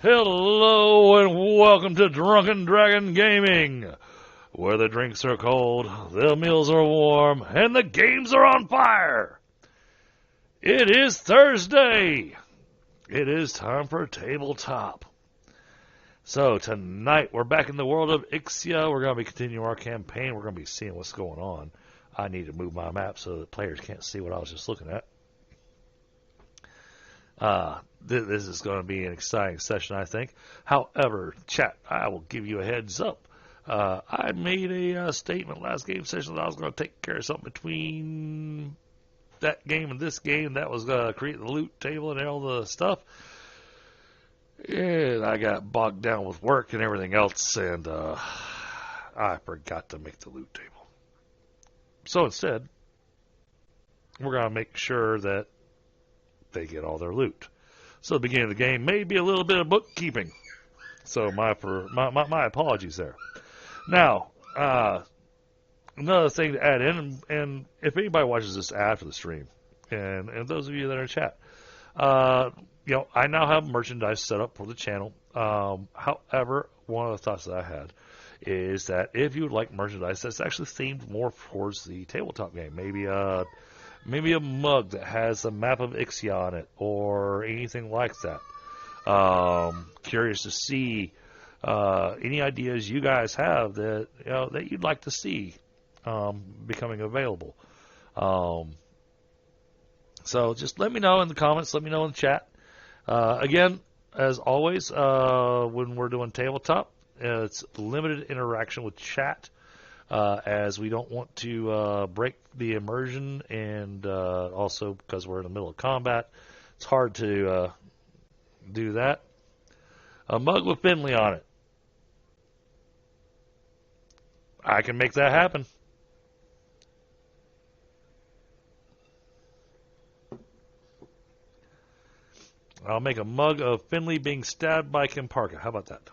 Hello and welcome to Drunken Dragon Gaming, where the drinks are cold, the meals are warm, and the games are on fire. It is Thursday. It is time for tabletop. So tonight we're back in the world of Ixia. We're going to be continuing our campaign. We're going to be seeing what's going on. I need to move my map so that players can't see what I was just looking at. This is going to be an exciting session, I think. However, chat, I will give you a heads up. I made a statement last game session that I was going to take care of something between that game and this game. That was create the loot table and all the stuff. And I got bogged down with work and everything else, and I forgot to make the loot table. So instead, we're going to make sure that they get all their loot. So the beginning of the game may be a little bit of bookkeeping. So my apologies there. Now, another thing to add in, and if anybody watches this after the stream, and those of you that are in chat, I now have merchandise set up for the channel. However, one of the thoughts that I had is that if you would like merchandise that's actually themed more towards the tabletop game, maybe a mug that has a map of Ixia on it, or anything like that. Curious to see any ideas you guys have that that you'd like to see becoming available. So just let me know in the comments. Let me know in the chat. Again, as always, when we're doing tabletop, it's limited interaction with chat. As we don't want to break the immersion, and also because we're in the middle of combat, it's hard to do that. A mug with Finley on it. I can make that happen. I'll make a mug of Finley being stabbed by Kenparka. How about that?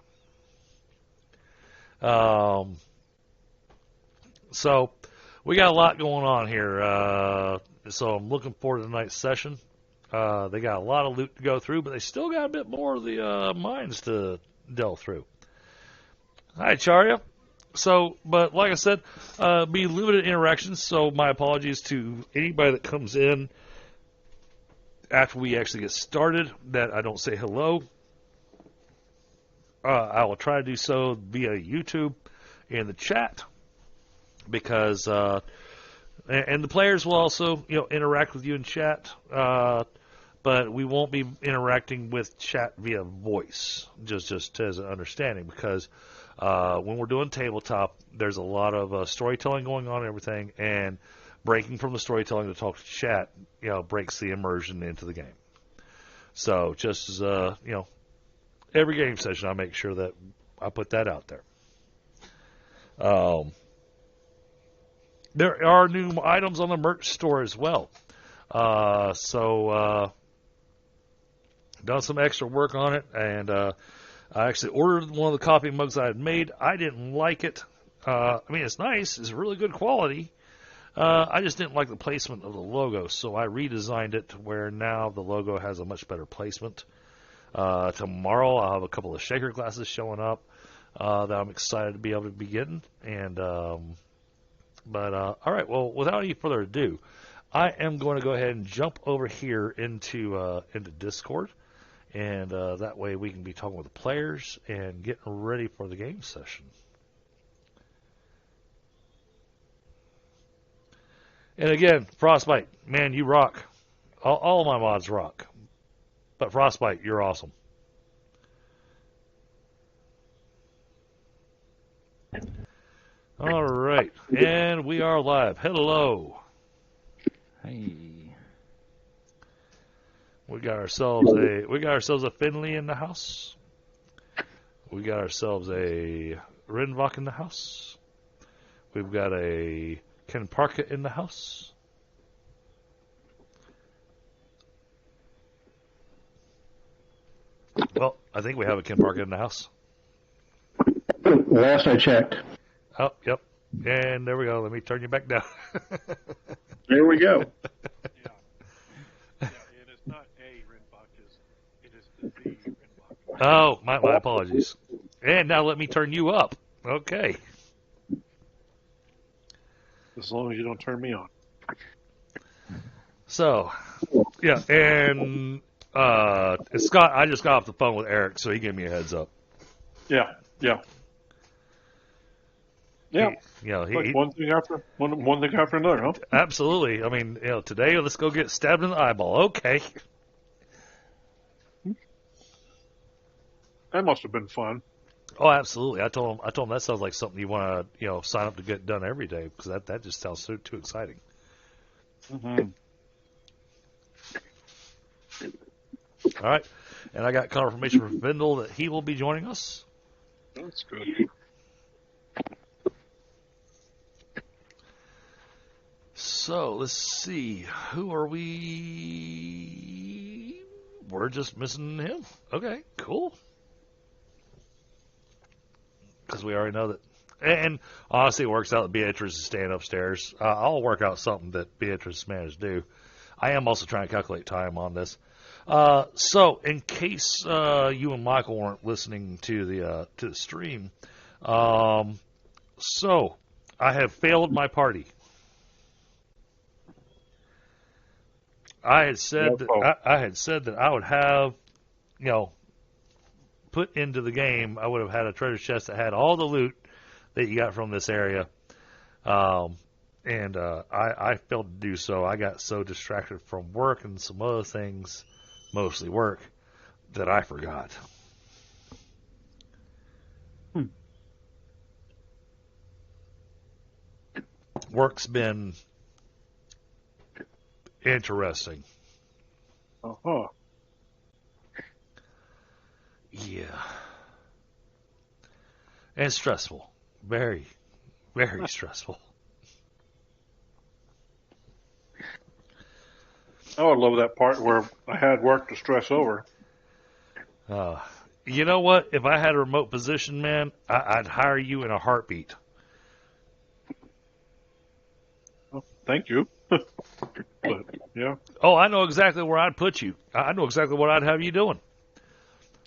So, we got a lot going on here. So, I'm looking forward to tonight's session. They got a lot of loot to go through, but they still got a bit more of the mines to delve through. Hi, Charya. So, but like I said, be limited interactions, so my apologies to anybody that comes in after we actually get started that I don't say hello. I will try to do so via YouTube in the chat. Because and the players will also interact with you in chat, but we won't be interacting with chat via voice, just as an understanding, because when we're doing tabletop, there's a lot of storytelling going on and everything, and breaking from the storytelling to talk to chat breaks the immersion into the game. So just as every game session, I make sure that I put that out there. There are new items on the merch store as well. So done some extra work on it, and I actually ordered one of the coffee mugs I had made. I didn't like it. I mean, it's nice. It's really good quality. I just didn't like the placement of the logo, so I redesigned it to where now the logo has a much better placement. Tomorrow I'll have a couple of shaker glasses showing up that I'm excited to be able to be getting, and But, all right, well, without any further ado, I am going to go ahead and jump over here into Discord, and that way we can be talking with the players and getting ready for the game session. And again, Frostbite, man, you rock. All of my mods rock. But Frostbite, you're awesome. All right, and we are live. Hello. Hey. We got ourselves a Finley in the house. We got ourselves a Rinvoq in the house. We've got a Kenparka in the house. Well, I think we have a Kenparka in the house. Last I checked. Oh, yep. And there we go. Let me turn you back down. There we go. Yeah, and it's not a Renbach, it is the Renbach. Oh, my apologies. And now let me turn you up. Okay. As long as you don't turn me on. So, yeah, and Scott, I just got off the phone with Eric, so he gave me a heads up. Yeah. He, Like one thing after another, huh? Absolutely. I mean, today let's go get stabbed in the eyeball. Okay. That must have been fun. Oh, absolutely. I told him that sounds like something you want to sign up to get done every day because that just sounds too exciting. Mm-hmm. All right, and I got confirmation from Fyndhal that he will be joining us. That's good. So let's see, who are we? We're just missing him. Okay, cool. Because we already know that. And honestly, it works out that Beatrice is staying upstairs. I'll work out something that Beatrice managed to do. I am also trying to calculate time on this. So, in case you and Michael weren't listening to the stream, so I have failed my party. I had said that I would have, put into the game. I would have had a treasure chest that had all the loot that you got from this area. And I failed to do so. I got so distracted from work and some other things, mostly work, that I forgot. Work's been interesting. Uh-huh. Yeah. And stressful. Very, very stressful. I would love that part where I had work to stress over. You know what? If I had a remote position, man, I'd hire you in a heartbeat. Oh, thank you. But, yeah, Oh, I know exactly where I'd put you. I know exactly what I'd have you doing.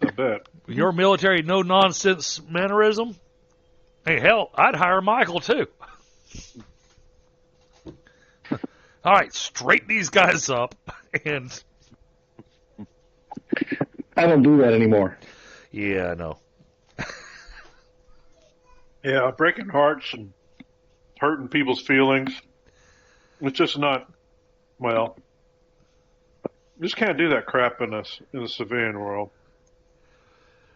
I bet. Your military no-nonsense mannerism? Hey, hell, I'd hire Michael, too. All right, straighten these guys up, and... I don't do that anymore. Yeah, I know. Yeah, breaking hearts and hurting people's feelings. It's just not, well, you just can't do that crap in the civilian world.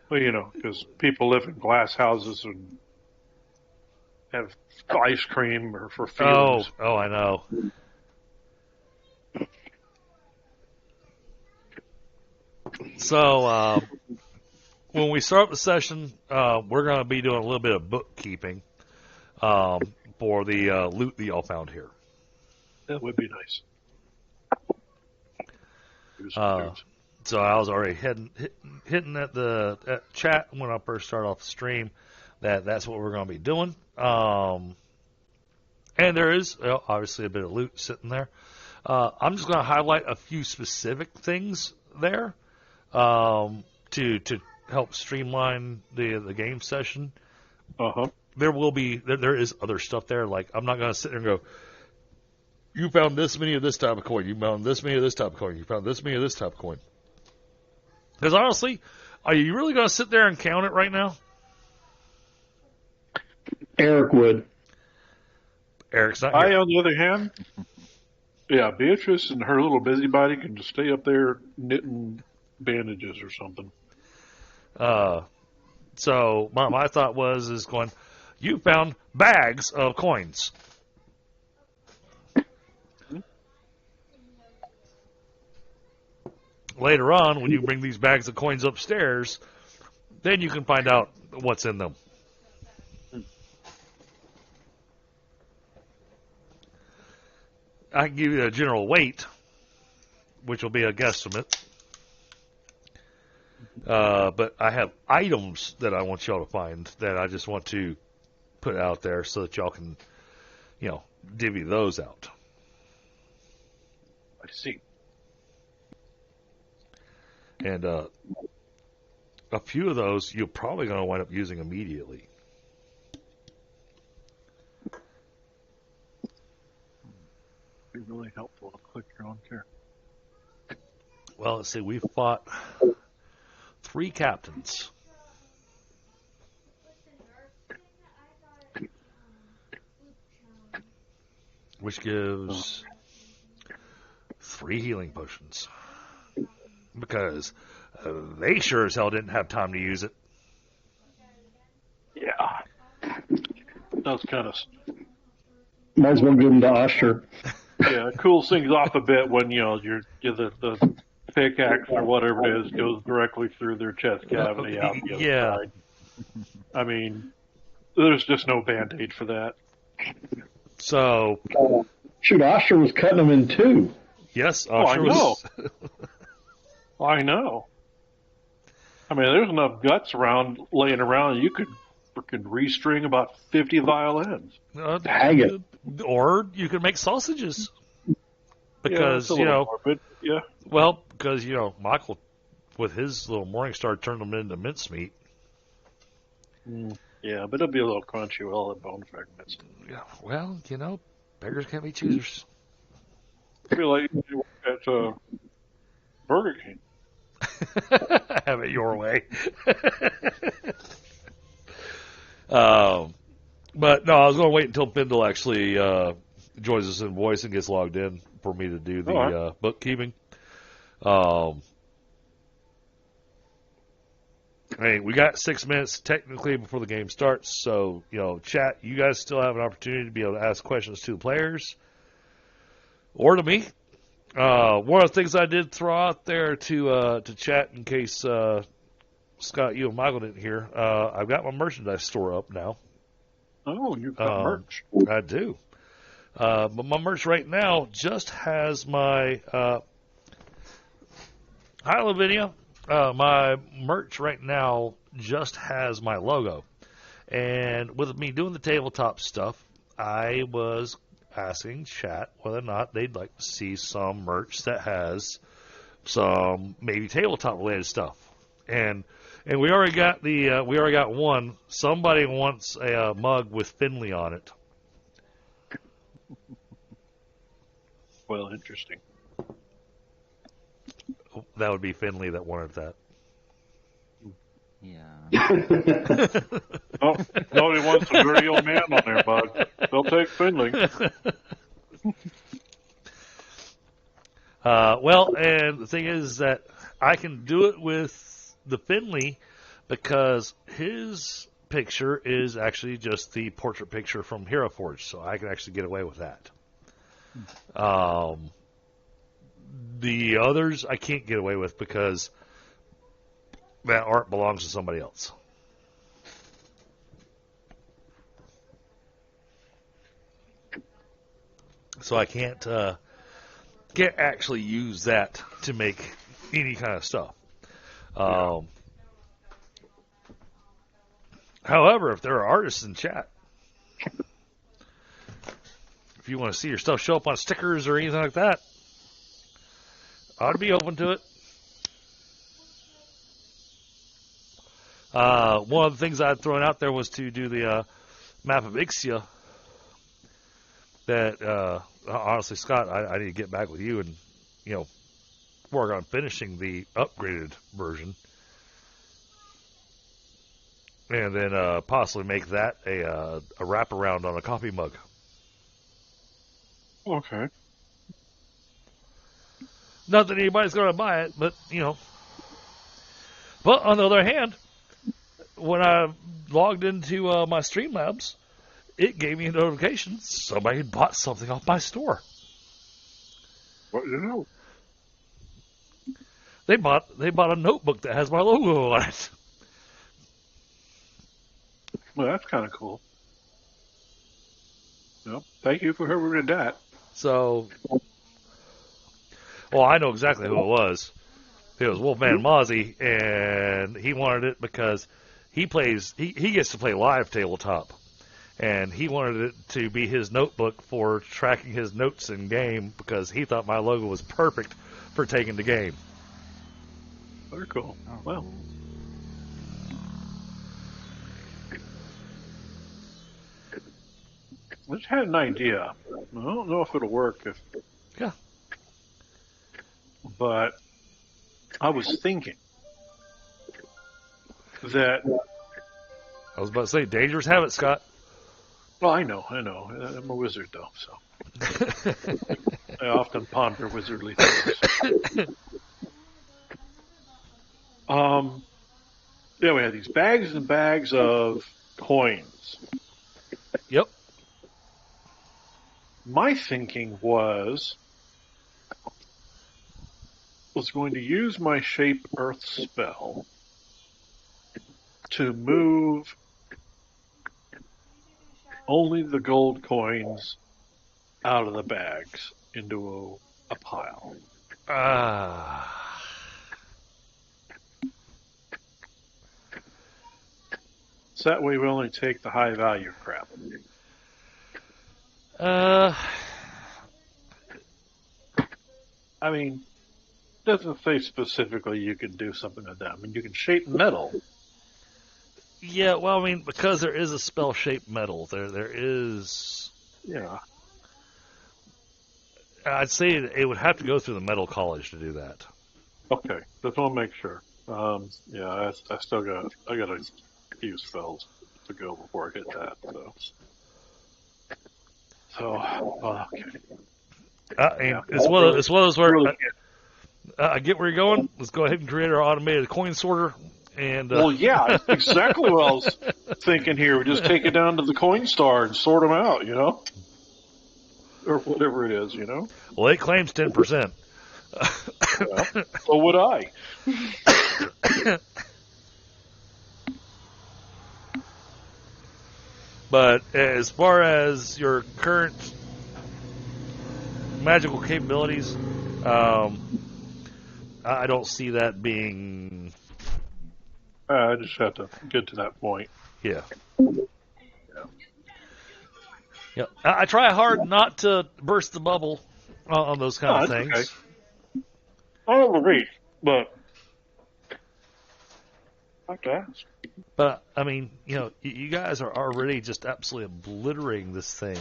Well, because people live in glass houses and have ice cream or for feelings. Oh, I know. So, when we start the session, we're going to be doing a little bit of bookkeeping for the loot that y'all found here. That would be nice. So I was already hitting at the chat when I first started off the stream that's what we're going to be doing. And there is obviously a bit of loot sitting there. I'm just going to highlight a few specific things there to help streamline the game session. Uh-huh. There is other stuff there. Like, I'm not going to sit there and go, you found this many of this type of coin. You found this many of this type of coin. You found this many of this type of coin. Because honestly, are you really going to sit there and count it right now? Eric would. Eric's not here. I, on the other hand, yeah, Beatrice and her little busybody can just stay up there knitting bandages or something. So my thought is going, you found bags of coins. Later on, when you bring these bags of coins upstairs, then you can find out what's in them. I can give you a general weight, which will be a guesstimate. But I have items that I want y'all to find that I just want to put out there so that y'all can, divvy those out. I see. And a few of those you're probably going to wind up using immediately. Be really helpful to click your own character. Well, let's see. We fought 3 captains. Which gives 3 healing potions. Because they sure as hell didn't have time to use it. Yeah. That was kind of... Might as well give them to Oshtur. Yeah, it cools things off a bit when, the pickaxe or whatever it is goes directly through their chest cavity out the other side. I mean, there's just no Band-Aid for that. So... Shoot, Oshtur was cutting them in 2. Yes, I Oshtur know. was... I know. I mean, there's enough guts laying around, you could freaking restring about 50 violins. Hang it. Or you could make sausages. Because, morbid. Yeah. Well, because, Michael, with his little Morningstar, turned them into mincemeat. Yeah, but it'll be a little crunchy with all the bone fragments. Yeah, well, beggars can't be choosers. I feel like you work at Burger King. Have it your way. But no, I was going to wait until Fyndhal actually joins us in voice and gets logged in for me to do the bookkeeping. We got 6 minutes technically before the game starts, so chat. You guys still have an opportunity to be able to ask questions to the players or to me. One of the things I did throw out there to chat in case Scott, you and Michael didn't hear. I've got my merchandise store up now. Oh, you've got merch. I do. But my merch right now just has my hi, Lavinia. My merch right now just has my logo. And with me doing the tabletop stuff, I was asking chat whether or not they'd like to see some merch that has some maybe tabletop related stuff. And we already got one. Somebody wants a mug with Finley on it. Well, interesting. That would be Finley that wanted that. Yeah. Oh, nobody wants a dirty old man on their bug. They'll take Finley. Well, and the thing is that I can do it with the Finley because his picture is actually just the portrait picture from Hero Forge, so I can actually get away with that. The others I can't get away with because that art belongs to somebody else. So I can't actually use that to make any kind of stuff. However, if there are artists in chat, if you want to see your stuff show up on stickers or anything like that, I'd be open to it. One of the things I'd thrown out there was to do the map of Ixia. That honestly, Scott, I need to get back with you and work on finishing the upgraded version, and then possibly make that a wraparound on a coffee mug. Okay. Not that anybody's going to buy it, but But on the other hand, when I logged into my Streamlabs, it gave me a notification somebody had bought something off my store. What you know? They bought a notebook that has my logo on it. Well, that's kind of cool. Well, thank you for whoever did that. So, well, I know exactly who it was. It was Wolfman Mozzie, and he wanted it because he gets to play live tabletop. And he wanted it to be his notebook for tracking his notes in game because he thought my logo was perfect for taking the game. Very cool. Well, I just had an idea. I don't know if it'll work. Yeah. But I was thinking that. I was about to say, dangerous habit, Scott. Well, I know. I'm a wizard, though, so I often ponder wizardly things. Yeah, we had these bags and bags of coins. Yep. My thinking was going to use my Shape Earth spell to move only the gold coins out of the bags into a pile. So that way we only take the high value crap. I mean, it doesn't say specifically you can do something like that. I mean, you can shape metal. Yeah, well, I mean, because there is a spell-shaped metal, there is... Yeah. I'd say it would have to go through the metal college to do that. Okay, just want to make sure. Yeah, I still got a few spells to go before I hit that. Okay. It's one of those where I get where you're going. Let's go ahead and create our automated coin sorter. And well, yeah, that's exactly what I was thinking here. We just take it down to the coin star and sort them out, or whatever it is, Well, it claims 10%. Well, so would I. But as far as your current magical capabilities, I don't see that being... I just have to get to that point. Yeah. Yeah. I try hard not to burst the bubble on those kind of things. Okay. I don't agree, but I have to ask. But, I mean, you guys are already just absolutely obliterating this thing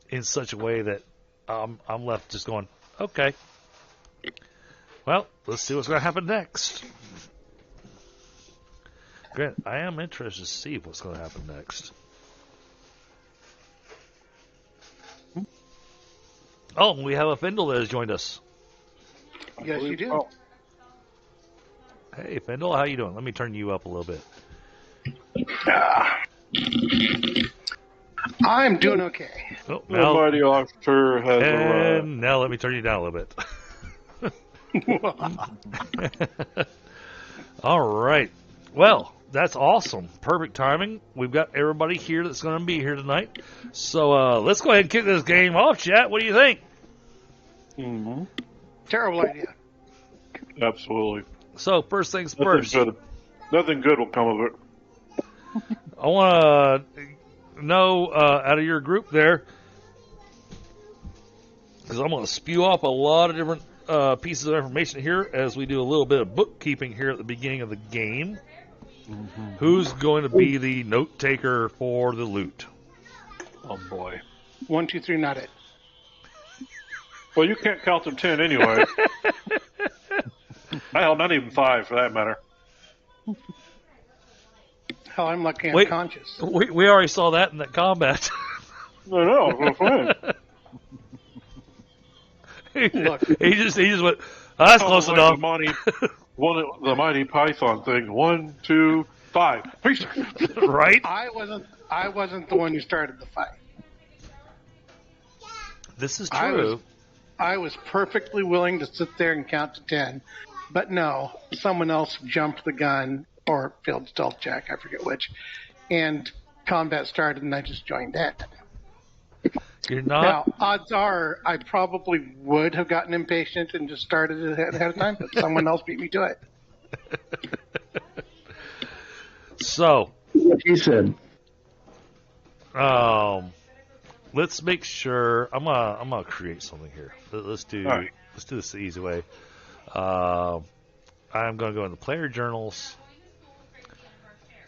in such a way that I'm left just going, okay. Well, let's see what's going to happen next. Grant, I am interested to see what's going to happen next. Oh, we have a Fyndhal that has joined us. Yes, you do. Oh. Hey, Fyndhal, how you doing? Let me turn you up a little bit. I'm doing okay. Oh, The mighty Oshtur has arrived. and now let me turn you down a little bit. All right. Well, that's awesome. Perfect timing. We've got everybody here that's going to be here tonight. So let's go ahead and kick this game off, chat. What do you think? Mm-hmm. Terrible idea. Absolutely. So first things first. Nothing good will come of it. I want to know out of your group there, because I'm going to spew off a lot of different pieces of information here as we do a little bit of bookkeeping here at the beginning of the game. Mm-hmm. Who's going to be the note taker for the loot? Oh boy. 1, 2, 3, not it. Well, you can't count them 10 anyway. Hell, not even 5 for that matter. Hell, I'm lucky I'm conscious. We already saw that in that combat. I know, I'm fine. Look. he just went, oh, that's close enough. The mighty Python thing. 1, 2, 5. Right? I wasn't the one who started the fight. This is true. I was perfectly willing to sit there and count to 10, but no, someone else jumped the gun or failed stealth check, I forget which, and combat started and I just joined in. You're not. Now, odds are I probably would have gotten impatient and just started it ahead of time, but someone else beat me to it. So, He said, let's make sure. I'm gonna create something here. Let's do this the easy way. I'm gonna go into player journals.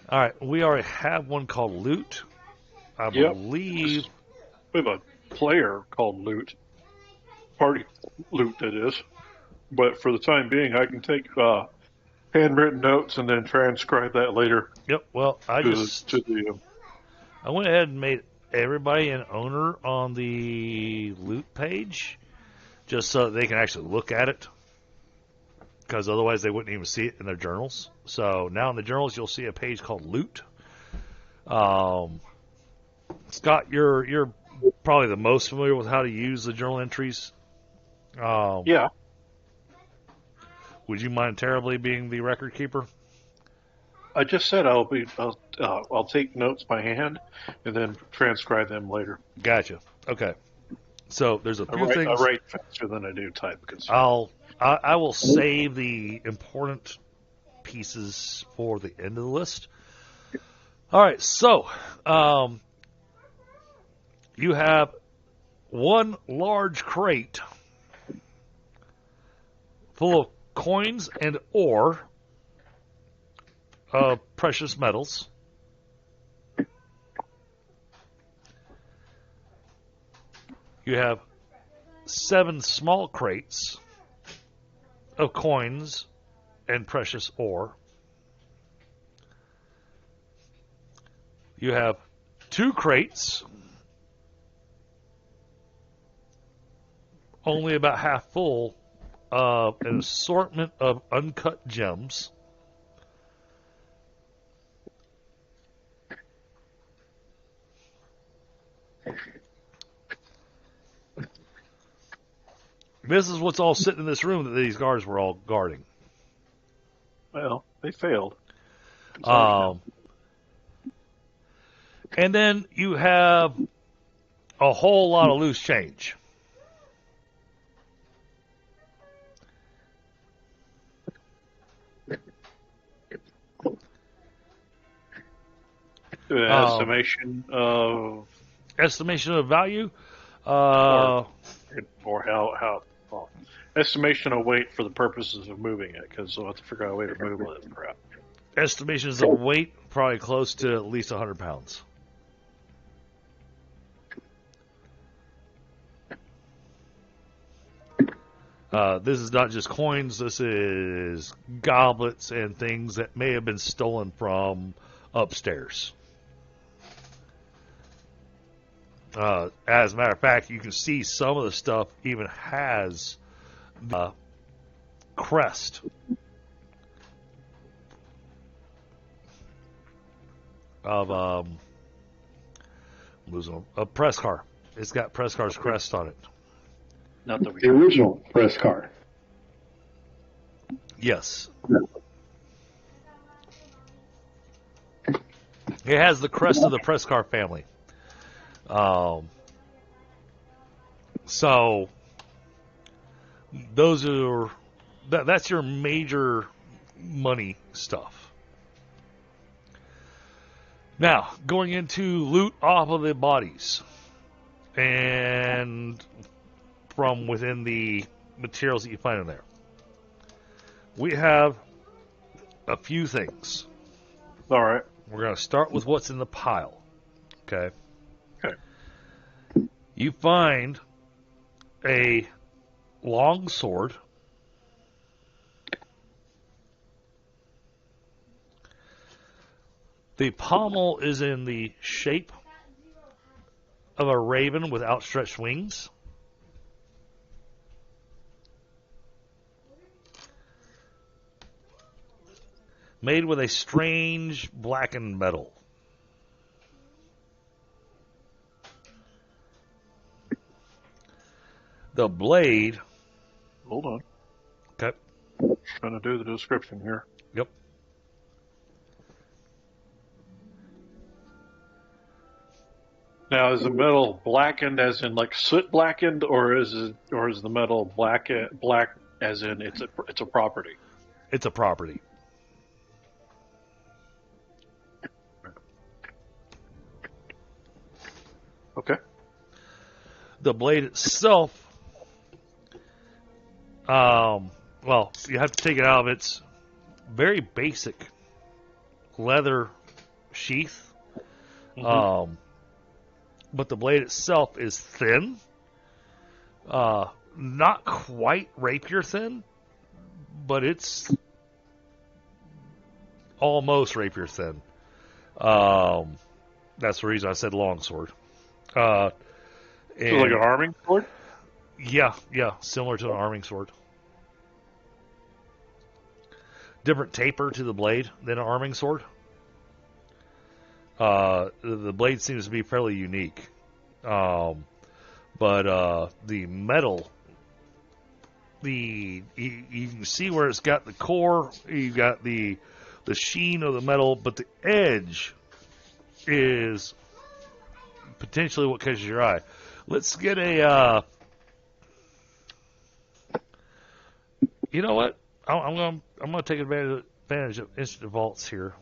All right, we already have one called loot. I Yep. believe. We have a player called Loot. Party Loot, that is. But for the time being, I can take handwritten notes and then transcribe that later Yep. Well, I to the I went ahead and made everybody an owner on the loot page, just so they can actually look at it. Because otherwise they wouldn't even see it in their journals. So now in the journals you'll see a page called Loot. Scott, you're probably the most familiar with how to use the journal entries. yeah. Would you mind terribly being the record keeper? I just said I'll take notes by hand and then transcribe them later. Gotcha. Okay. So there's a few I things. write faster than I do type because I will save the important pieces for the end of the list. All right. So you have one large crate full of coins and ore of precious metals. You have 7 small crates of coins and precious ore. You have 2 crates, only about half full, of an assortment of uncut gems. This is what's all sitting in this room that these guards were all guarding. well, they failed. And then you have a whole lot of loose change. Estimation of value. or how estimation of weight for the purposes of moving it, because we'll have to figure out a way to move all this crap. Estimations of weight probably close to at least 100 pounds. This is not just coins. This is goblets and things that may have been stolen from upstairs. As a matter of fact, you can see some of the stuff even has the crest of losing a press car. It's got press car's crest on it. Not the The original press car. Yes. It has the crest of the press car family. So those are that's your major money stuff. Now, going into loot off of the bodies and from within the materials that you find in there. We have a few things. All right. We're going to start with what's in the pile. Okay. Okay. You find a long sword. The pommel is in the shape of a raven with outstretched wings. Made with a strange blackened metal. The blade. Hold on. Okay. Trying to do the description here. Yep. Now, is the metal blackened as in like soot blackened, or is the metal black as in it's a property? It's a property. Okay. The blade itself, well, you have to take it out of its very basic leather sheath. Mm-hmm. but the blade itself is thin. Not quite rapier thin, but it's almost rapier thin. That's the reason I said longsword. So like an arming sword? Yeah, similar to an arming sword. Different taper to the blade than an arming sword. The blade seems to be fairly unique. But the metal, you can see where it's got the core, you got the sheen of the metal, but the edge is potentially what catches your eye. Let's get a. You know what? I'm gonna take advantage of instant vaults here.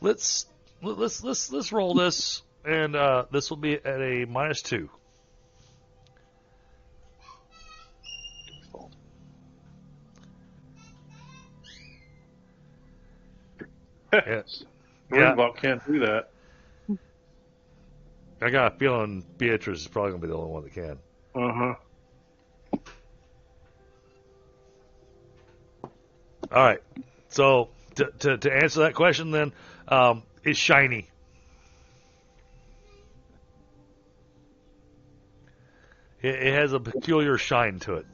Let's roll this, and this will be at a -2. Yes. Rinvoq can't do that. I got a feeling Beatrice is probably going to be the only one that can. Uh-huh. All right. So to answer that question, then it's shiny. It has a peculiar shine to it.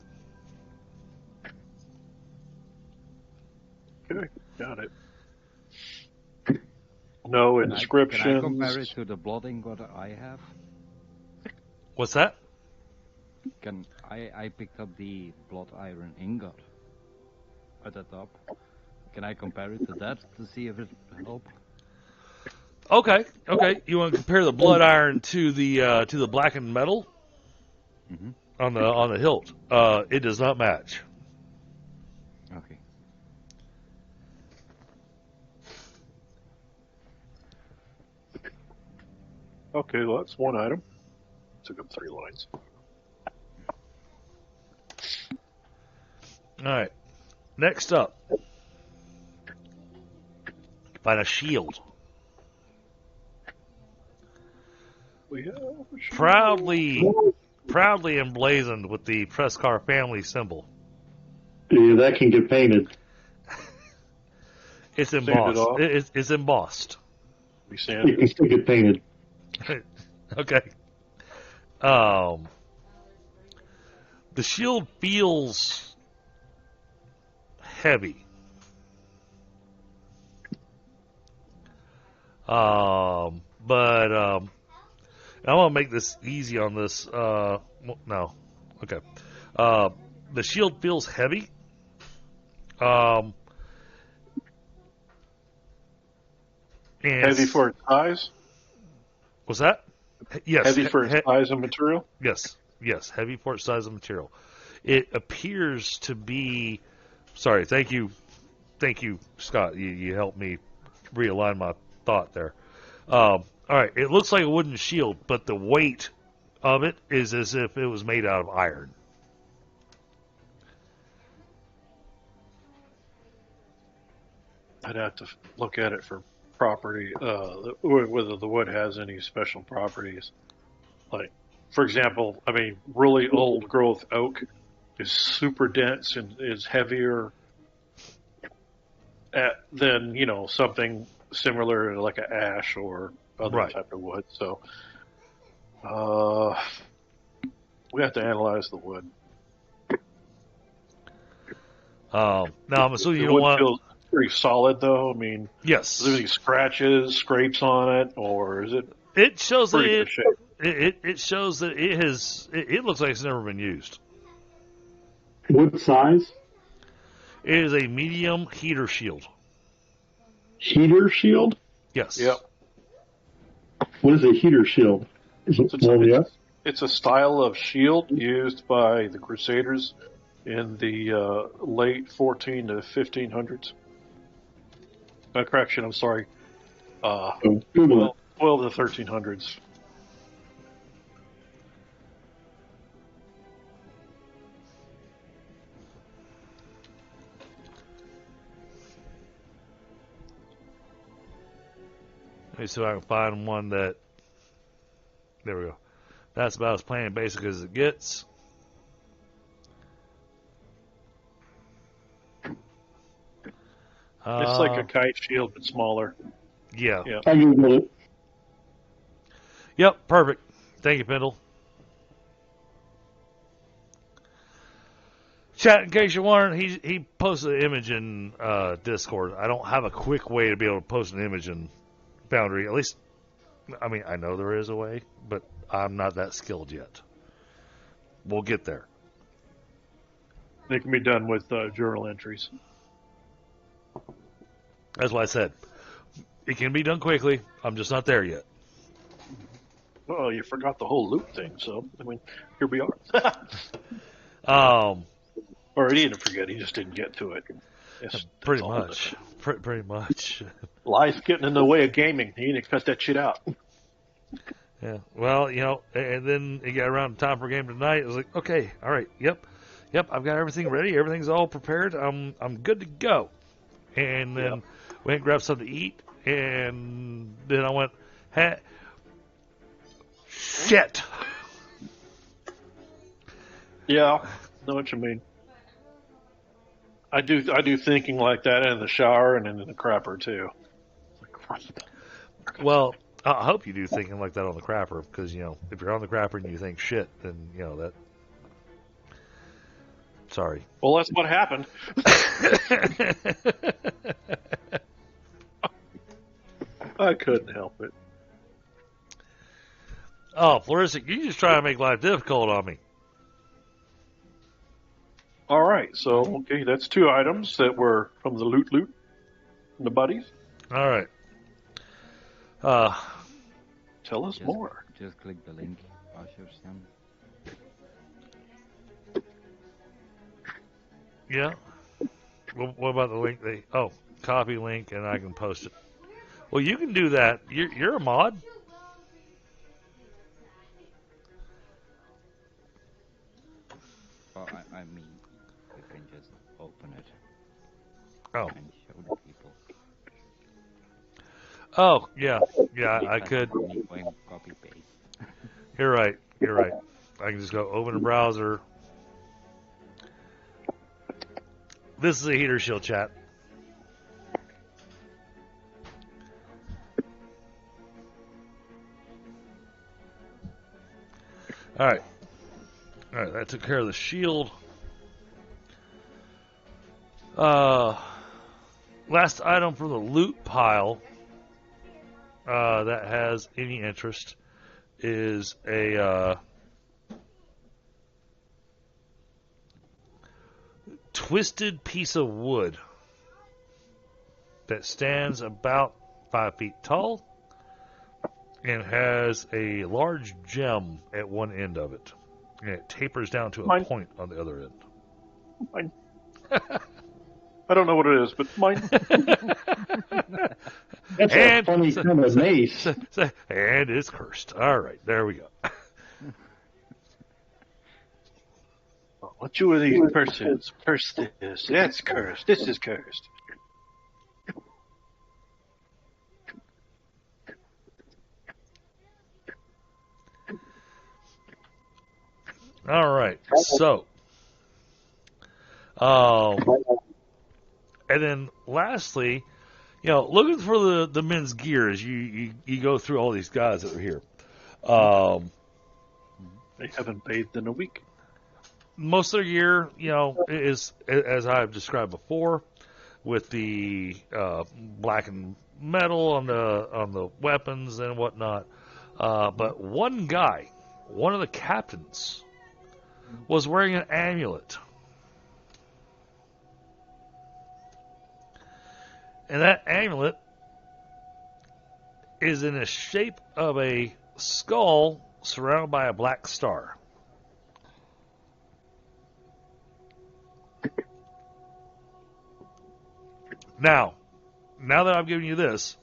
Okay, got it. No inscriptions. Can I compare it to the blood ingot I have? What's that? I picked up the blood iron ingot at the top. Can I compare it to that to see if it helps? Okay. You want to compare the blood iron to the blackened metal on the hilt? It does not match. Okay. Okay, well, that's one item. Took up 3 lines. All right. Next up, find a shield. We have a shield. Proudly emblazoned with the Prescar family symbol. Yeah, that can get painted. It's Sand embossed. it off. It's embossed. We sand It can it. still get painted. Okay. The shield feels heavy. But I'm gonna make this easy on this. No. Okay. The shield feels heavy. And Heavy for its size? Was that? Yes. Heavy for its size and material? Yes. Heavy for its size and material. It appears to be. Sorry. Thank you, Scott. You helped me realign my thought there. All right. It looks like a wooden shield, but the weight of it is as if it was made out of iron. I'd have to look at it for property, whether the wood has any special properties. Like, for example, really old growth oak is super dense and is heavier than, something similar to like an ash or other type of wood. So, we have to analyze the wood. Now I'm assuming you The don't wood want. feels pretty solid, though. Yes. Is there any scratches, scrapes on it, or is it? It shows that pretty good shape? it shows that it has. It looks like it's never been used. What size? It is a medium heater shield. Heater shield? Yes. Yep. What is a heater shield? Is it It's a style of shield used by the Crusaders in the late 14 to 1500s. Correction, I'm sorry. Google it. 12 to 1300s. Let me see if I can find one that. There we go. That's about as plain and basic as it gets. It's like a kite shield, but smaller. Yeah. Yeah. I Googled it. Yep, perfect. Thank you, Fyndhal. Chat, in case you're wondering, he posted an image in Discord. I don't have a quick way to be able to post an image in Foundry. At least, I mean, I know there is a way, but I'm not that skilled yet. We'll get there. They can be done with journal entries. That's why I said it can be done quickly. I'm just not there yet. Oh, you forgot the whole loop thing, so, I mean, here we are. Or he didn't forget, he just didn't get to it. Yes, pretty much. Pretty much. Life's getting in the way of gaming. He didn't cut that shit out. Yeah. Well, you know, and then it got around to time for game tonight. I was like, okay, all right, yep. I've got everything ready. Everything's all prepared. I'm good to go. And then went and grabbed something to eat, and then I went, hey, shit. Yeah, know what you mean. I do thinking like that in the shower and in the crapper too. Well, I hope you do thinking like that on the crapper, because, you know, if you're on the crapper and you think shit, then, you know, that... Sorry. Well, that's what happened. I couldn't help it. Oh, Flaristic, you just try to make life difficult on me. All right, so, okay, that's 2 items that were from the loot, the buddies. All right. Tell us more. Just click the link, SavageGM. Yeah. What about the link? Copy link, and I can post it. Well, you can do that. You're a mod. Well, I mean, you can just open it Oh. and show the people. Oh, yeah. Yeah, I could. Copy paste. You're right. I can just go open a browser. This is a heater shield, chat. All right, that took care of the shield. Last item from the loot pile that has any interest is a twisted piece of wood that stands about 5 feet tall and has a large gem at one end of it, and it tapers down to a point on the other end. Mine. I don't know what it is, but mine. That's a funny combination. And it's cursed. All right, there we go. What you are these persons? Curse this. That's cursed. This is cursed. All right, so, and then lastly, you know, looking for the men's gear as you go through all these guys that are here. They haven't bathed in a week. Most of their gear, you know, is as I've described before, with the blackened metal on the weapons and whatnot. But one guy, one of the captains, was wearing an amulet. And that amulet is in the shape of a skull surrounded by a black star. Now that I've given you this,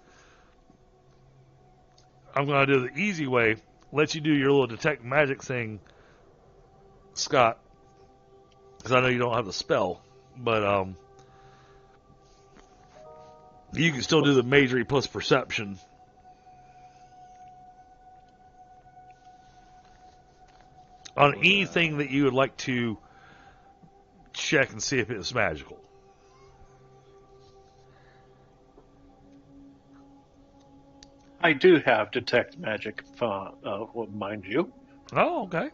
I'm going to do the easy way, let you do your little detect magic thing, Scott, because I know you don't have the spell, but you can still do the magery plus perception On anything that you would like to check and see if it's magical. I do have detect magic, mind you. Oh, okay.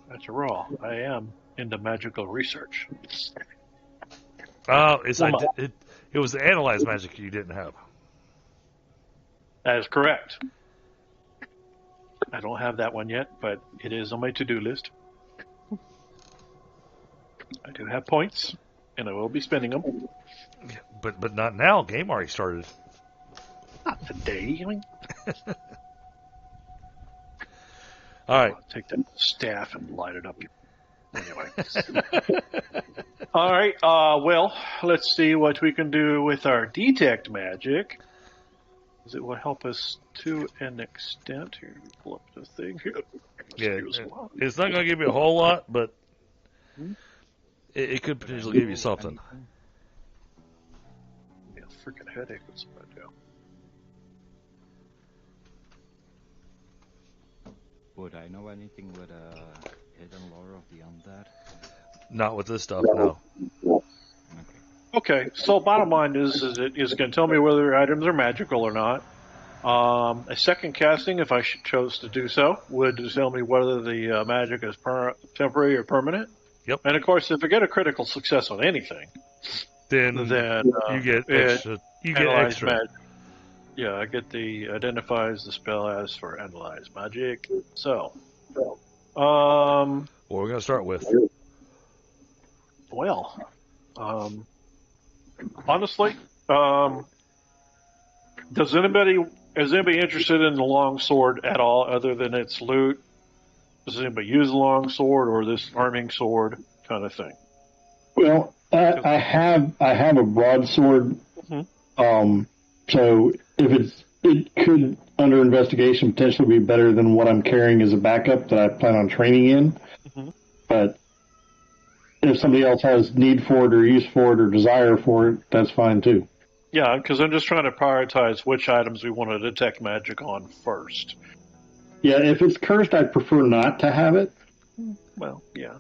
That's a roll. I am into magical research. It was the analyze magic you didn't have. That is correct. I don't have that one yet, but it is on my to-do list. I do have points, and I will be spending them. But not now. Game already started. Not today. I mean, All right. I'll take that staff and light it up. Anyway. All right. Well, let's see what we can do with our detect magic. Because it will help us to an extent. Here, let me pull up the thing here. Yeah, it's not going to give you a whole lot, but it could potentially give you something. Yeah, freaking headache. What's that do? Would I know anything with hidden lore of the undead? Not with this stuff, no. Okay, so bottom line is it is going to tell me whether items are magical or not. A second casting, if I chose to do so, would tell me whether the magic is temporary or permanent. Yep. And of course, if I get a critical success on anything, Then you get extra. You get extra. Magic. Yeah, I get the identifies the spell as for analyze magic. So, What we're going to start with. Well, honestly, is anybody interested in the long sword at all, other than its loot? Does anybody use the long sword or this arming sword kind of thing? Well, I have a broadsword. So if it could under investigation potentially be better than what I'm carrying as a backup that I plan on training in. But if somebody else has need for it or use for it or desire for it, that's fine too. Yeah, because I'm just trying to prioritize which items we want to detect magic on first. Yeah, if it's cursed, I'd prefer not to have it. Well, yeah.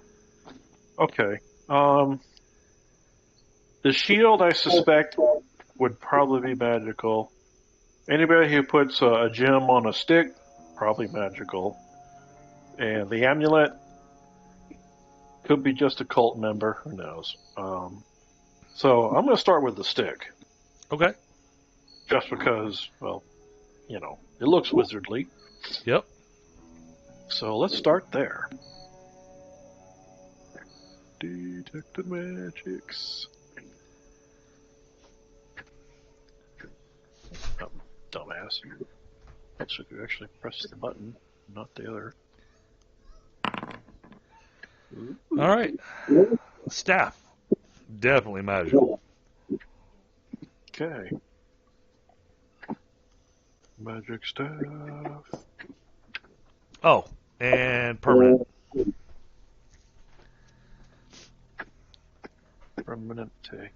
Okay. The shield, I suspect, would probably be magical. Anybody who puts a gem on a stick, probably magical. And the amulet could be just a cult member. Who knows? So I'm going to start with the stick. Okay. Just because, well, you know, it looks wizardly. Yep. So let's start there. Detected magics. Oh, dumbass. Should you actually press the button, not the other? All right. Staff. Definitely magical. Okay. Magic staff. Oh, and permanent. Permanente.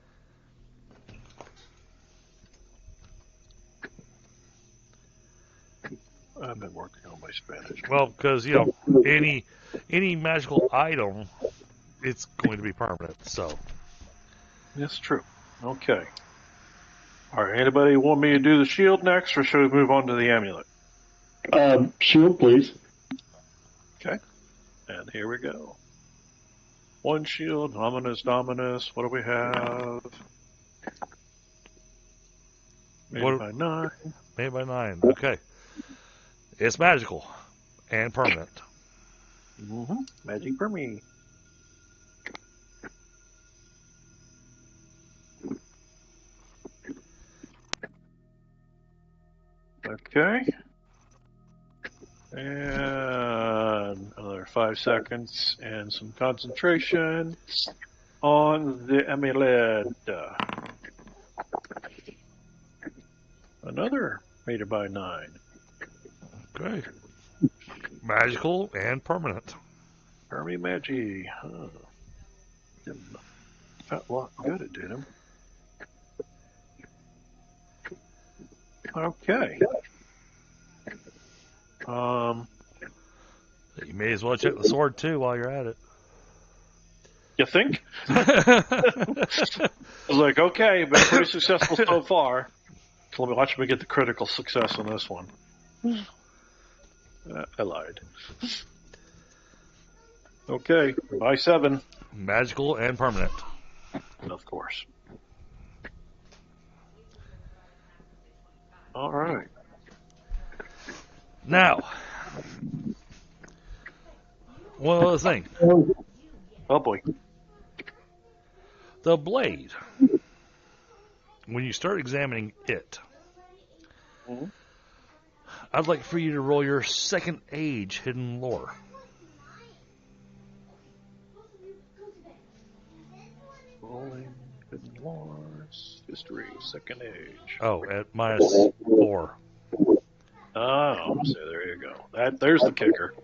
I've been working on my Spanish. Well, because, any magical item, it's going to be permanent, so. That's true. Okay. All right. Anybody want me to do the shield next, or should we move on to the amulet? Shield, please. Okay. And here we go. One shield, ominous, dominus. What do we have? Made by 9. Made by 9. Okay. It's magical and permanent. Magic for me. Okay. And another 5 seconds and some concentration on the amulet. Another made by 9. Okay. Magical and permanent. Army Magi. Huh. Didn't felt a lot good it did him. Okay. You may as well check the sword too while you're at it. You think? I was like, okay, been pretty successful so far. So let me watch me get the critical success on this one. I lied. Okay, by 7. Magical and permanent. Of course. All right. Now, one other thing. Oh boy. The blade. When you start examining it, I'd like for you to roll your second age hidden lore. Rolling hidden lores, history, second age. Oh, at -4. Oh, so there you go. There's the kicker.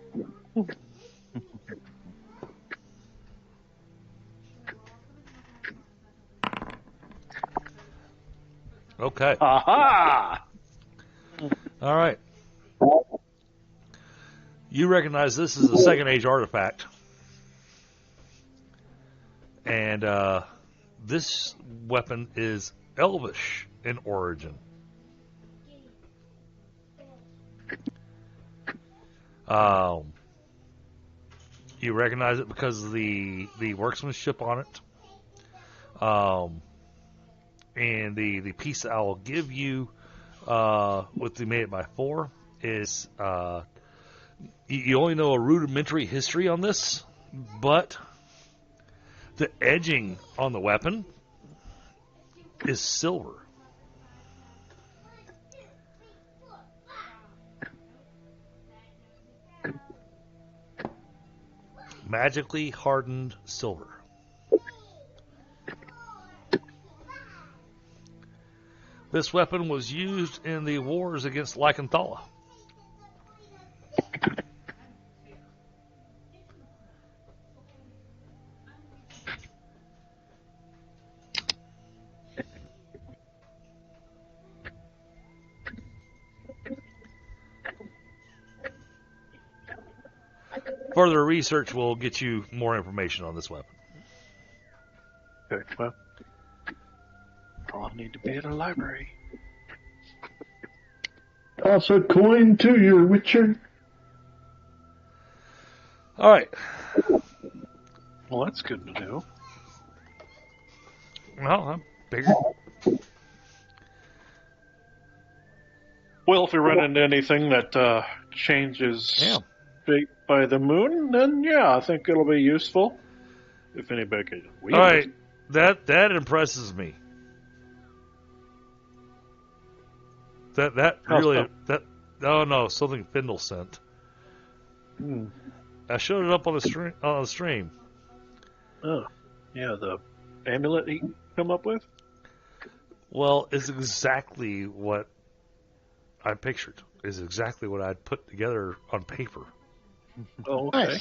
Okay. Aha! All right. You recognize this is a second age artifact. And this weapon is elvish in origin. You recognize it because of the workmanship on it. And the piece that I will give you with the made it by 4 is you only know a rudimentary history on this, but the edging on the weapon is silver. Magically hardened silver. This weapon was used in the wars against Lycanthala. Further research will get you more information on this weapon. Okay, well, I'll need to be at a library. Toss a coin to your Witcher. All right. Well, that's good to do. Well, I figured. Well, if we run into anything that changes shape by the moon, then yeah, I think it'll be useful. If anybody could wield All right. it. That impresses me. That really oh no, something Fyndhal sent. I showed it up on the stream. Oh, yeah, the amulet he come up with? Well, it's exactly what I pictured. It's exactly what I'd put together on paper. Oh, okay.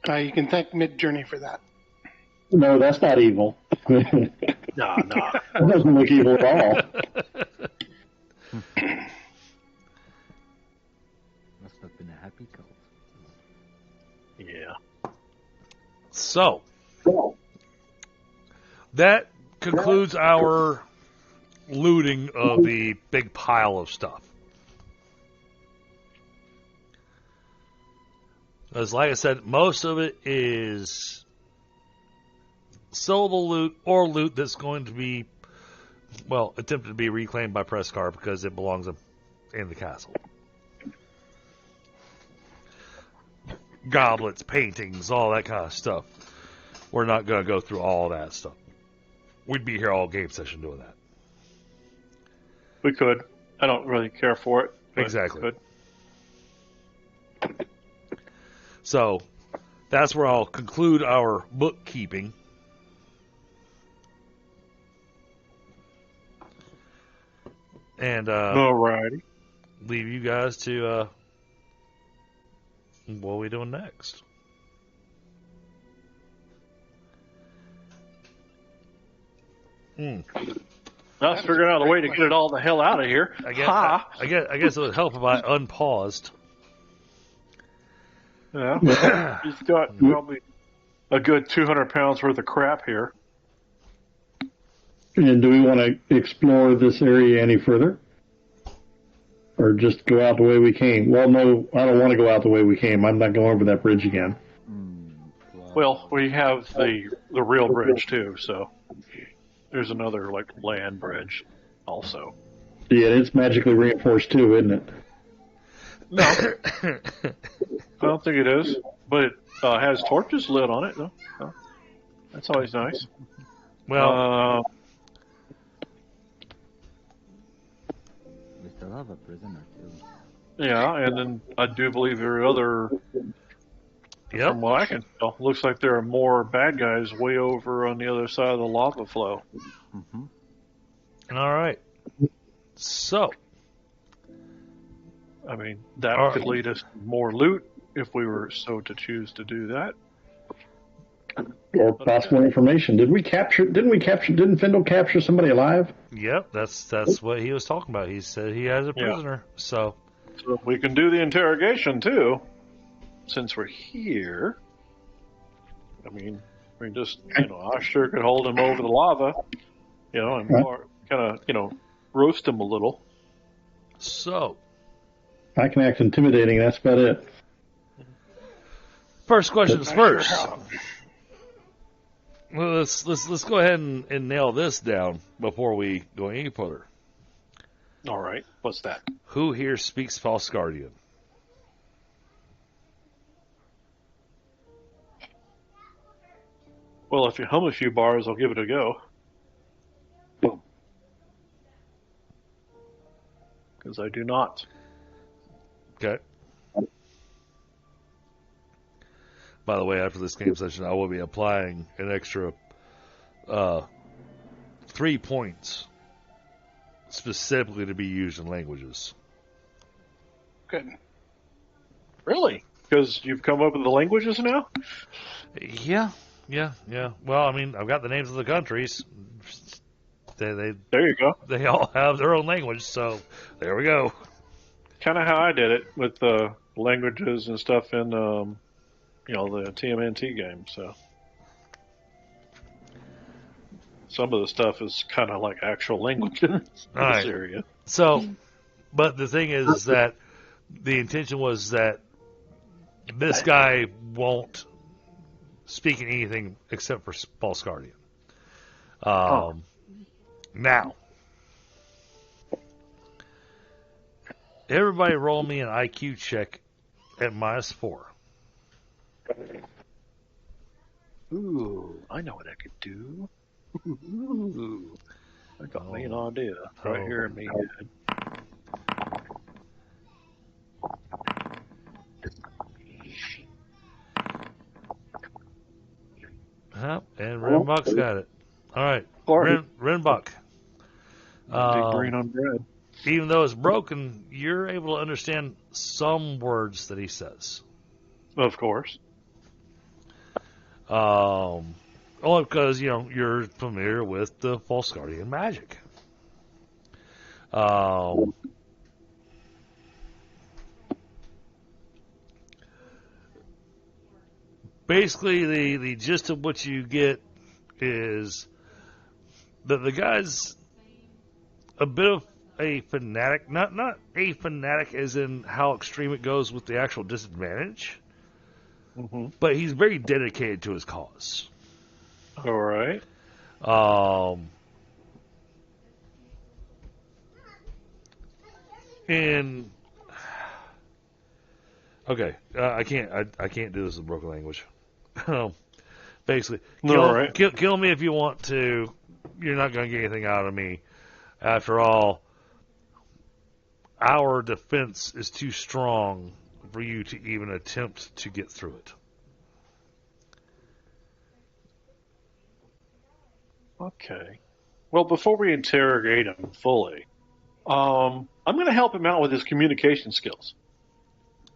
Nice. You can thank Mid-Journey for that. No, that's not evil. Nah. That doesn't look evil at all. Must have been a happy cult. Yeah. So, that concludes our looting of the big pile of stuff. As like I said, most of it is sellable loot or loot that's going to be, well, attempted to be reclaimed by Prescar because it belongs in the castle. Goblets, paintings, all that kind of stuff. We're not going to go through all that stuff. We'd be here all game session doing that. We could. I don't really care for it. Exactly. Could. So, that's where I'll conclude our bookkeeping. And Alrighty. leave you guys to what are we doing next? I was figuring out a way to get it all the hell out of here. I guess it would help if I unpaused. Yeah. He's got probably a good 200 pounds worth of crap here. And do we want to explore this area any further? Or just go out the way we came? Well, no, I don't want to go out the way we came. I'm not going over that bridge again. Well, we have the real bridge, too, so there's another, land bridge also. Yeah, it's magically reinforced, too, isn't it? No. I don't think it is. But it has torches lit on it, though. So that's always nice. Well, We still have a prisoner, too. yeah, and then I do believe there are other... yep. From what I can tell, looks like there are more bad guys way over on the other side of the lava flow. Mm-hmm. All right. So, I mean, that All could right. lead us to more loot if we were so to choose to do that. Or possible information. Didn't Fyndhal capture somebody alive? yep, that's what he was talking about. He said he has a Yeah. prisoner. So, So we can do the interrogation too, since we're here. I mean, we just, I sure could hold him over the lava, and kind of, roast him a little. so I can act intimidating. That's about it. first questions I sure first. have. Well, let's go ahead and nail this down before we go any further. All right, what's that? Who here speaks False Guardian? Well, if you hum a few bars, I'll give it a go. Because I do not. Okay. By the way, after this game session, I will be applying an extra 3 points specifically to be used in languages. Good. Really? Because you've come up with the languages now? Yeah. Well, I mean, I've got the names of the countries. They There you go. they all have their own language, so there we go. Kind of how I did it with the languages and stuff in, the TMNT game. So some of the stuff is kind of like actual language in this Right. area. So, but the thing is that the intention was that this guy won't speak in anything except for False Guardian. Now, everybody roll me an IQ check at -4. Ooh, I know what I could do. Ooh, I got me an idea right here in me head. And Renbach's got it. All right, Clark. Renbach. Big brain on bread. Even though it's broken, you're able to understand some words that he says. Of course. Only because, you're familiar with the False Guardian magic. Basically, the gist of what you get is that the guy's a bit of a fanatic. Not a fanatic as in how extreme it goes with the actual disadvantage, but he's very dedicated to his cause. All right. And okay, I can't do this in broken language. Basically, All right. kill me if you want to. You're not going to get anything out of me. After all, our defense is too strong for you to even attempt to get through it. Okay. Well, before we interrogate him fully, I'm going to help him out with his communication skills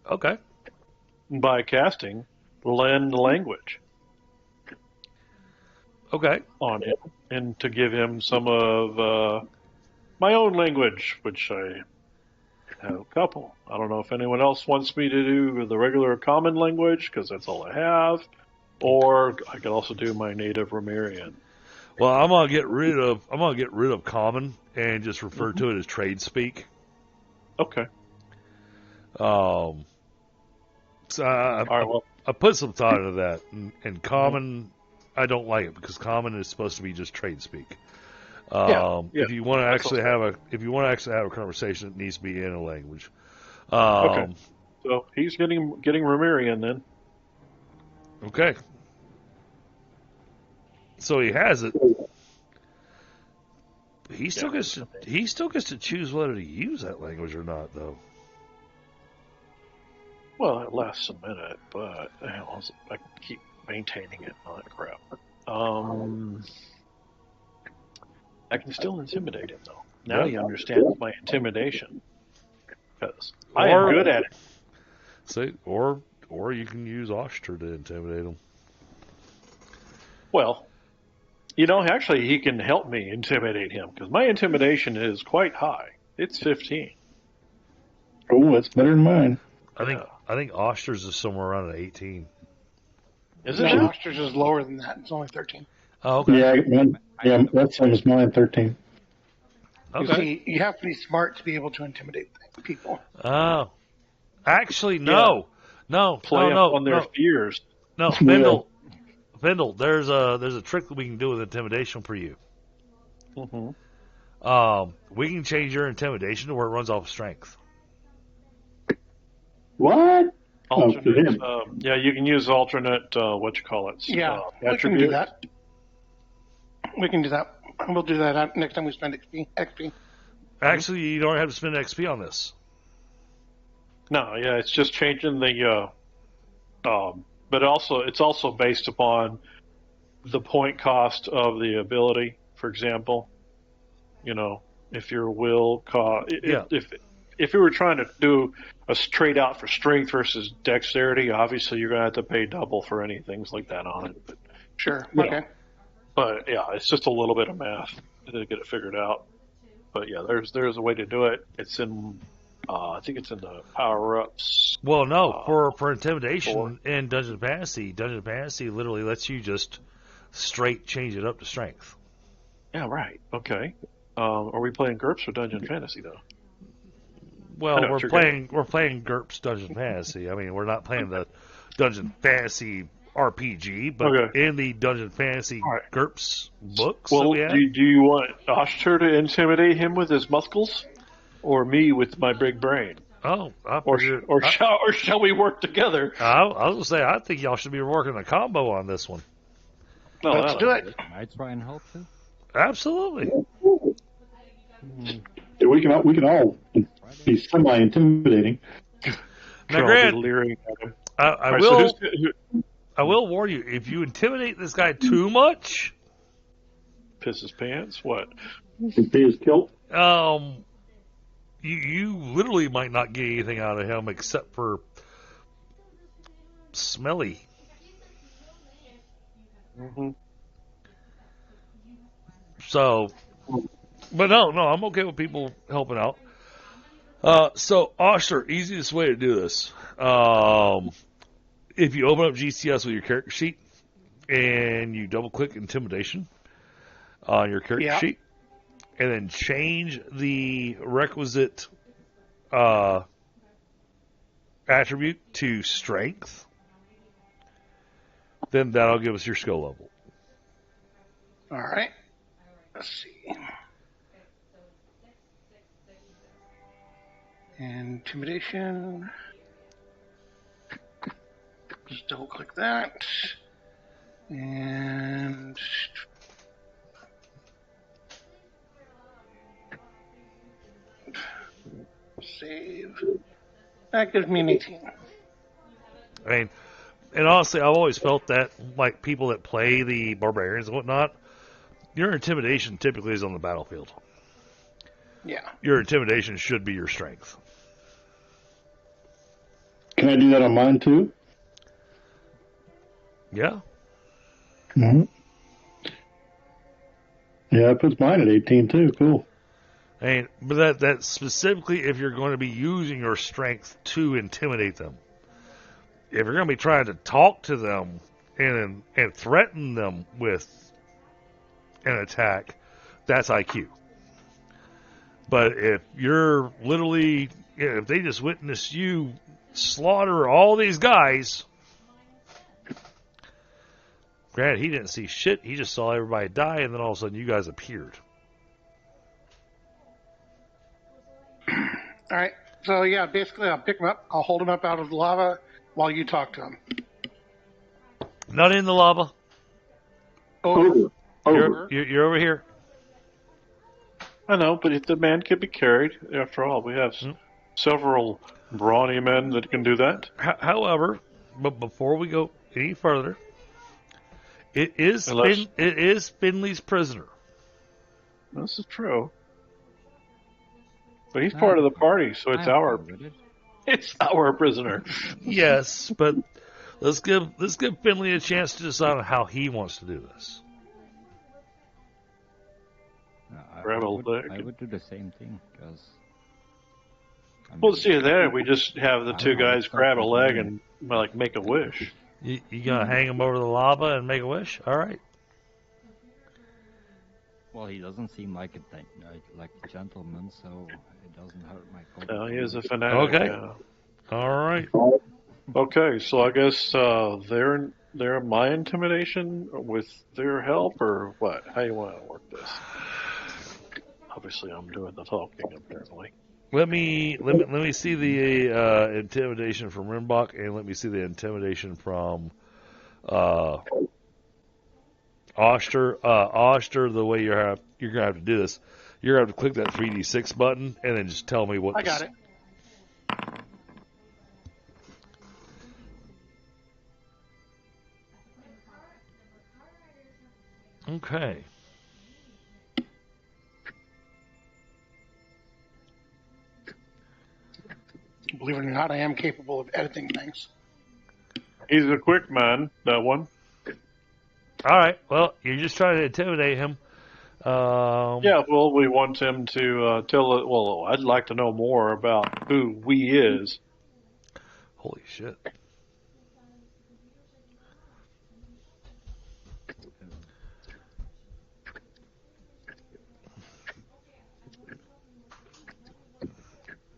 Okay. by casting Lend Language Okay. on him, and to give him some of my own language, which I I have a couple. I don't know if anyone else wants me to do the regular common language, because that's all I have, or I could also do my native Romerian. Well, I'm gonna get rid of common and just refer to it as trade speak. Okay. So All right, well, I put some thought into that, and common, I don't like it because common is supposed to be just trade speak. Yeah. If you want to That actually sounds have a conversation, it needs to be in a language. okay. So he's getting Romerian then. Okay. So he has it. He still gets to choose whether to use that language or not, though. Well, it lasts a minute, but I keep maintaining it and all that crap. I can still intimidate him, though. Now he understands my intimidation. Because I am good at it. See, or you can use Oshtur to intimidate him. Well, actually, he can help me intimidate him, because my intimidation is quite high. It's 15. Oh, that's better than mine. I think Oshtur's is somewhere around an 18. Is it? No, Oshtur's is lower than that. It's only 13. Oh, okay. Yeah, that's same as mine, 13. You Okay. see, you have to be smart to be able to intimidate people. Oh. Actually, no. No. Play up on their fears. No, Fyndhal. Fyndhal, there's a trick that we can do with intimidation for you. Mm-hmm. We can change your intimidation to where it runs off strength. What? Alternate. Yeah, you can use alternate. We can do that. We can do that. We'll do that next time we spend XP. Actually, you don't have to spend XP on this. No, yeah, it's just changing the. But it's also based upon the point cost of the ability. For example, if your will cost, if you were trying to do a straight out for strength versus dexterity, obviously you're going to have to pay double for any things like that on it. But, sure. Okay. But yeah, it's just a little bit of math to get it figured out. But yeah, there's a way to do it. It's in, I think it's in the power ups. Well, no, for intimidation in Dungeon Fantasy literally lets you just straight change it up to strength. Yeah, right. Okay. Are we playing GURPS or Dungeon Fantasy though? Well, we're playing GURPS Dungeon Fantasy. I mean, we're not playing the Dungeon Fantasy RPG, but in the Dungeon Fantasy GURPS books. Well, that we have, do you want Oshtur to intimidate him with his muscles, or me with my big brain? Oh, shall we work together? I was gonna say, I think y'all should be working a combo on this one. No, let's do it. I try and help too. Absolutely. Yeah, we can all be semi-intimidating. Now, Grant, leering at him. I will warn you: if you intimidate this guy too much, piss his pants. What? He is killed. You literally might not get anything out of him except for smelly. Mm-hmm. So, but no, I'm okay with people helping out. So, Oshtur, easiest way to do this. If you open up GCS with your character sheet and you double click Intimidation on your character sheet, and then change the requisite attribute to Strength, then that'll give us your skill level. All right. Let's see. Intimidation. Just double click that. And save. That gives me an 18. I mean, and honestly, I've always felt that, like, people that play the barbarians and whatnot, your intimidation typically is on the battlefield. Yeah. Your intimidation should be your strength. Can I do that on mine too? Yeah. Mm-hmm. Yeah, it puts mine at 18 too. Cool. And but that's specifically if you're going to be using your strength to intimidate them. If you're going to be trying to talk to them and threaten them with an attack, that's IQ. But if you're literally, if they just witnessed you slaughter all these guys, granted, he didn't see shit, he just saw everybody die, and then all of a sudden you guys appeared. All right. So, yeah, basically I'll pick him up. I'll hold him up out of the lava while you talk to him. Not in the lava. Over. You're over here. I know, but if the man can be carried, after all, we have several brawny men that can do that. However, but before we go any further, it is Finley's prisoner. This is true. But he's part of the party, so it's our prisoner. Yes, but let's give Finley a chance to decide on how he wants to do this. I would do the same thing, because... Well, see, there we just have the two guys grab a leg and make a wish. You gonna hang him over the lava and make a wish? All right. Well, he doesn't seem like a gentleman, so it doesn't hurt my cause. No, he is a fanatic. Okay. All right. Okay, so I guess they're my intimidation with their help, or what? How you want to work this? Obviously, I'm doing the talking, apparently. Let me see the intimidation from Renbach, and let me see the intimidation from Oshtur. Oshtur, the way you're gonna have to do this, you're gonna have to click that 3d6 button, and then just tell me what. I got it. Okay. Believe it or not, I am capable of editing things. He's a quick man, that one. All right. Well, you're just trying to intimidate him. Yeah, well, we want him to tell. Well, I'd like to know more about who we is. Holy shit.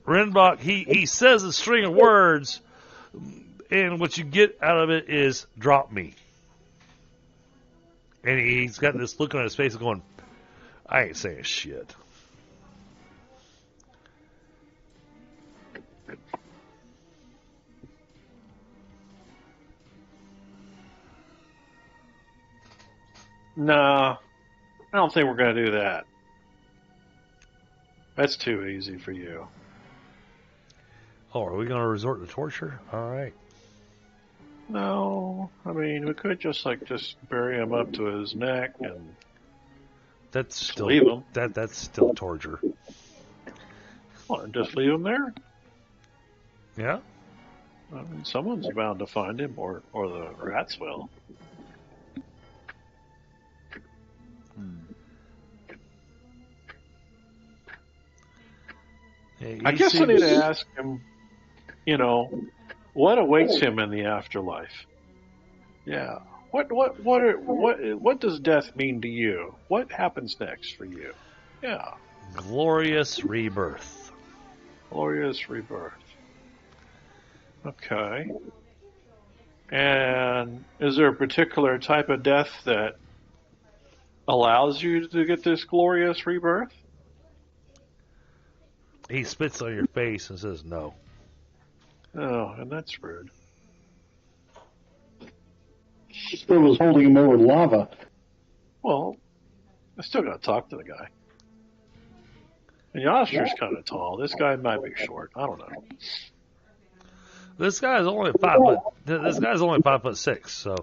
Renbach, he says a string of words, and what you get out of it is drop me. And he's got this look on his face going, I ain't saying shit. No, I don't think we're going to do that. That's too easy for you. Oh, are we going to resort to torture? All right. No, I mean, we could just bury him up to his neck and that's still leave him. That's still torture. Well, just leave him there. Yeah. I mean, someone's bound to find him, or the rats will. Hey, I guess I need to ask him, what awaits him in the afterlife? Yeah. What does death mean to you? What happens next for you? Yeah. Glorious rebirth. Glorious rebirth. Okay. And is there a particular type of death that allows you to get this glorious rebirth? He spits on your face and says no. Oh, and that's rude. Still was holding him over lava. Well, I still got to talk to the guy. And Oshtur's kind of tall. This guy might be short. I don't know. This guy's only 5 foot. This guy's only 5'6". So.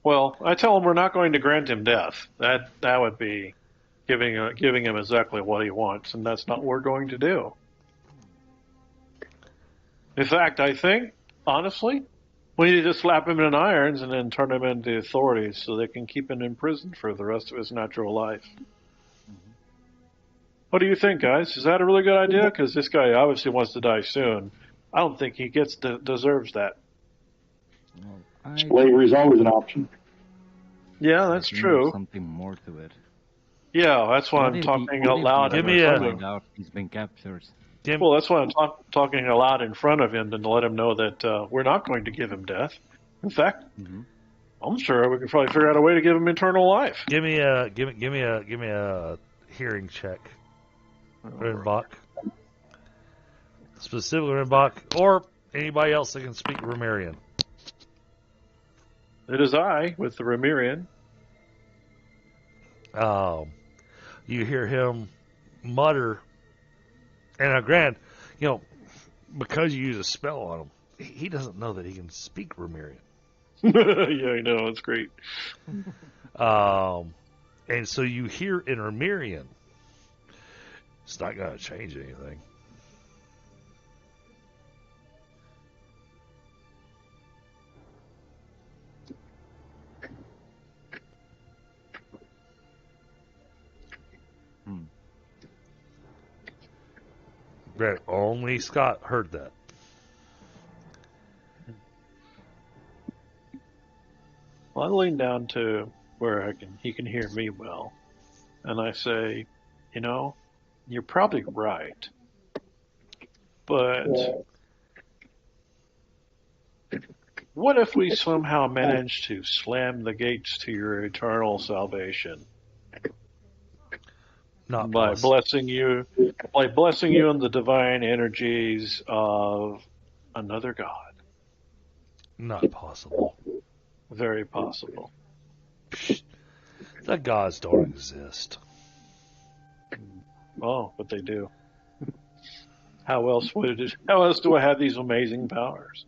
Well, I tell him we're not going to grant him death. That would be giving him exactly what he wants, and that's not what we're going to do. In fact, I think, honestly, we need to slap him in irons and then turn him into the authorities so they can keep him in prison for the rest of his natural life. What do you think, guys? Is that a really good idea? Because this guy obviously wants to die soon. I don't think he deserves that. Well, Slavery is always an option. Yeah, that's think true. there's something more to it. Yeah, that's why What I'm if talking what out if loud. he Give me does a- find out he's been captured? Well, that's why I'm talking aloud in front of him to let him know that we're not going to give him death. In fact, I'm sure we could probably figure out a way to give him eternal life. Give me a hearing check, Renbach. Specifically Renbach, or anybody else that can speak Remirian. It is I with the Remirian. You hear him mutter, and granted, because you use a spell on him, he doesn't know that he can speak Remirian. Yeah, I know, it's great. And so you hear in Remirian, it's not going to change anything. Right, only Scott heard that. Well, I lean down to where he can hear me well, and I say, you're probably right, but what if we somehow manage to slam the gates to your eternal salvation? Not by possible. blessing you in the divine energies of another god. Not possible. Very possible. The gods don't exist. Oh, but they do. How else do I have these amazing powers?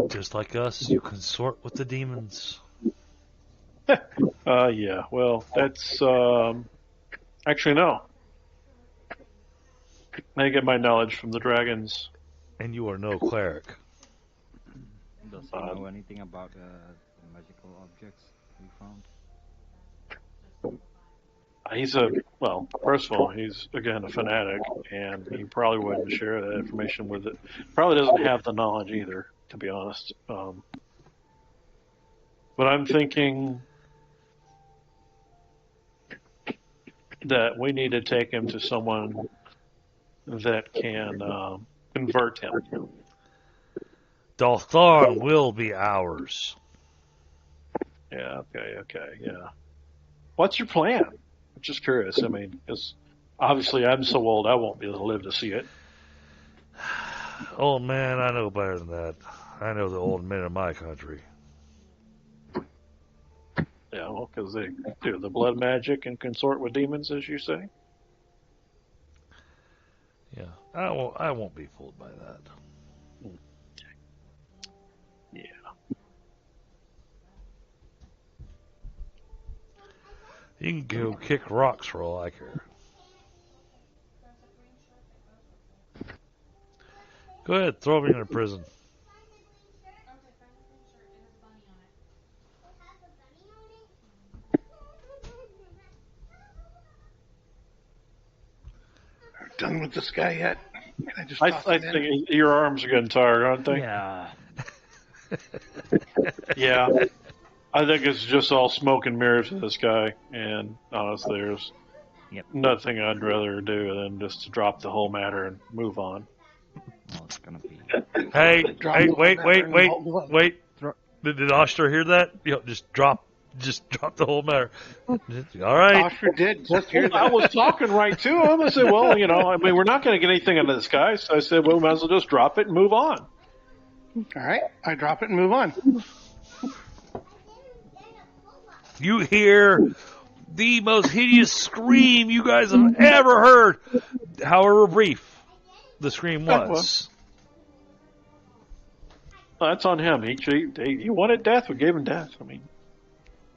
Just like us, you consort with the demons. Yeah. Well, that's actually no. I get my knowledge from the dragons. And you are no cleric. Does he know anything about the magical objects we found? First of all, he's again a fanatic, and he probably wouldn't share that information with it. Probably doesn't have the knowledge either, to be honest. But I'm thinking that we need to take him to someone that can convert him. Dalthon will be ours. Yeah, okay, yeah. What's your plan? I'm just curious. I mean, because obviously I'm so old I won't be able to live to see it. Oh man, I know better than that. I know the old men of my country. Yeah, well, because they do the blood magic and consort with demons, as you say. Yeah, I won't be fooled by that. Yeah. You can go kick rocks for all I care. Go ahead, throw me in a prison. Done with this guy yet? Can I just I toss him in? think your arms are getting tired, aren't they? Yeah. Yeah. I think it's just all smoke and mirrors with this guy, and honestly, there's nothing I'd rather do than just to drop the whole matter and move on. Well, it's gonna be. Hey, wait. Wait. Did Oshtur hear that? Just drop the whole matter. All right. Oshtur did just hear I that. was talking right to him. I said, well, I mean, we're not going to get anything out of this guy. So I said, well, we might as well just drop it and move on. All right, I drop it and move on. You hear the most hideous scream you guys have ever heard. However brief the scream was. Well, that's on him. He wanted death. We gave him death. I mean,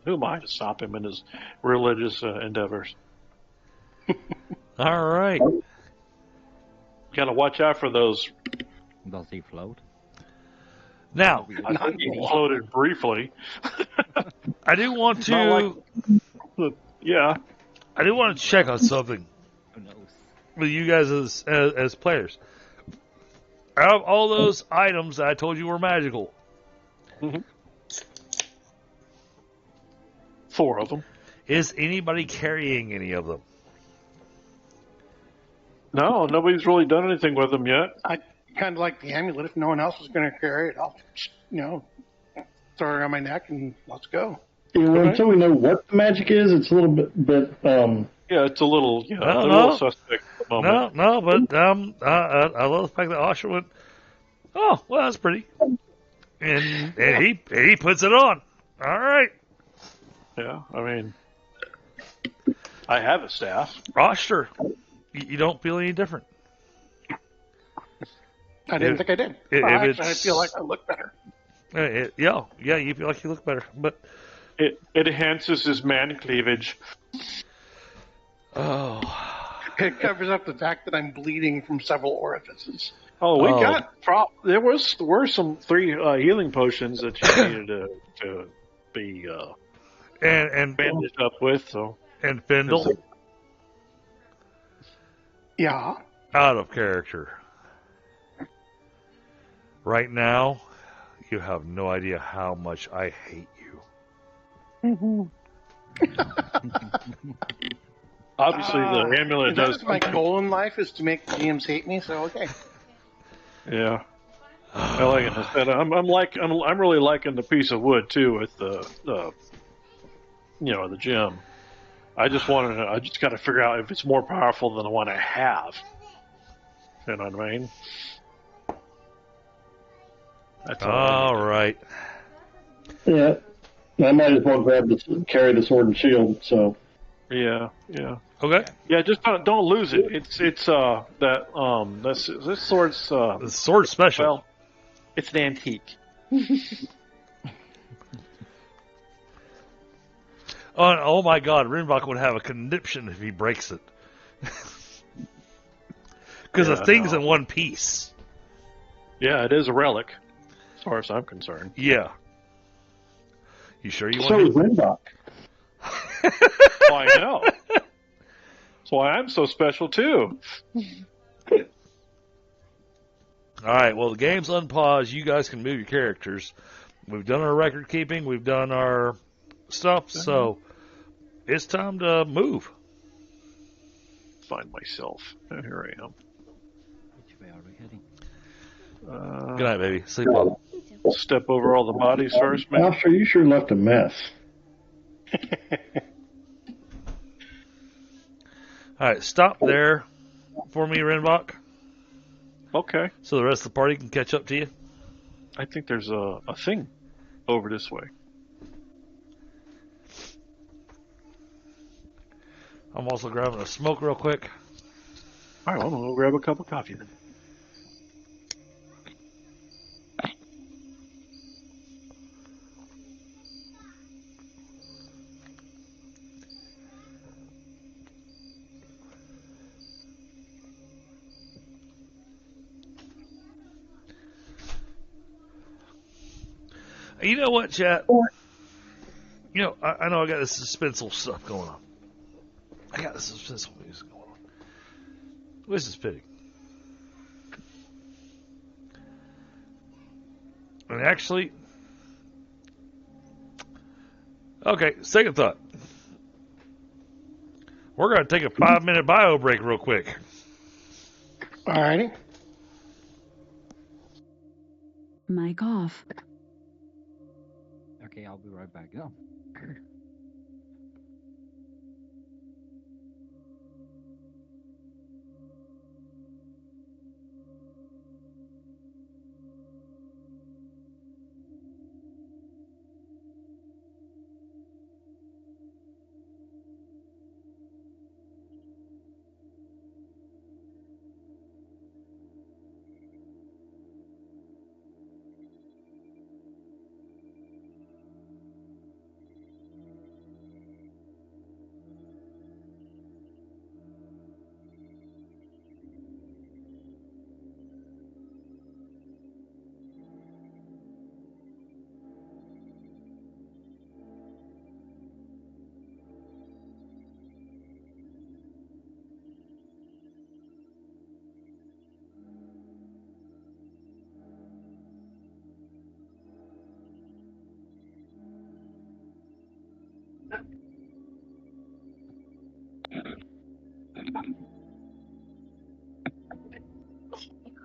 who am I to stop him in his religious endeavors? All right. Got to watch out for those. Does he float? Now, I think he floated briefly. I do want to. Not like, yeah. I do want to check on something Who knows? with you guys as players. Out of all those items that I told you were magical, Mhm. 4 of them. is anybody carrying any of them? No, nobody's really done anything with them yet. I kind of like the amulet. If no one else is going to carry it, I'll, throw it around my neck and let's go. Until we know what the magic is, it's a little bit. Yeah, it's a little, a No. little suspect at the moment. No, but I love the fact that Oshtur went, oh, well, that's pretty. And he puts it on. All right. Yeah, I mean, I have a staff. Oshtur, you don't feel any different. I didn't think I did. I feel like I look better. Yeah, you feel like you look better. But It enhances his man cleavage. oh, It covers up the fact that I'm bleeding from several orifices. Oh, we Oh. got there were some 3 healing potions that you needed to be and bandaged up with. So Fyndhal, Yeah. out of character. Right now, you have no idea how much I hate you. obviously the amulet That does. is my goal in life is to make the GMs hate me. So okay. Yeah, I like it. I said, I'm really liking the piece of wood too with the gem. I just got to figure out if it's more powerful than the one I have. You know what I mean? That's All right. Yeah, I might as well carry the sword and shield. So Yeah. Okay. Yeah, just don't lose it. It's this sword's The sword's special. well, it's an antique. Oh my God, Renbach would have a conniption if he breaks it. Because the thing's in one piece. Yeah, it is a relic, as far as I'm concerned. Yeah. You sure you so want is to? Renbach. Well, I know. That's why I'm so special too. All right. Well, the game's unpaused. You guys can move your characters. We've done our record keeping. We've done our stuff. So it's time to move. Find myself. Here I am. Which way are we heading? Good night, baby. Sleep well. Step over all the bodies first, man. Oshtur, you sure left a mess. All right. Stop there for me, Renbach, Okay. so the rest of the party can catch up to you. I think there's a thing over this way. I'm also grabbing a smoke real quick. All right, well, I'm going to go grab a cup of coffee then. You know what, chat? You know, I know I got this suspenseful stuff going on. I got this suspenseful music going on. This is fitting. And actually, okay, second thought. We're going to take a 5-minute bio break real quick. Alrighty. Mic off. Okay, I'll be right back. Oh.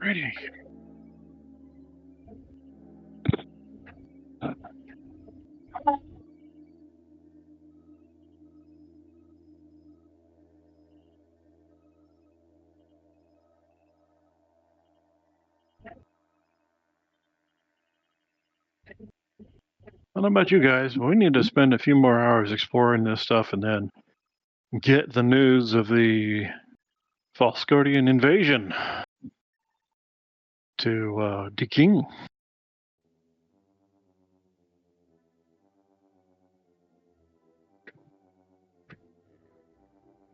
Ready. I don't know about you guys, but we need to spend a few more hours exploring this stuff and then get the news of the Falscodian invasion to King.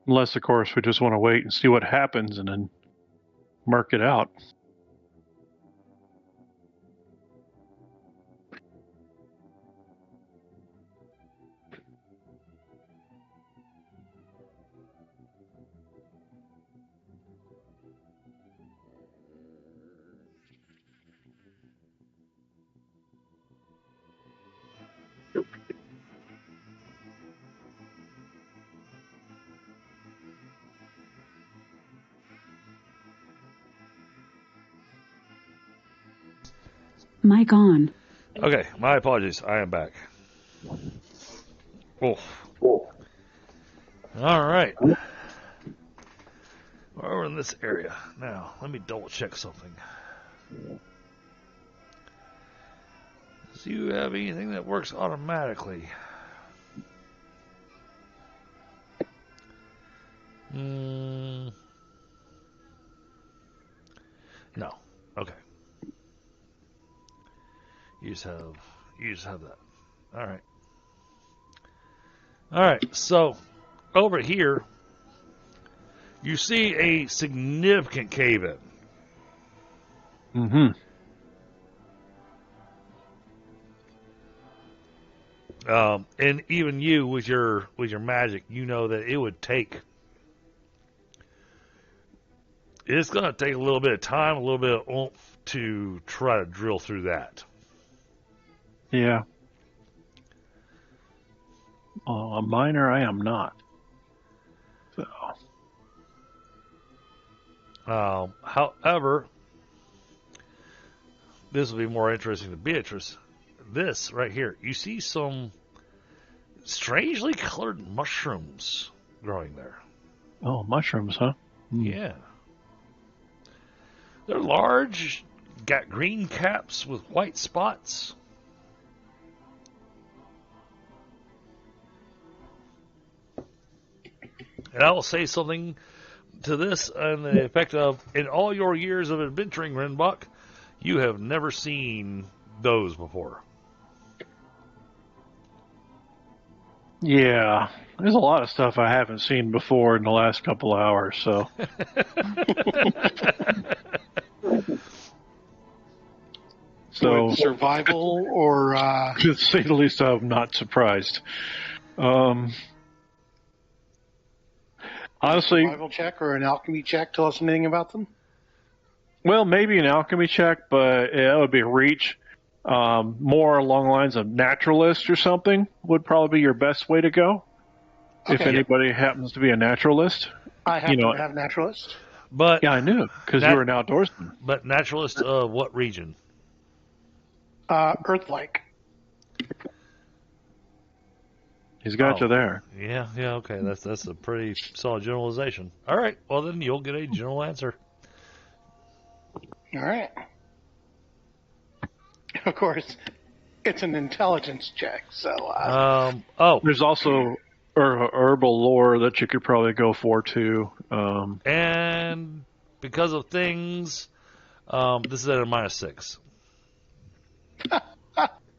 Unless, of course, we just want to wait and see what happens and then mark it out. Mic on. Okay, my apologies. I am back. Oh. All right. We're in this area. Now, let me double check something. Do you have anything that works automatically? No. Okay. You just have that. All right. All right. So over here, you see a significant cave-in. Mm-hmm. And even you, with your magic, you know that it would take. It's going to take a little bit of time, a little bit of oomph to try to drill through that. Yeah. A miner, I am not. So. However, this will be more interesting to Beatrice. This right here, you see some strangely colored mushrooms growing there. Oh, mushrooms, huh? Mm. Yeah. They're large, got green caps with white spots. And I will say something to this in the effect of, in all your years of adventuring, Renbach, you have never seen those before. Yeah, there's a lot of stuff I haven't seen before in the last couple hours, so. So, survival or to say the least, I'm not surprised. Honestly, survival check or an alchemy check? Tell us anything about them. well, maybe an alchemy check, but it would be a reach. More along the lines of naturalist or something would probably be your best way to go. Okay. If anybody happens to be a naturalist. I happen to have naturalist. But Yeah, I knew, because you were an outdoorsman. But naturalist of what region? Earth-like. He's got you there. Yeah, okay. That's a pretty solid generalization. All right, well then you'll get a general answer. All right. Of course, it's an intelligence check, so... There's also herbal lore that you could probably go for, too. And because of things, this is at a -6.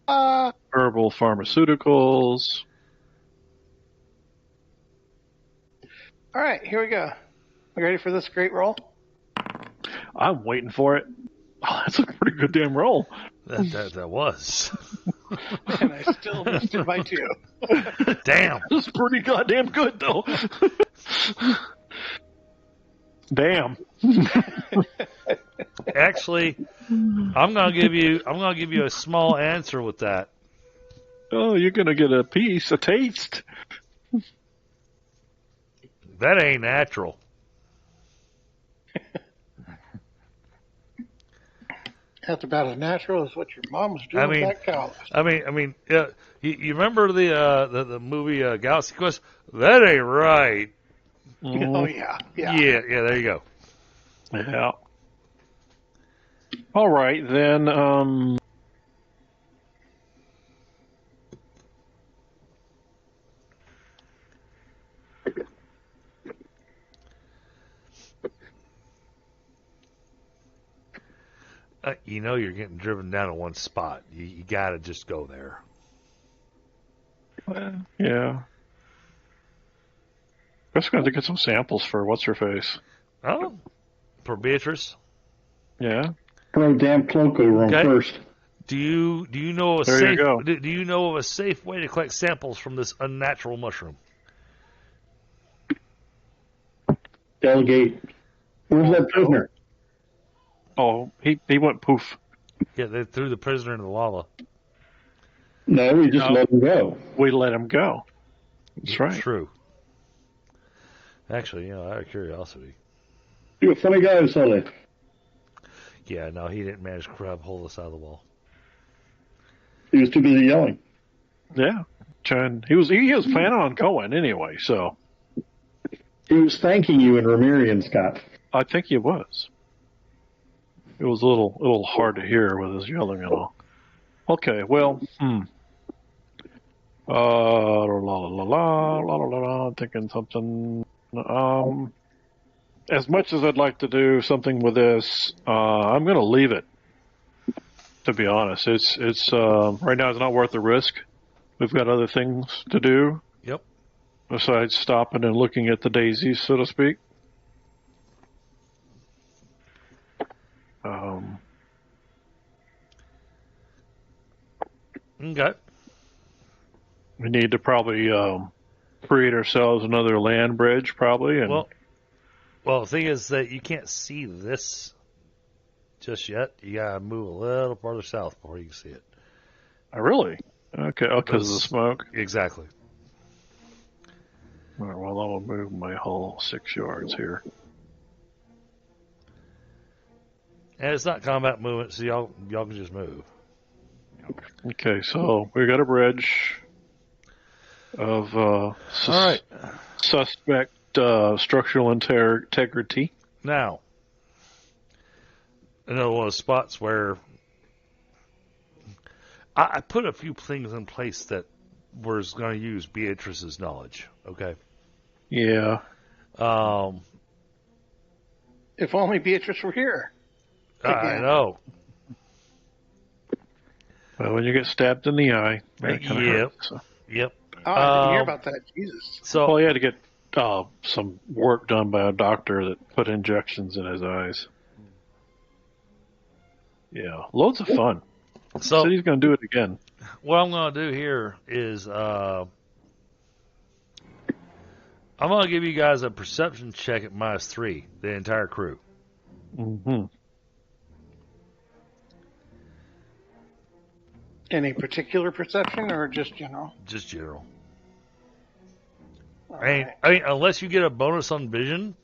Herbal pharmaceuticals. All right, here we go. You ready for this great roll? I'm waiting for it. Oh, that's a pretty good damn roll. That was. And I still missed it by 2. Damn. That's pretty goddamn good, though. Damn. Actually, I'm gonna give you a small answer with that. Oh, you're gonna get a taste. That ain't natural. That's about as natural as what your mom was doing I mean, with that cow. yeah, you remember the movie Galaxy Quest? That ain't right. Oh, yeah. Yeah, there you go. Yeah. All right, then. You know you're getting driven down to one spot. You got to just go there. Yeah. Just going to get some samples for what's her face. Oh, for Beatrice. Yeah. Throw a damn cloak over Okay. him first. Do you know a There you safe? go. Do you know of a safe way to collect samples from this unnatural mushroom? Delegate. Where's that prisoner? Oh, he went poof. Yeah, they threw the prisoner into the lava. No, we just No. let him go. We let him go. That's right. True. Actually, out of curiosity. You're a funny guy, Sully. Yeah, no, he didn't manage to grab hold of the side of the wall. He was too busy yelling. Yeah. He was planning on going anyway, so He was thanking you in Ramirian, Scott. I think he was. It was a little hard to hear with his yelling and all. Okay, well, la la la la la la la. I'm thinking something. As much as I'd like to do something with this, I'm going to leave it. To be honest, it's right now it's not worth the risk. We've got other things to do. Yep. Besides stopping and looking at the daisies, so to speak. Okay. We need to probably create ourselves another land bridge, probably. And Well, the thing is that you can't see this just yet. You gotta move a little farther south before you can see it. really? Okay, because of the smoke. Exactly. All right, well, I'll move my hull 6 yards here. And it's not combat movement, so y'all can just move. Okay, so we got a bridge of All right. suspect structural integrity. Now, another one of the spots where I put a few things in place that was going to use Beatrice's knowledge. Okay. Yeah. If only Beatrice were here. I know. Well, when you get stabbed in the eye, that kind of Yep. hurts. So. Yep. Oh, I didn't hear about that. Jesus. So Well, he had to get some work done by a doctor that put injections in his eyes. Yeah, loads of fun. So Said he's going to do it again. what I'm going to do here is I'm going to give you guys a perception check at -3, the entire crew. Mm-hmm. Any particular perception or just general? Just general. All I mean, unless you get a bonus on vision.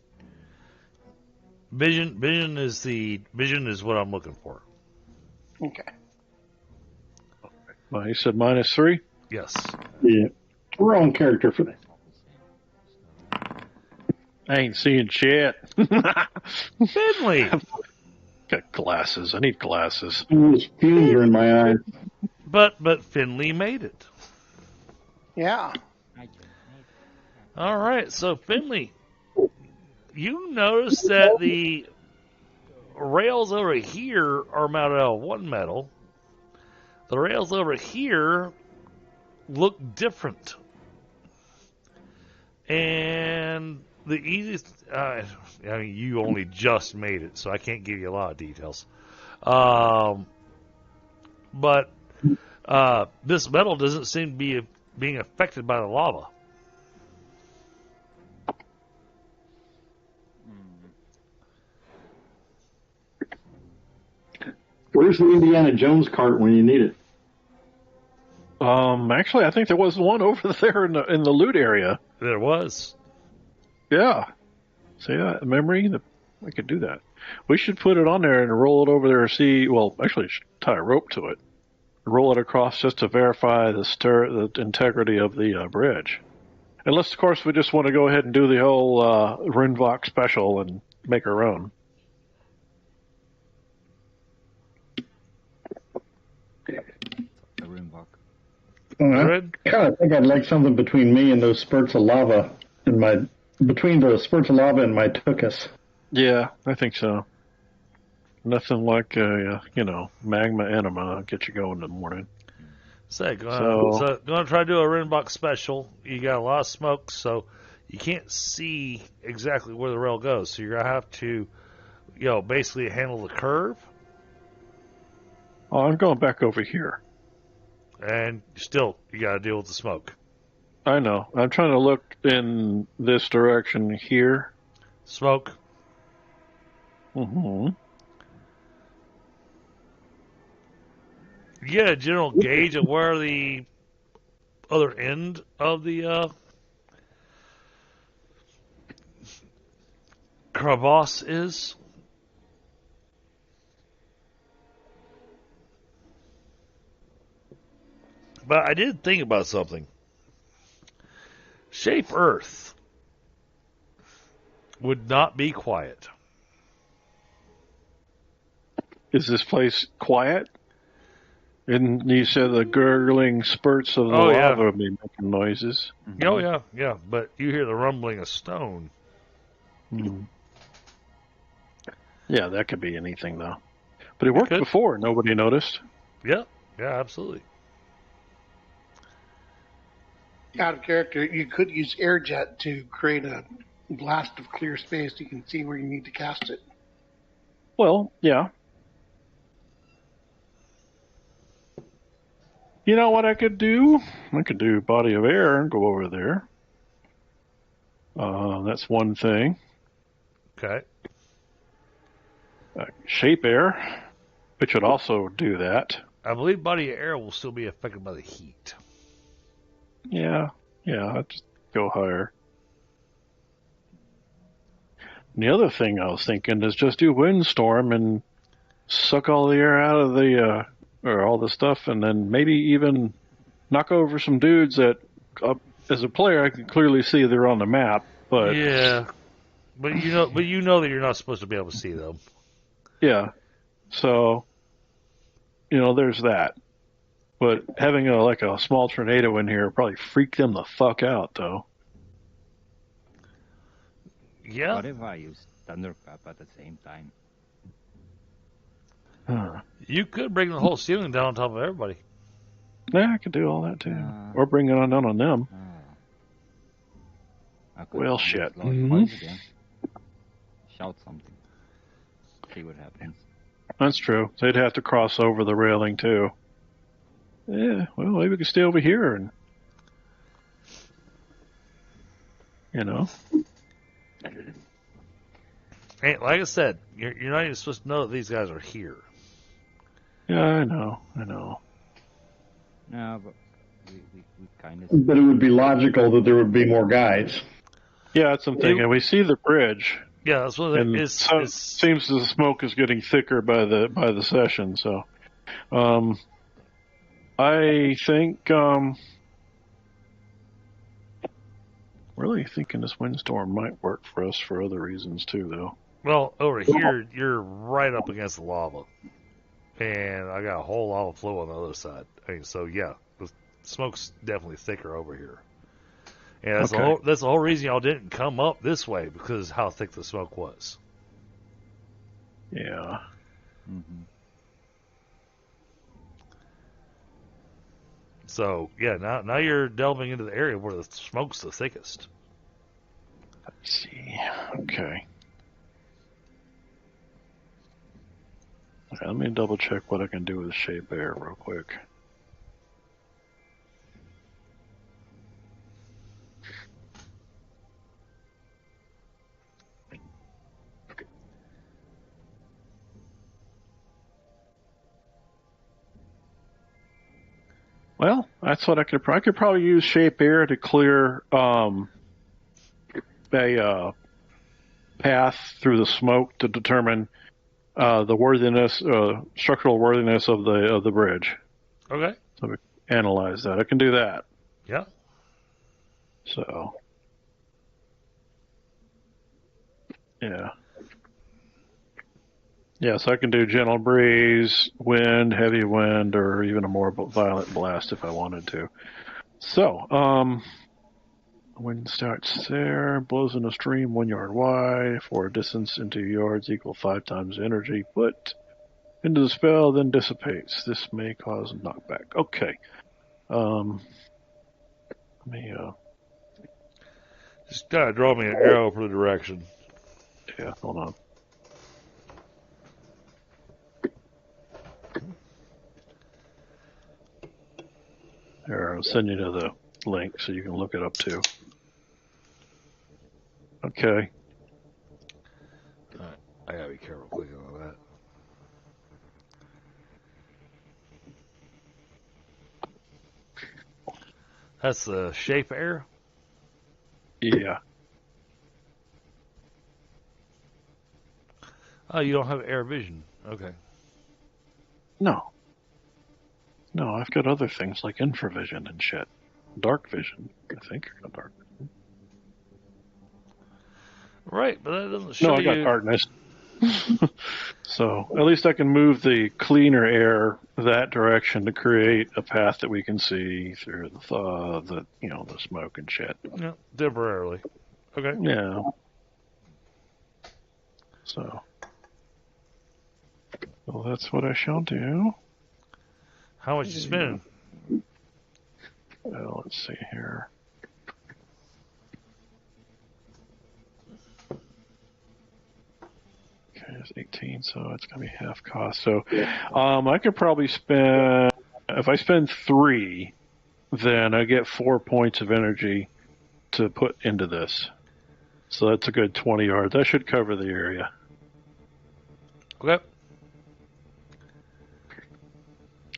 Vision is what I'm looking for. Okay. Well, he said -3. Yes. Yeah. Wrong character for that. I ain't seeing shit. Finley. Got glasses. I need glasses. Those fumes are in my eyes. But Finley made it. Yeah. All right, so Finley, you notice that the rails over here are mounted out of one metal. The rails over here look different. And the easiest, I mean, you only just made it, so I can't give you a lot of details. But this metal doesn't seem to be being affected by the lava. Where's the Indiana Jones cart when you need it? Actually, I think there was one over there in the loot area. There was. Yeah. See that memory? I could do that. We should put it on there and roll it over there. Actually, tie a rope to it. Roll it across just to verify the integrity of the bridge. Unless, of course, we just want to go ahead and do the whole Rinvoq special and make our own. The Renbach. I kind of think I'd like something between me and those spurts of lava between those spurts of lava and my tuchus. Yeah, I think so. Nothing like magma enema get you going in the morning. Gonna try to do a Renbach special. You got a lot of smoke, so you can't see exactly where the rail goes. So you're gonna have to, basically handle the curve. Oh, I'm going back over here. And still, you got to deal with the smoke. I know. I'm trying to look in this direction here. Smoke. Mm-hmm. You get a general gauge of where the other end of the crevasse is. But I did think about something. Shape Earth would not be quiet. Is this place quiet? And you said the gurgling spurts of the Oh, yeah. lava would be making noises. Mm-hmm. Oh, yeah. But you hear the rumbling of stone. Hmm. Yeah, that could be anything, though. But it worked before. Nobody noticed. Yeah, absolutely. Out of character, you could use airjet to create a blast of clear space. You can see where you need to cast it. Well, yeah. You know what I could do? I could do body of air and go over there. That's one thing. Okay. Shape air, which would also do that. I believe body of air will still be affected by the heat. Yeah, I'd just go higher. And the other thing I was thinking is just do windstorm and suck all the air out of or all the stuff, and then maybe even knock over some dudes that, as a player, I can clearly see they're on the map. But yeah, but you know that you're not supposed to be able to see them. Yeah, so there's that. But having a small tornado in here would probably freak them the fuck out, though. Yeah. What if I use Thunderclap at the same time? You could bring the whole ceiling down on top of everybody. Yeah, I could do all that too, or bring it on down on them. Well, shit. Again. Shout something. See what happens. That's true. They'd have to cross over the railing too. Yeah, well, maybe we could stay over here and, Hey, like I said, you're not even supposed to know that these guys are here. Yeah, I know. No, but we kind of... But it would be logical that there would be more guys. Yeah, that's what I'm thinking. We see the bridge. Yeah, that's what it is. It seems the smoke is getting thicker by the session, so... I think, really thinking this windstorm might work for us for other reasons too, though. Well, over here, you're right up against the lava. And I got a whole lava flow on the other side. So yeah, the smoke's definitely thicker over here. And that's the whole reason y'all didn't come up this way, because of how thick the smoke was. Yeah. Mm-hmm. So, yeah, now you're delving into the area where the smoke's the thickest. Let's see. Okay. Let me double check what I can do with shape air real quick. Well, that's what I could probably use shape air to clear path through the smoke to determine the worthiness, structural worthiness of the bridge. Okay. So we analyze that. I can do that. Yeah. So, yeah. Yeah, so I can do gentle breeze, wind, heavy wind, or even a more violent blast if I wanted to. So, wind starts there, blows in a stream 1 yard wide for a distance into yards equal 5 times energy put into the spell, then dissipates. This may cause a knockback. Okay. Let me, Just gotta draw me an arrow for the direction. yeah, hold on. Here, I'll send you to the link so you can look it up too. Okay. Alright, I gotta be careful clicking on that. That's the shape arrow? Yeah. Oh, you don't have air vision. Okay. No. No, I've got other things like infravision and shit. Dark vision, I think. Dark. Right, but that doesn't show No, I got darkness. So at least I can move the cleaner air that direction to create a path that we can see through the smoke and shit. Yeah, temporarily. Okay. Yeah. So, well, that's what I shall do. How much you spending? Well, let's see here. Okay, it's 18, so it's going to be half cost. So, I could probably spend, if I spend 3, then I get 4 points of energy to put into this. So that's a good 20 yards. That should cover the area. Okay.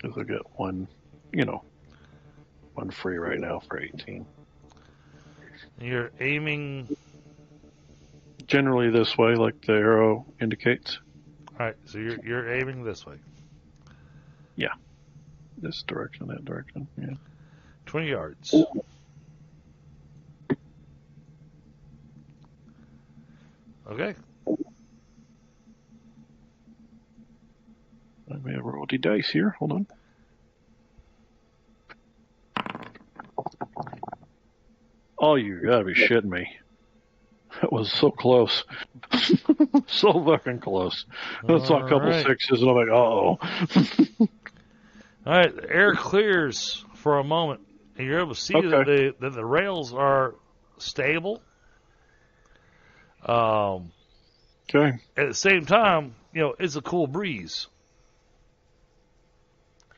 Because I get one free right now for 18. You're aiming. Generally this way, like the arrow indicates. Alright, so you're aiming this way. Yeah. This direction, that direction, yeah. 20 yards. Okay. I may have rolled the dice here. Hold on. Oh, you gotta be shitting me. That was so close. So fucking close. I saw a couple sixes and I'm like, uh-oh. Alright, the air clears for a moment, and you're able to see that the rails are stable. Okay. At the same time, it's a cool breeze.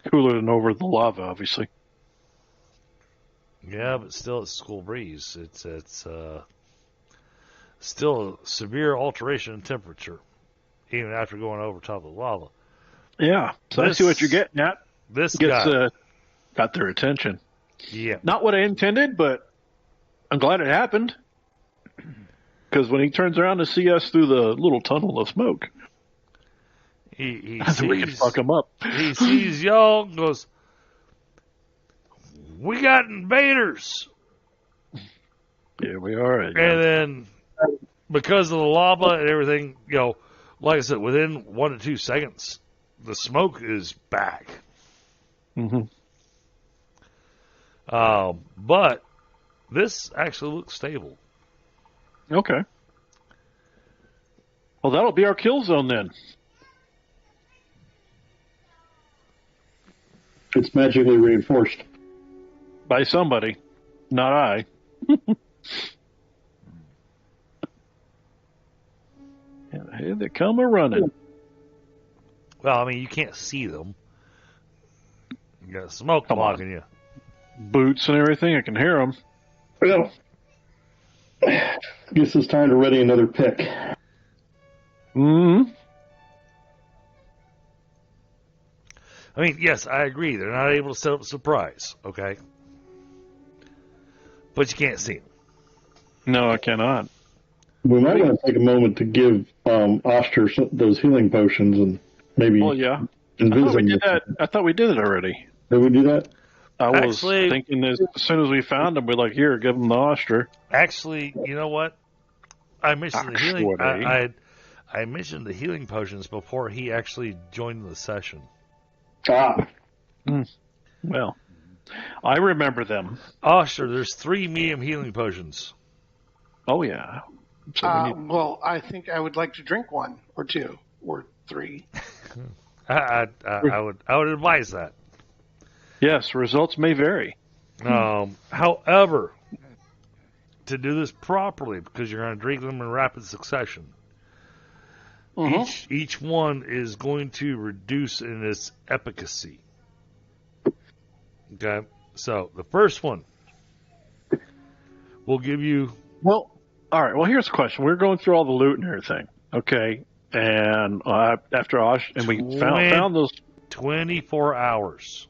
Cooler than over the lava, obviously. Yeah, but still, it's a cool breeze. It's still a severe alteration in temperature, even after going over top of the lava. Yeah, so I see what you're getting at. This guy got their attention. Yeah. Not what I intended, but I'm glad it happened. Because when he turns around to see us through the little tunnel of smoke, he sees, we can fuck him up. He sees y'all and goes, "We got invaders." Yeah, we are. And then, because of the lava and everything, like I said, within 1 to 2 seconds, the smoke is back. Mm-hmm. But this actually looks stable. Okay. Well, that'll be our kill zone then. It's magically reinforced. By somebody. Not I. And here they come a-running. Well, I mean, you can't see them. You got smoke blocking you. Boots and everything, I can hear them. Well, guess it's time to ready another pick. Mm-hmm. I mean, yes, I agree. They're not able to set up a surprise, okay? But you can't see them. No, I cannot. We might want to take a moment to give Oshtur those healing potions and maybe. Well, yeah. I thought we did it already. Did we do that? I was thinking as soon as we found them, we're like, here, give them the Oshtur. Actually, you know what? I mentioned the healing. I mentioned the healing potions before he actually joined the session. Well, I remember them. Oh, sure. There's 3 medium healing potions. Oh, yeah. So well, I think I would like to drink 1 or 2 or 3. I would advise that. Yes, results may vary. However, to do this properly, because you're going to drink them in rapid succession, each one is going to reduce in its efficacy. Okay, so the first one will give you. Well, all right. Well, here's the question: we're going through all the loot and everything, okay? And after we found those 24 hours.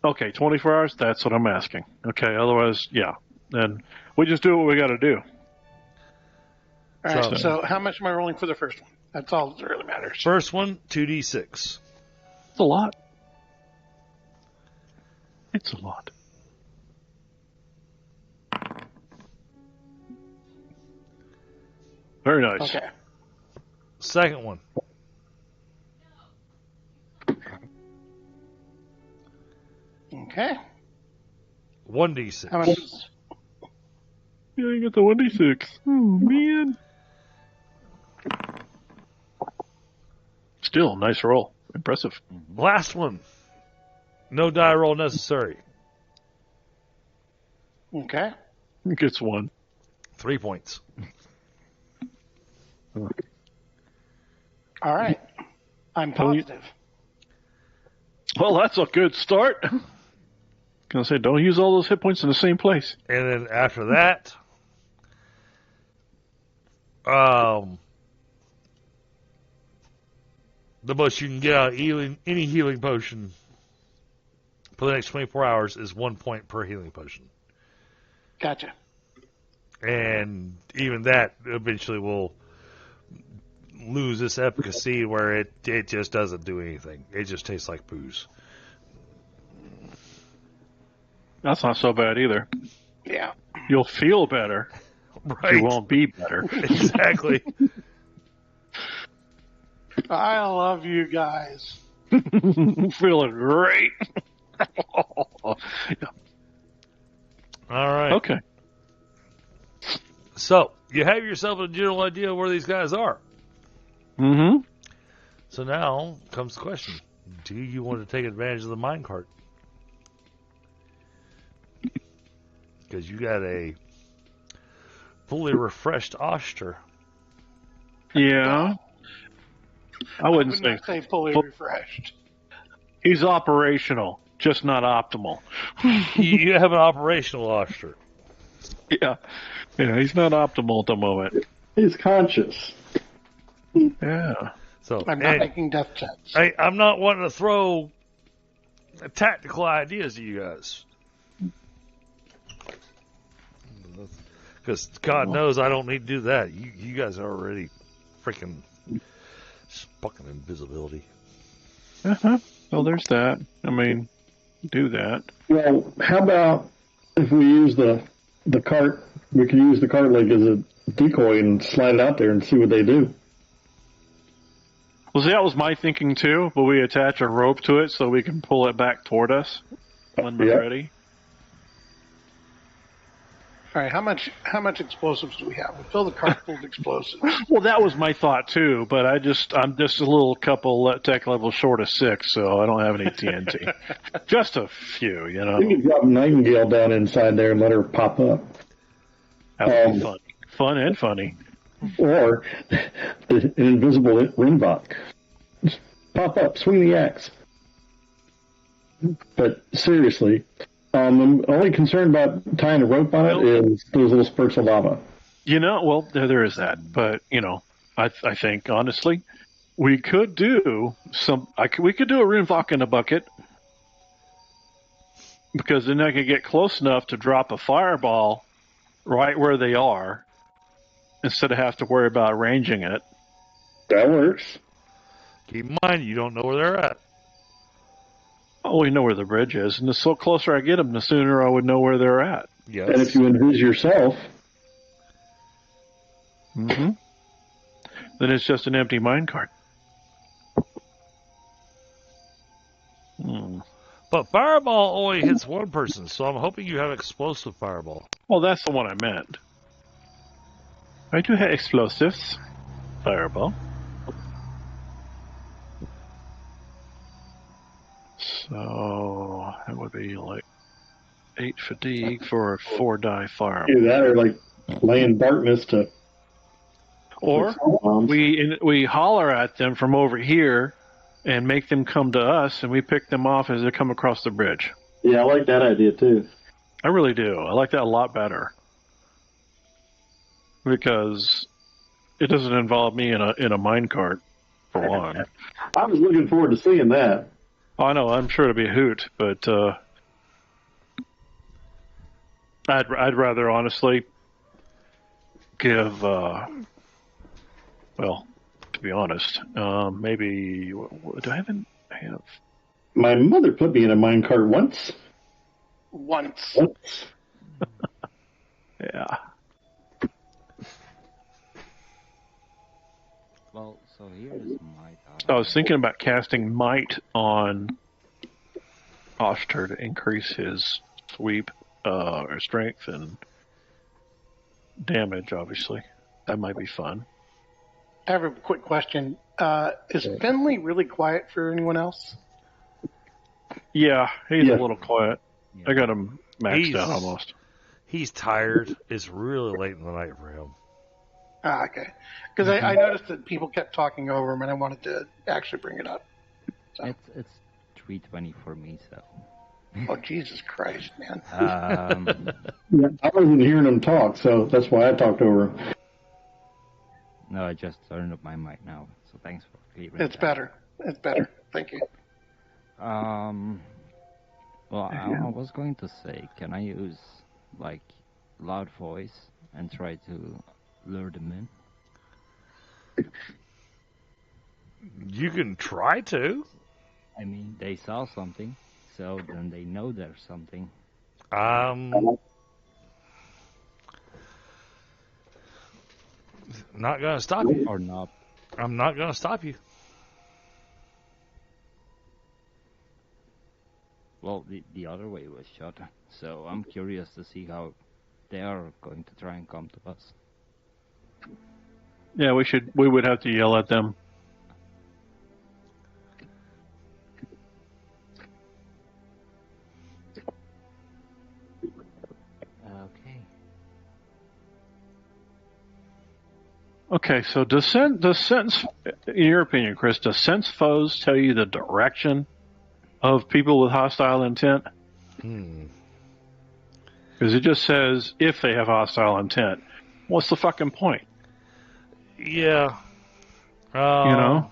Okay, 24 hours. That's what I'm asking. Okay, otherwise, yeah. Then we just do what we got to do. All right. So how much am I rolling for the first one? That's all that really matters. First one, 2d6. It's a lot. It's a lot. Very nice. Okay. Second one. Okay. 1d6. How much is... Yeah, you got the 1d6. Oh, man. Still, nice roll. Impressive. Last one. No die roll necessary. Okay. Gets 1. 3 points. All right. I'm positive. Well, that's a good start. Gonna say, don't use all those hit points in the same place. And then after that, the most you can get out of any healing potion for the next 24 hours is 1 point per healing potion. Gotcha. And even that eventually will lose its efficacy where it just doesn't do anything. It just tastes like booze. That's not so bad either. Yeah. You'll feel better. Right. You won't be better. Exactly. I love you guys. Feeling great. All right. Okay. So, you have yourself a general idea of where these guys are. Mm-hmm. So now comes the question. Do you want to take advantage of the minecart? Because you got a fully refreshed Oshtur. Yeah. I wouldn't say fully refreshed. He's operational, just not optimal. You have an operational Oshtur. Yeah. Yeah, he's not optimal at the moment. He's conscious. Yeah. So I'm not making death checks. I'm not wanting to throw tactical ideas at you guys. Because God knows I don't need to do that. You guys are already freaking fucking invisibility. Uh-huh. Well, there's that. I mean, do that. Well, how about if we use the cart? We could use the cart like as a decoy and slide it out there and see what they do. Well, see, that was my thinking too, but we attach a rope to it so we can pull it back toward us when we're ready. All right, how much explosives do we have? We fill the cart full of explosives. Well, that was my thought too, but I'm just a little couple tech levels short of 6, so I don't have any TNT. Just a few, you know. We could drop Nightingale down inside there and let her pop up. That would be fun. Fun and funny. Or an invisible Rinvoq. Just pop up, swing the axe. But seriously, I'm only concerned about tying a rope on it is those little spurts of lava. You know, well, there is that. But, you know, I think, honestly, we could do we could do a Rinvoq in a bucket. Because then I could get close enough to drop a fireball right where they are. instead of have to worry about arranging it. That works. Keep in mind, you don't know where they're at. Oh, we know where the bridge is, and the closer I get them, the sooner I would know where they're at. Yes. And if you envis yourself, Mm-hmm. Then it's just an empty minecart. But fireball only hits one person, so I'm hoping you have explosive fireball. Well, that's the one I meant. I do have explosives. Fireball. So that would be like 8 fatigue for a 4-die fireball. do that or like lay in darkness to. Or we holler at them from over here and make them come to us, and we pick them off as they come across the bridge. Yeah, I like that idea too. I really do. I like that a lot better because it doesn't involve me in a minecart for one. I was looking forward to seeing that. Oh, I know. I'm sure it'll be a hoot, but I'd rather honestly give. Well, to be honest, maybe do I have? My mother put me in a minecart once. Once. Yeah. Well, so here is my thought. I was thinking about casting Might on Oshtur to increase his sweep, or strength and damage. Obviously, that might be fun. I have a quick question. Is Finley really quiet for anyone else? Yeah, he's Yeah. a little quiet. I got him maxed out almost. He's tired. It's really late in the night for him. Ah, okay. Because I noticed that people kept talking over him, and I wanted to actually bring it up. So. It's 3:20 for me, so. Oh, Jesus Christ, man. Yeah, I wasn't hearing him talk, so that's why I talked over him. No, I just turned up my mic now, so thanks for clearing It's that. better. It's better. Thank you. Well, I was going to say, can I use, like, loud voice and try to lure them in? You can try to. I mean, they saw something, so then they know there's something. Not gonna stop you. Or not. I'm not gonna stop you. Well, the other way was shut, so I'm curious to see how they are going to try and come to us. Yeah, we would have to yell at them. Okay. Okay, so does sense, in your opinion, Chris, does sense foes tell you the direction of people with hostile intent? Because it just says if they have hostile intent. What's the fucking point? Yeah. You know?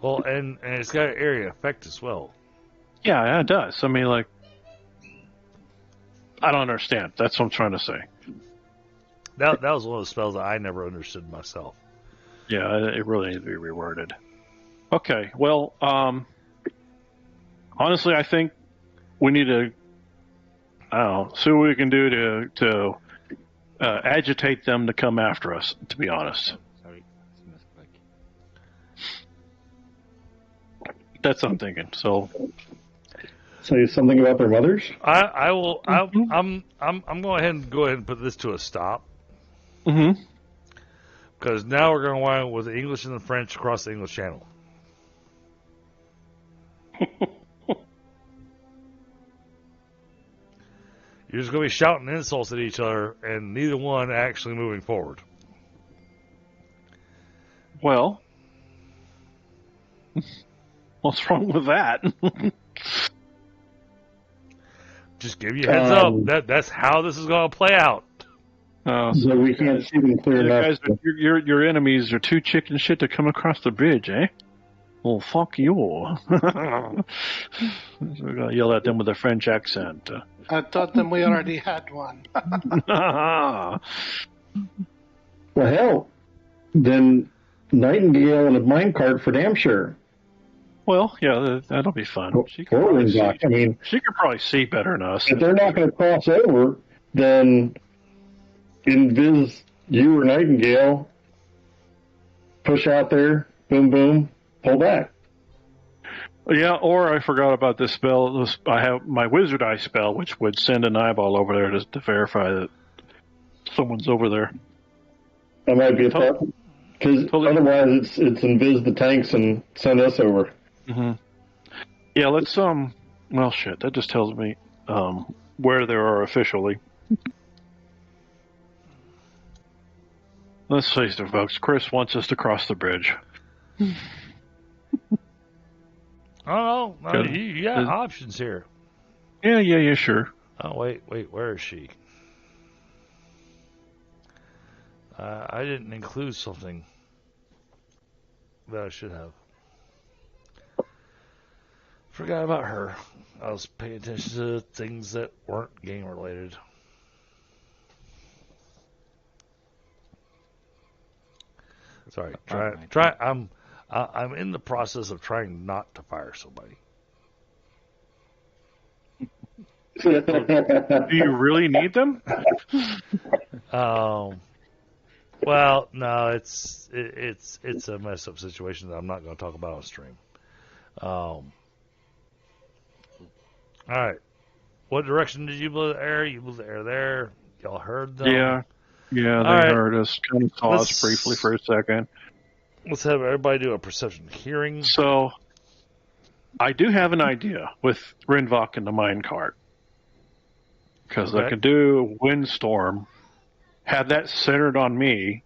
Well, and it's got an area effect as well. Yeah, it does. I mean, like, I don't understand. That's what I'm trying to say. That was one of the spells that I never understood myself. Yeah, it really needs to be reworded. Okay, well, honestly, I think we need to, I don't know, see what we can do to agitate them to come after us, to be honest. Sorry, it's a misclick. That's what I'm thinking. So, Say something about their mothers? I will. I'm going to go ahead and put this to a stop. mm-hmm. Because now we're going to wind with the English and the French across the English Channel. You're just going to be shouting insults at each other, and neither one actually moving forward. Well, what's wrong with that? Just give you a heads up. That's how this is going to play out. So we can't see them clear enough. Guys, your enemies are too chicken shit to come across the bridge, eh? Well, fuck you. We're going to yell at them with a French accent. I told them we already had one. Well, hell, then Nightingale and a minecart for damn sure. Well, yeah, that'll be fun. She could Or probably see, Renbach. I mean, she could probably see better than us. if they're not going to cross over, then invis you or Nightingale, push out there, boom, boom, pull back. Yeah, or I forgot about this spell. I have my Wizard Eye spell, which would send an eyeball over there to verify that someone's over there. That might be a thought. Because otherwise it's invis the tanks and send us over. Mm-hmm. Yeah, let's, well, shit, that just tells me where they are officially. Let's face it, folks. Chris wants us to cross the bridge. Oh, no, you got options here. Yeah, sure. Oh, wait, where is she? I didn't include something that I should have. Forgot about her. I was paying attention to things that weren't game related. Sorry, I'm in the process of trying not to fire somebody. Do you really need them? Well, no, it's a messed up situation that I'm not going to talk about on stream. All right, what direction did you blow the air? You blew the air there. Y'all heard them? Yeah, they heard us. Kind of saw us briefly for a second. Let's have everybody do a perception hearing. So, I do have an idea with Rinvoq and the minecart. Because I could do Windstorm, have that centered on me,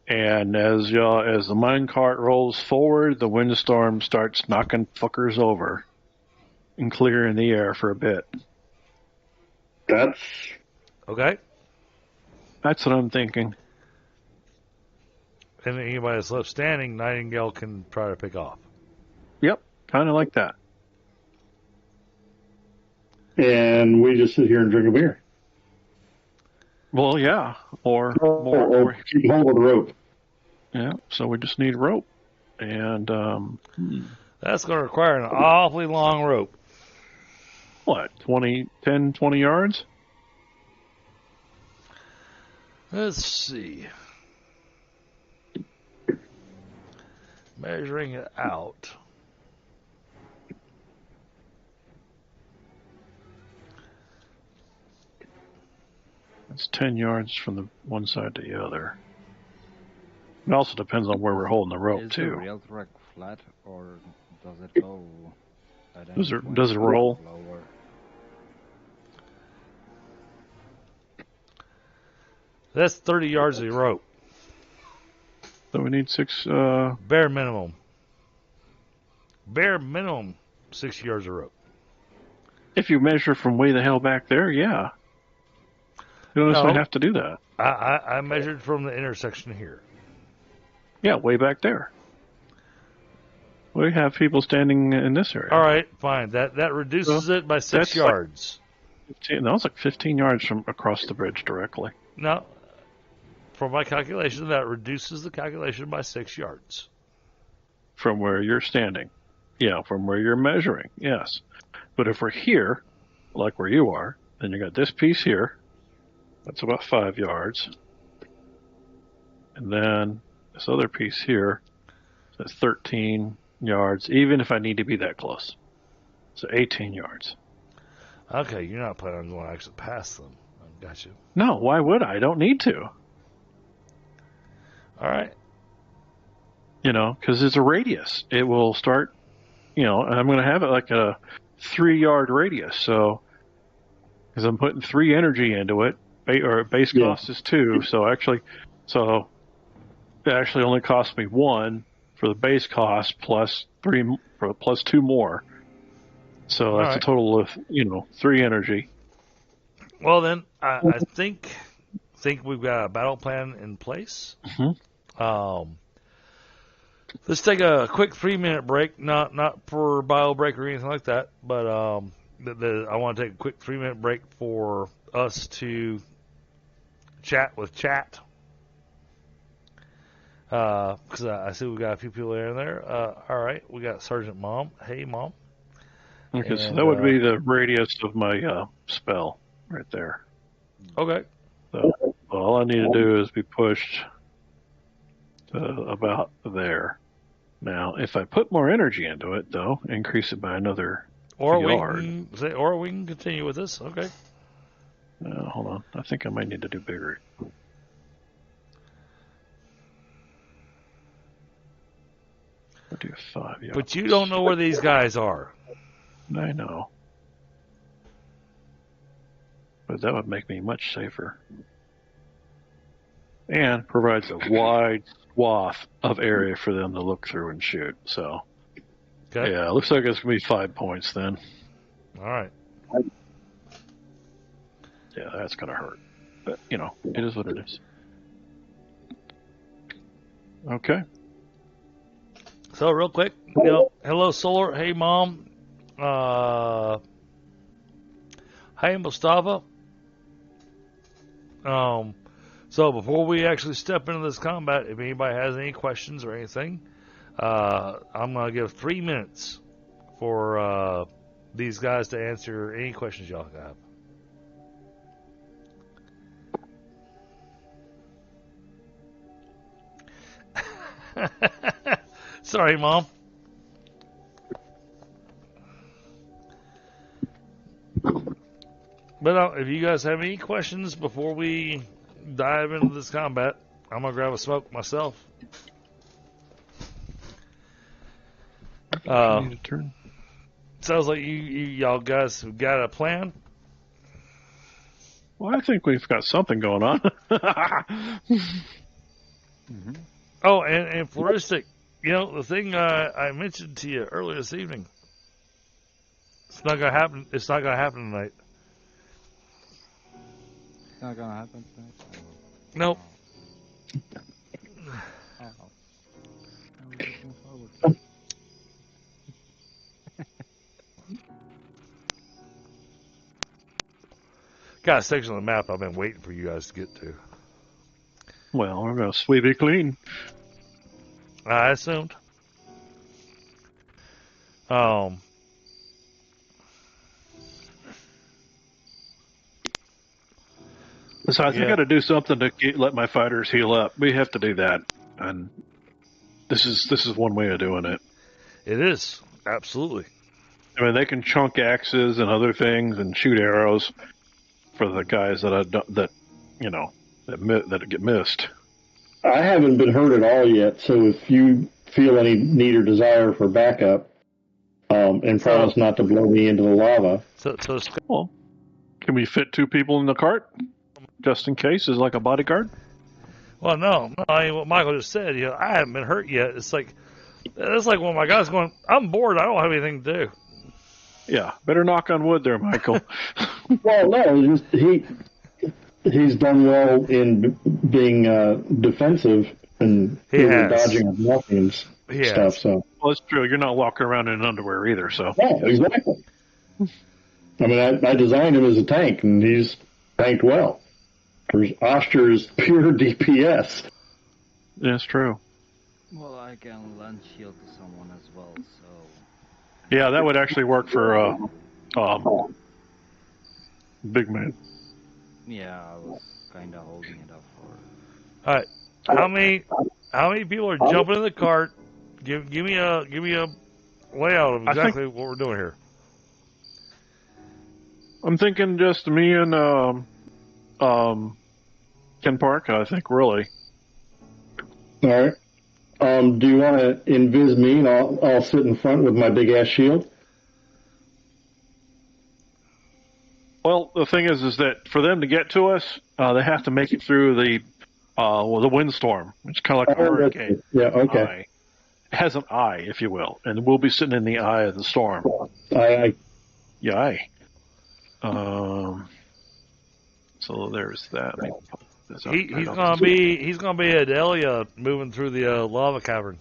and as the minecart rolls forward, the Windstorm starts knocking fuckers over and clearing the air for a bit. That's... Okay. That's what I'm thinking. And anybody that's left standing, Nightingale can try to pick off. Yep, kind of like that. And we just sit here and drink a beer. Well, yeah, or keep hold of the rope. Yeah, so we just need rope. And that's going to require an awfully long rope. What, 20 yards? Let's see. Measuring it out. It's 10 yards from the one side to the other. It also depends on where we're holding the rope, too. Is the rail track flat, or does it go... Does it roll? Lower? That's 30 yards of rope. So we need 6... Bare minimum. Bare minimum 6 yards of rope. If you measure from way the hell back there, yeah. You don't necessarily have to do that. I measured from the intersection here. Yeah, way back there. We have people standing in this area. All right, fine. That reduces it by 6 yards. That was like 15 yards from across the bridge directly. No, from my calculation, that reduces the calculation by 6 yards. From where you're standing. Yeah, from where you're measuring, yes. But if we're here, like where you are, then you got this piece here. That's about 5 yards. And then this other piece here, that's 13 yards, even if I need to be that close. So 18 yards. Okay, you're not planning on going to actually past them. I got you. No, why would I? I don't need to. All right. You know, because it's a radius. It will start, and I'm going to have it like a 3-yard radius. So, because I'm putting 3 energy into it, or base cost is 2. So it actually only cost me 1 for the base cost plus 2 more. So that's a total of 3 energy. Well then, I think we've got a battle plan in place. Mm-hmm. Let's take a quick 3-minute break, not for bio break or anything like that, but I want to take a quick 3-minute break for us to chat with chat. Because I see we got a few people in there. All right, we got Sergeant Mom. Hey, Mom. Okay, so that would be the radius of my spell right there. Okay. So all I need to do is be pushed to about there. Now, if I put more energy into it, though, increase it by another yard. Or we can continue with this. Okay. Hold on. I think I might need to do bigger. I'll do 5, yeah. But you don't know where these guys are. I know. But that would make me much safer. And provides a wide swath of area for them to look through and shoot. So, Okay. yeah, it looks like it's going to be 5 points then. All right. Yeah, that's going to hurt. But, you know, it is what it is. Okay. So, real quick, hello, Solar. Hey, Mom. Hey, Mustafa. So before we actually step into this combat, if anybody has any questions or anything, I'm going to give 3 minutes for these guys to answer any questions y'all have. Sorry, Mom. But if you guys have any questions before we dive into this combat, I'm going to grab a smoke myself. Need a turn. Sounds like y'all guys have got a plan. Well, I think we've got something going on. Mm-hmm. Oh, and Flaristic, the thing I mentioned to you earlier this evening, it's not going to happen. It's not going to happen tonight. It's not gonna happen tonight. Nope. Oh. I was looking forward to it. Got a section of the map I've been waiting for you guys to get to. Well, we're going to sweep it clean. I assumed. Besides, I got to do something to let my fighters heal up. We have to do that, and this is one way of doing it. It is absolutely. I mean, they can chunk axes and other things and shoot arrows for the guys that get missed. I haven't been hurt at all yet, so if you feel any need or desire for backup, and promise not to blow me into the lava. Well, can we fit 2 people in the cart? Just in case, as like a bodyguard? Well, no. I mean, what Michael just said, I haven't been hurt yet. It's like when my guy's going, I'm bored, I don't have anything to do. Yeah, better knock on wood there, Michael. Well, no, he's done well in being defensive and dodging of nothing and stuff. So, well, it's true. You're not walking around in underwear either. So, yeah, exactly. I mean, I designed him as a tank, and he's tanked well. Oshtur is pure DPS. That's true. Well, I can lend shield to someone as well, so... Yeah, that would actually work for big man. Yeah, I was kind of holding it up for... All right. How many people are jumping in the cart? Give me a layout of exactly what we're doing here. I'm thinking just me and Kenparka, I think, really. All right. Do you want to invis me, and I'll sit in front with my big ass shield? Well, the thing is that for them to get to us, they have to make it through the windstorm. It's kind of like a hurricane. Yeah. Okay. Eye. It has an eye, if you will, and we'll be sitting in the eye of the storm. Aye. Yeah. Eye. So there's that. He's gonna be a Delia moving through the lava cavern.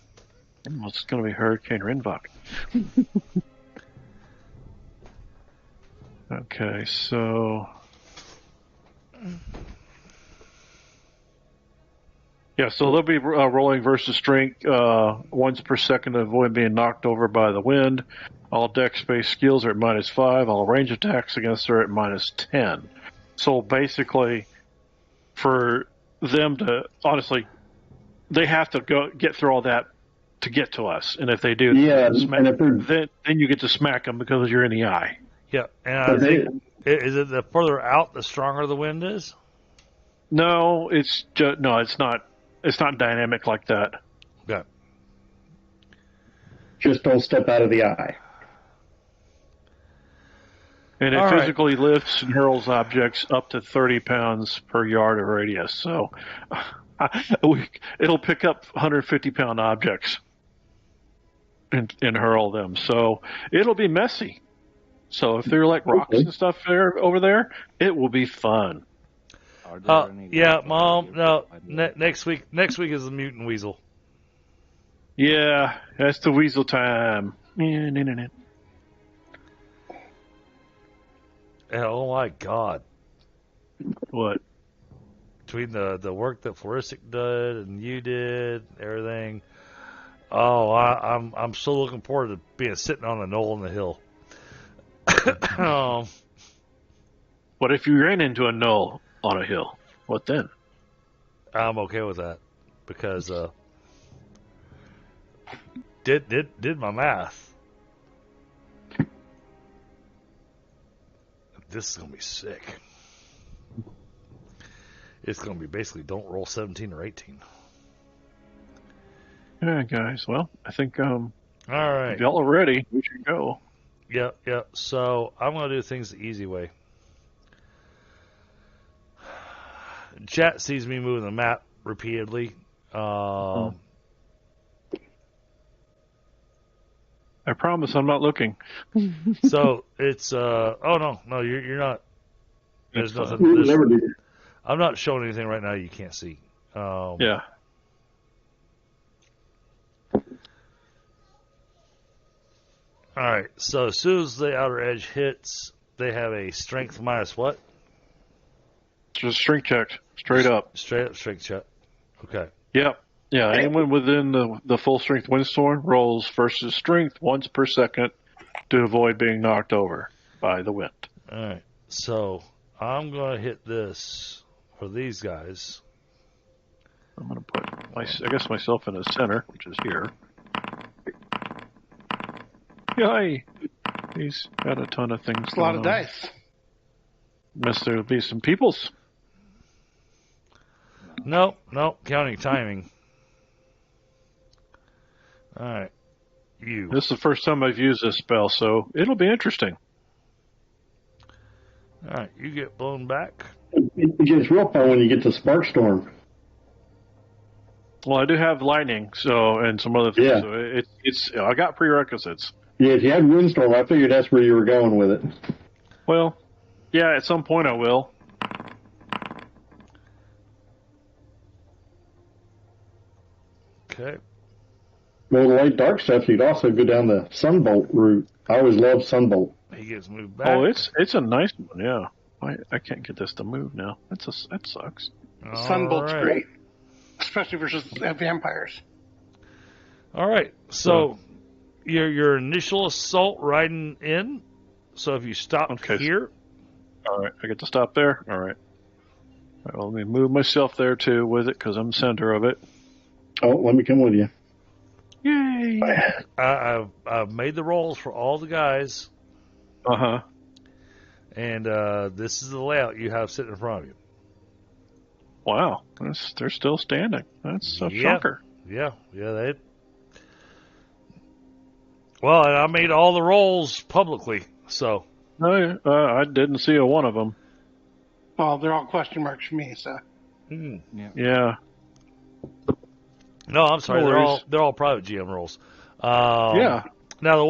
Well, it's going to be Hurricane Rinvoq. Okay, so... Yeah, so they'll be rolling versus strength once per second to avoid being knocked over by the wind. All dex-based skills are at -5. All range attacks against are at -10. So basically, for them to... Honestly, they have to get through all that to get to us. And if they do, then you get to smack them because you're in the eye. Yeah, and I think... Is it the further out, the stronger the wind is? No, it's not. It's not dynamic like that. Yeah. Just don't step out of the eye. And it physically lifts and hurls objects up to 30 pounds per yard of radius. So it'll pick up 150-pound objects and hurl them. So it'll be messy. So if they're like rocks and stuff over there, it will be fun. Yeah, Mom. No, next week is the mutant weasel. Yeah, that's the weasel time. Oh my God! What? Between the work that Flaristic did and you did, everything. Oh, I'm so looking forward to being sitting on a knoll on the hill. What if you ran into a knoll on a hill? What then? I'm okay with that because did my math. This is gonna be sick. It's gonna be basically don't roll 17 or 18. Yeah, guys. Well, I think all right. If y'all are ready, we should go. Yeah. So I'm gonna do things the easy way. Chat sees me moving the map repeatedly. I promise I'm not looking. So it's oh no, you're not. There's nothing. I'm not showing anything right now you can't see. Yeah. All right. So as soon as the outer edge hits, they have a strength minus what? Just strength check, straight up. Straight up strength check. Okay. Yep. Yeah, anyone within the full strength windstorm rolls versus strength once per second to avoid being knocked over by the wind. All right. So I'm going to hit this for these guys. I'm going to put myself in the center, which is here. Yay! He's got a ton of things. It's a lot of dice. Must there be some peoples? No, counting timing. All right. This is the first time I've used this spell, so it'll be interesting. All right, you get blown back. It gets real fun when you get to Sparkstorm. Well, I do have lightning, and some other things. Yeah. So it's I got prerequisites. Yeah, if you had Windstorm, I figured that's where you were going with it. Well, yeah, at some point I will. Okay. Well, the light dark stuff, you'd also go down the Sunbolt route. I always loved Sunbolt. He gets moved back. Oh, it's a nice one, yeah. I can't get this to move now. That sucks. Sunbolt's great, especially versus vampires. All right, so your initial assault riding in. So if you stop here, all right, I get to stop there. All right. All right, well, let me move myself there too with it because I'm the center of it. Oh, let me come with you. Yay! I've made the rolls for all the guys. Uh-huh. And this is the layout you have sitting in front of you. Wow, they're still standing. That's a shocker. Yeah. Well, and I made all the rolls publicly, so. No, I didn't see a one of them. Well, they're all question marks for me, so. Yeah. No, I'm sorry. No they're all private GM rolls. Yeah. Now the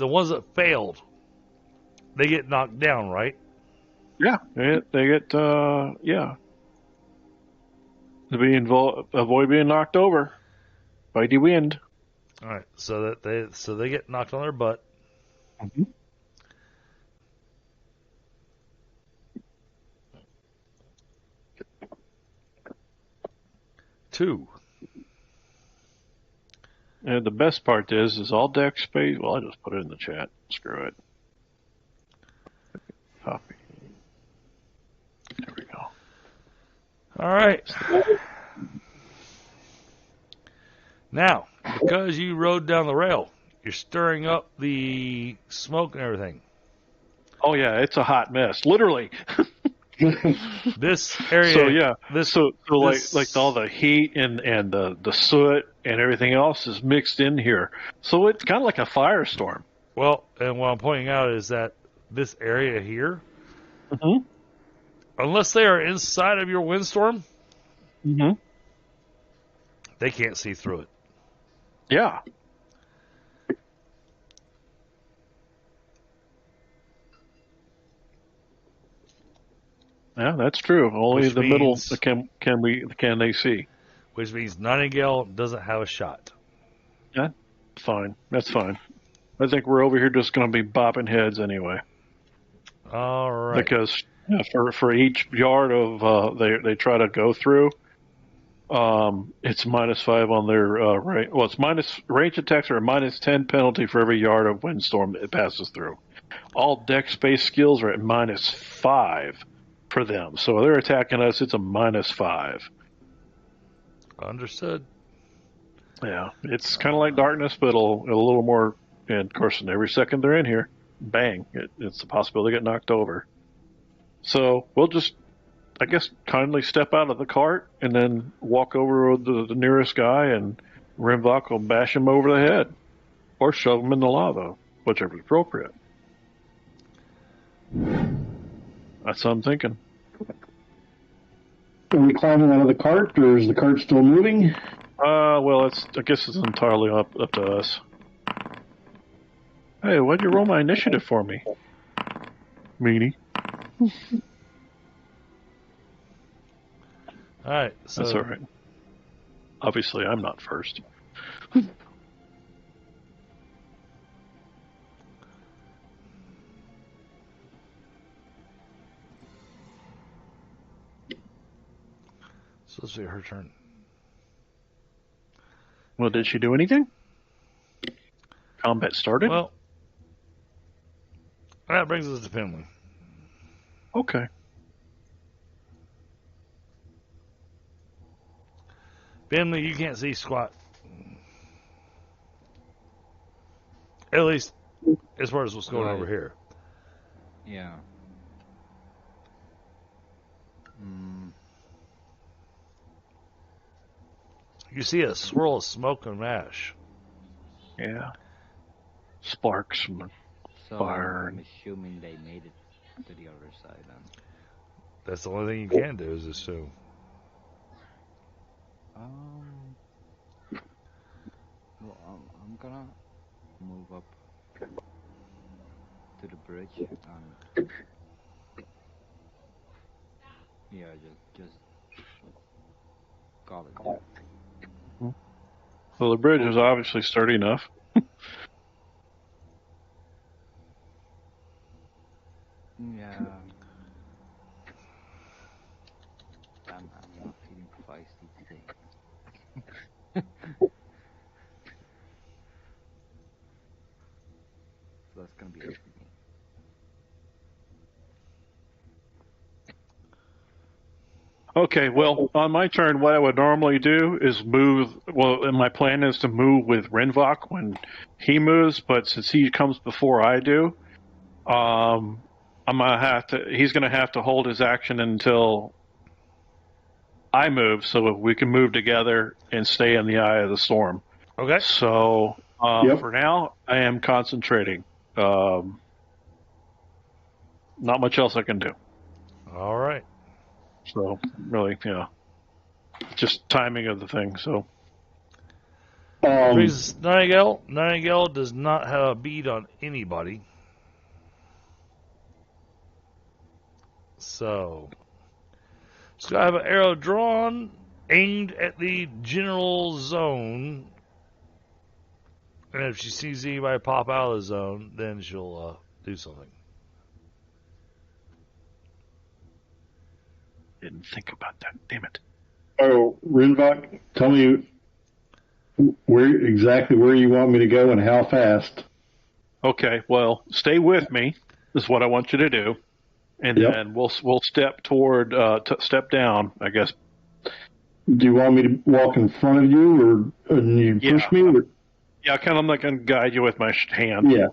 ones that failed, they get knocked down, right? Yeah. They get to avoid being knocked over by the wind. All right, so they get knocked on their butt. Mm-hmm. Two. And the best part is all deck space. Well, I'll just put it in the chat. Screw it. Copy. There we go. All right. Now, because you rode down the rail, you're stirring up the smoke and everything. Oh yeah, it's a hot mess, literally. This area. So yeah, this like all the heat and the soot and everything else is mixed in here. So it's kind of like a firestorm. Well, and what I'm pointing out is that this area here, Mm-hmm. unless they are inside of your windstorm, Mm-hmm. they can't see through it. Yeah. Yeah, that's true. Only Which the middle means- can they see. Which means Nightingale doesn't have a shot. Yeah, fine. That's fine. I think we're over here just going to be bopping heads anyway. All right. Because for each yard of they try to go through, it's -5 on their range. Well, it's range attacks are a -10 penalty for every yard of windstorm that it passes through. All deck space skills are at -5 for them. So if they're attacking us, it's a -5. Understood. Yeah, it's kind of like darkness, but a little more. And of course, every second they're in here, bang, it's a possibility to get knocked over. So we'll just, I guess, kindly step out of the cart and then walk over to the nearest guy, and Rinvoq will bash him over the head or shove him in the lava, whichever is appropriate. That's what I'm thinking. Are we climbing out of the cart, or is the cart still moving? Well, I guess it's entirely up to us. Hey, why'd you roll my initiative for me? Meanie. All right. So That's all right. Obviously, I'm not first. So let's see her turn. Well, did she do anything? Combat started? Well, that brings us to Finley. Okay. Finley, you can't see squat. At least as far as what's going Right. over here. Yeah. You see a swirl of smoke and ash. Yeah. Sparks from the So fire. I'm assuming they made it to the other side then. That's the only thing you can do is assume. Well, I'm gonna move up to the bridge and yeah, just call it there. Well, the bridge is obviously sturdy enough. Yeah. I'm not feeling feisty today. So that's gonna be it for me. Okay, well, on my turn, what I would normally do is move. Well, and my plan is to move with Rinvoq when he moves, but since he comes before I do, I'm gonna have to. He's gonna have to hold his action until I move, so we can move together and stay in the eye of the storm. Okay. So Yep. for now, I am concentrating. Not much else I can do. All right. So really, yeah, just timing of the thing. So Brings us Nightingale. Nightingale does not have a bead on anybody. So, it's got to have an arrow drawn, aimed at the general zone And if she sees anybody pop out of the zone, then she'll do something. Didn't think about that. Damn it. Oh, Rinvoq, tell me exactly where you want me to go and how fast. Okay, well, stay with me. Is what I want you to do, and then we'll step toward step down. I guess. Do you want me to walk in front of you, or you push me? Or? Yeah, kind of like I can guide you with my hand. Yeah.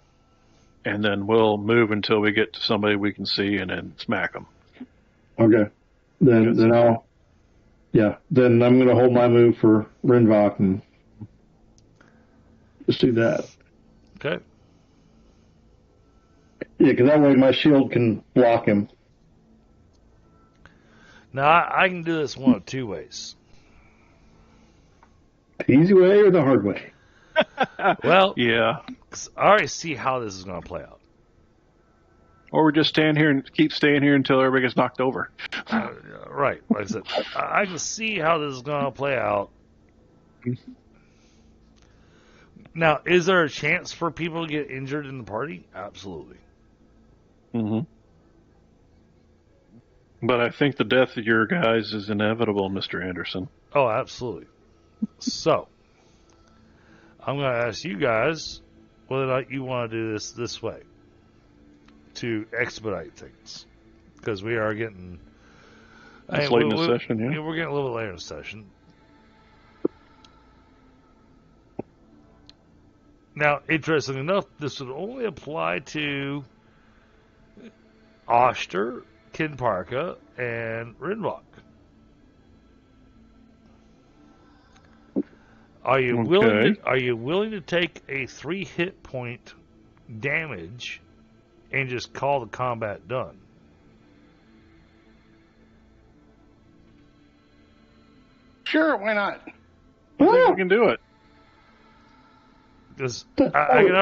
And then we'll move until we get to somebody we can see, and then smack them. Okay. Then I'll. Yeah. Then I'm going to hold my move for Rinvoq and just do that. Okay. Yeah, because that way my shield can block him. Now, I can do this one of two ways. The easy way or the hard way? Well, yeah. I already see how this is going to play out. Or we just stand here and keep staying here until everybody gets knocked over. Right. Like I said, I can see how this is going to play out. Now, is there a chance for people to get injured in the party? Absolutely. Mm-hmm. But I think the death of your guys is inevitable, Mr. Anderson. Oh, absolutely. So, I'm going to ask you guys whether or not you want to do this way to expedite things. Because we are getting... It's late in the session, yeah. We're getting a little bit later in the session. Now, interestingly enough, this would only apply to Oshtur, Kenparka, and Rinvoq. Are you willing to take a 3 hit point damage and just call the combat done? Sure, why not? I think we can do it. Because I can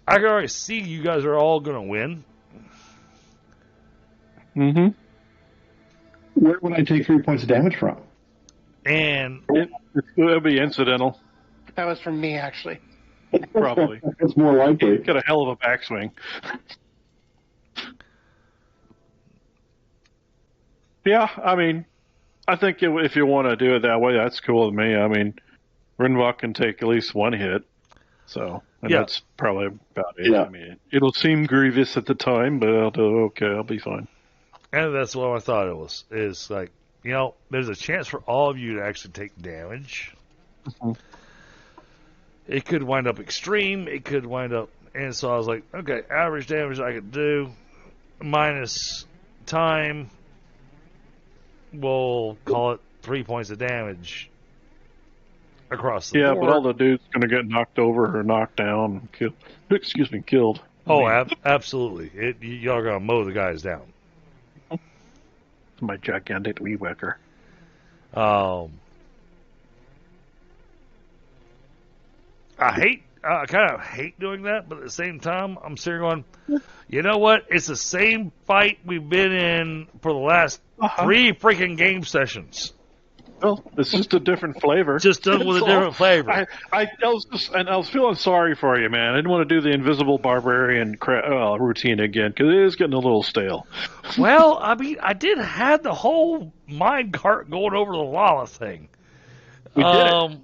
already see you guys are all going to win. Mm-hmm. Where would I take 3 points of damage from? And it'll be incidental. That was from me, actually. Probably. That's more likely. Got a hell of a backswing. Yeah, I mean, I think if you want to do it that way, that's cool with me. I mean, Rinvoq can take at least 1 hit, so that's probably about it. Yeah. I mean, it'll seem grievous at the time, but I'll do okay. I'll be fine. And that's what I thought it was. Is like, there's a chance for all of you to actually take damage. Mm-hmm. It could wind up extreme. It could wind up... And so I was like, okay, average damage I could do minus time. We'll call it 3 points of damage across the board. Yeah, but all the dude's going to get knocked over or knocked down, killed. Oh, absolutely. Y'all are going to mow the guys down. My gigantic wee whacker. I kind of hate doing that, but at the same time, I'm sitting going, you know what? It's the same fight we've been in for the last 3 freaking game sessions. Well, it's just a different flavor. Just done with a different flavor. I was feeling sorry for you, man. I didn't want to do the invisible barbarian routine again because it is getting a little stale. Well, I mean, I did have the whole mine cart going over the Lala thing. We did it.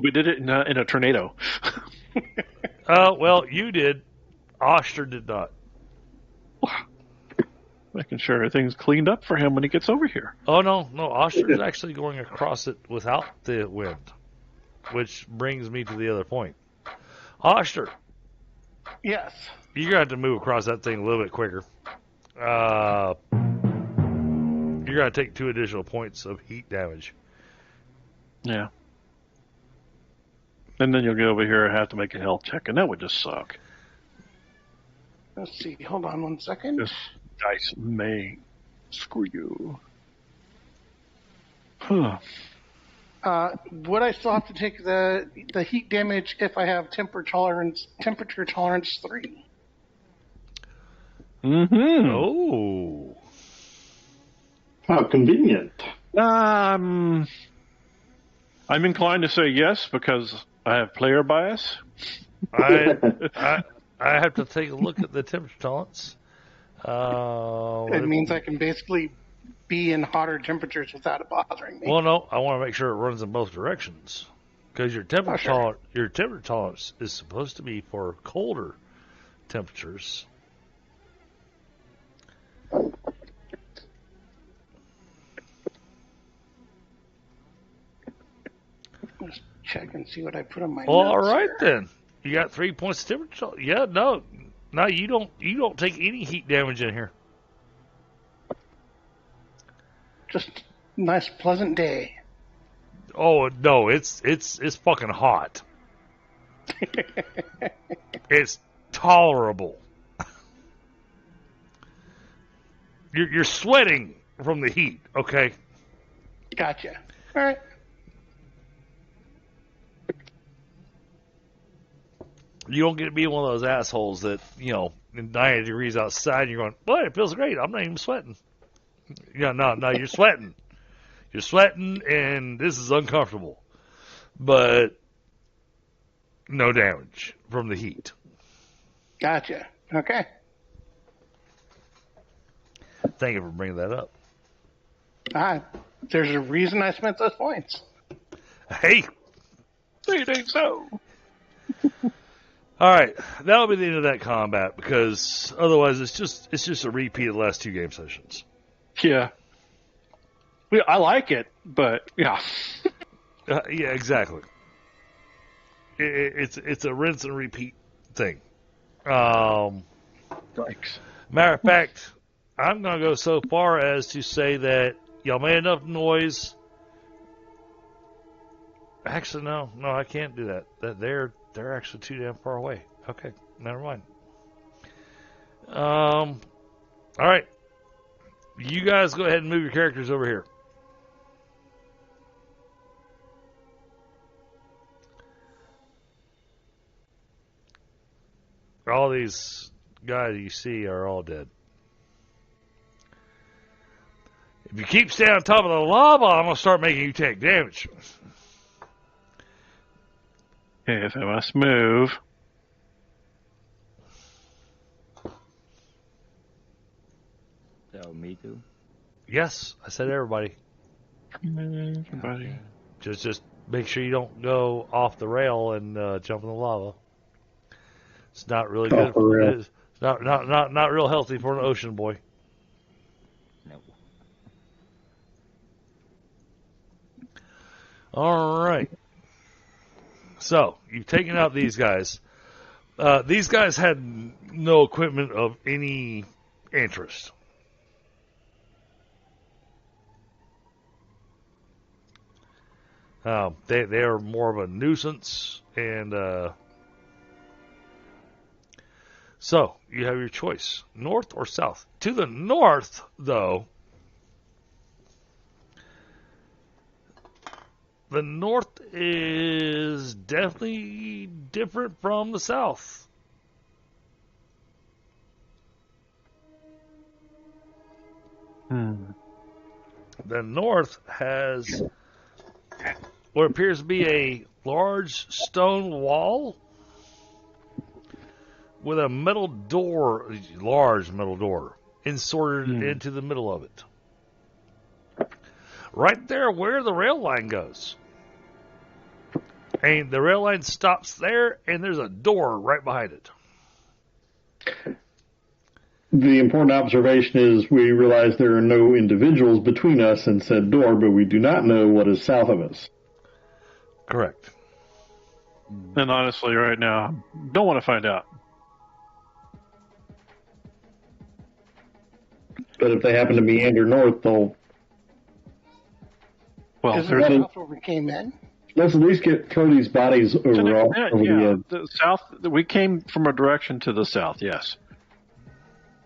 We did it in a tornado. Well, you did. Oshtur did not. Making sure everything's cleaned up for him when he gets over here. Oh, no. Oshtur is actually going across it without the wind, which brings me to the other point. Oshtur. Yes. You're going to have to move across that thing a little bit quicker. You're going to take 2 additional points of heat damage. Yeah. And then you'll get over here and have to make a health check, and that would just suck. Let's see. Hold on 1 second. This dice may screw you. Huh. Would I still have to take the heat damage if I have temperature tolerance 3? Mm-hmm. Oh. How convenient. I'm inclined to say yes because I have player bias. I have to take a look at the temperature tolerance. It means I can basically be in hotter temperatures without it bothering me. Well, no, I want to make sure it runs in both directions because your temperature tolerance is supposed to be for colder temperatures. Let's check and see what I put on my Well, notes all right here. then. You got 3 points of temperature. Yeah, no, you don't take any heat damage in here. Just nice, pleasant day. Oh no, it's fucking hot. It's tolerable. You're sweating from the heat. Okay. Gotcha. All right. You don't get to be one of those assholes that, in 90 degrees outside, and you're going, boy, it feels great. I'm not even sweating. No, you're sweating. You're sweating, and this is uncomfortable. But no damage from the heat. Gotcha. Okay. Thank you for bringing that up. There's a reason I spent those points. Hey! You think so? All right, that'll be the end of that combat because otherwise it's just a repeat of the last 2 game sessions. Yeah. I like it, but yeah. Yeah, exactly. It's a rinse and repeat thing. Thanks. Matter of fact, I'm going to go so far as to say that y'all made enough noise. Actually, no, I can't do that. They're actually too damn far away. Okay, never mind. All right, you guys go ahead and move your characters over here. All these guys you see are all dead. If you keep staying on top of the lava, I'm going to start making you take damage. Okay, so I must move. So, me too? Yes, I said everybody. Everybody. Okay. Just make sure you don't go off the rail and jump in the lava. It's not really Off good. the rail. It's not real healthy for an ocean boy. No. All right. So you've taken out these guys. These guys had no equipment of any interest. They are more of a nuisance, and so you have your choice: north or south. To the north, though, the north is definitely different from the south. The north has what appears to be a large stone wall with a metal door, large metal door, inserted into the middle of it. Right there where the rail line goes. And the rail line stops there, and there's a door right behind it. The important observation is we realize there are no individuals between us and said door, but we do not know what is south of us. Correct. And honestly, right now, don't want to find out. But if they happen to meander north, they'll... Well, Is there there's south where we came in? Let's at least throw these bodies over the edge. the south. We came from a direction to the south. Yes.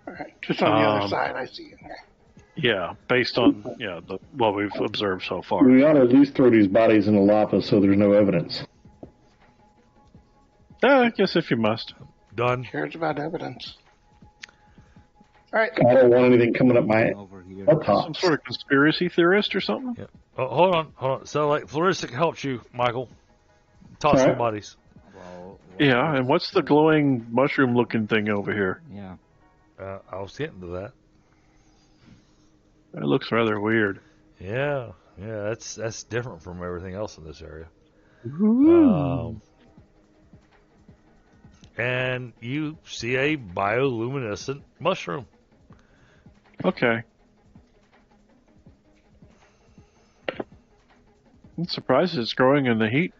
All right, just on the other side. I see. Okay. Yeah, based on what we've observed so far. We ought to at least throw these bodies in the lava so there's no evidence. I guess if you must. Done. Cares about evidence. All right. I don't want anything coming up my Over here. Some buttocks. sort of conspiracy theorist or something. Yeah. Oh, hold on. So, like, Flaristic helped you, Michael. Toss All some right. bodies. Well, Yeah, and what's the glowing mushroom-looking thing over here? Yeah. I was getting to that. That looks rather weird. Yeah, that's different from everything else in this area. And you see a bioluminescent mushroom. Okay. I'm surprised it's growing in the heat.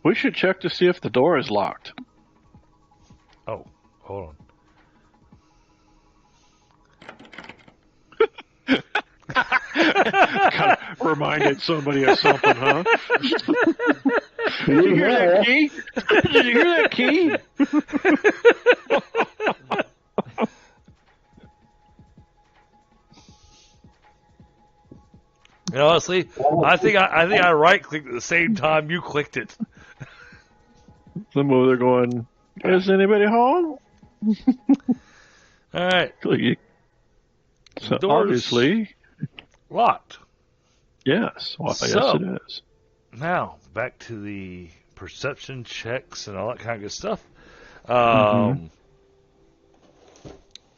We should check to see if the door is locked. Oh, hold on. Kind of reminded somebody of something, huh? Did you hear that key? Did you hear that key? And honestly, I think I right clicked at the same time you clicked it. Some of they're going, is anybody home? All right, So door's obviously, locked. yes. Well, yes, So- it is. Now back to the perception checks and all that kind of good stuff.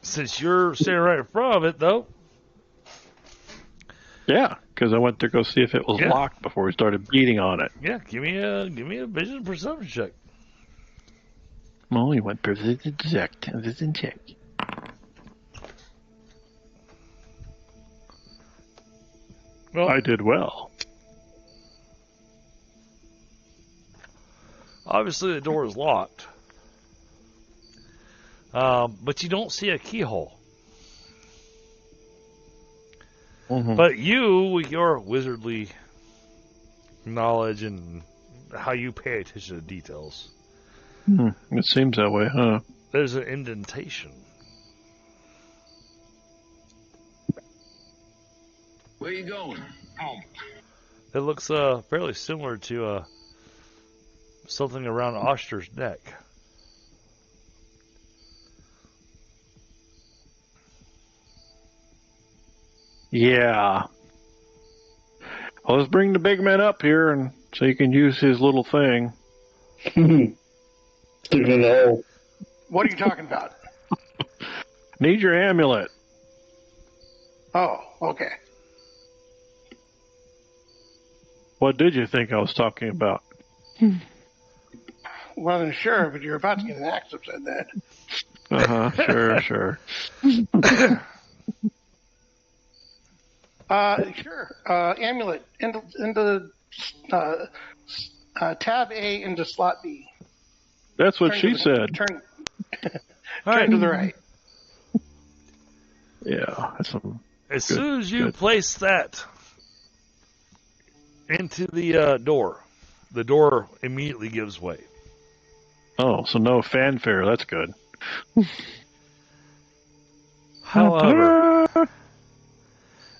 Since you're standing right in front of it, though, Yeah, because I went to go see if it was Yeah. locked before we started beating on it. yeah, give me a vision perception check. Well, you went vision check. Well, I did well. obviously the door is locked, but you don't see a keyhole. Mm-hmm. But you, with your wizardly knowledge and how you pay attention to details, It seems that way, huh? there's an indentation. Where you going? Home. It looks fairly similar to something around Oshtur's neck. Yeah. Well, let's bring the big man up here and so he can use his little thing. Stick it in the hole. What are you talking about? Need your amulet. Oh, okay. What did you think I was talking about? Wasn't sure, but you're about to get an axe that said that. Uh-huh. Sure. Sure. Amulet into tab A into slot B. That's what Turn she to the- said. Turn right. to the right. Yeah. That's some... As soon as you place that into the door immediately gives way. Oh, so no fanfare. That's good. However,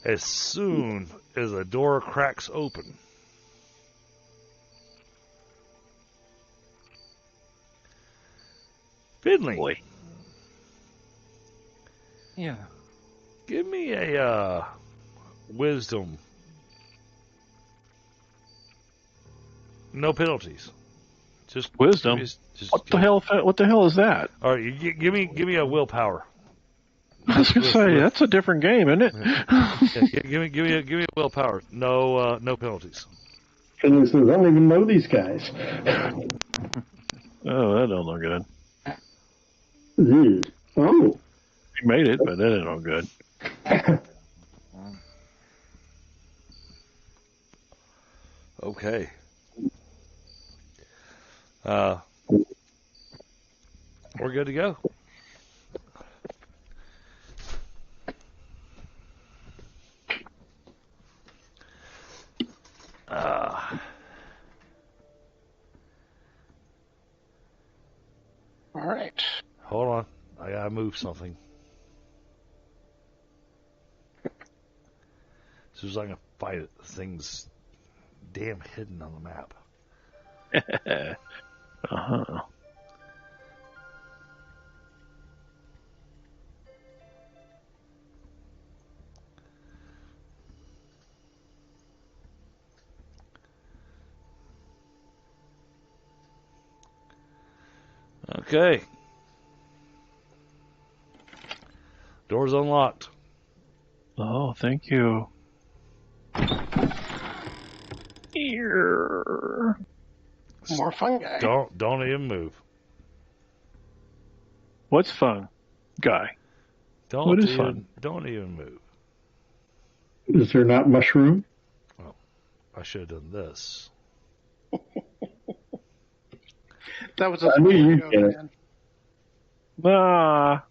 as soon as the door cracks open, Finley, Boy. Yeah. give me a wisdom. No penalties. Just Wisdom? Just What the hell? What the hell is that? All right, you give me a willpower. I was gonna say that's a different game, isn't it? Yeah, give me a willpower. No penalties. Finley says, I don't even know these guys. Oh, that don't look good. Oh. You made it, but that ain't no good. Okay. We're good to go. All right. Hold on. I gotta move something. As soon as I can fight it, things damn hidden on the map. Uh-huh. Okay. Door's unlocked. Oh, thank you. Here. More fungi. Don't even move. What's fun, guy? Don't is even, fun? Don't even move. Is there not mushroom? I should have done this. That was a I knew you'd joke, get it. man. Ah.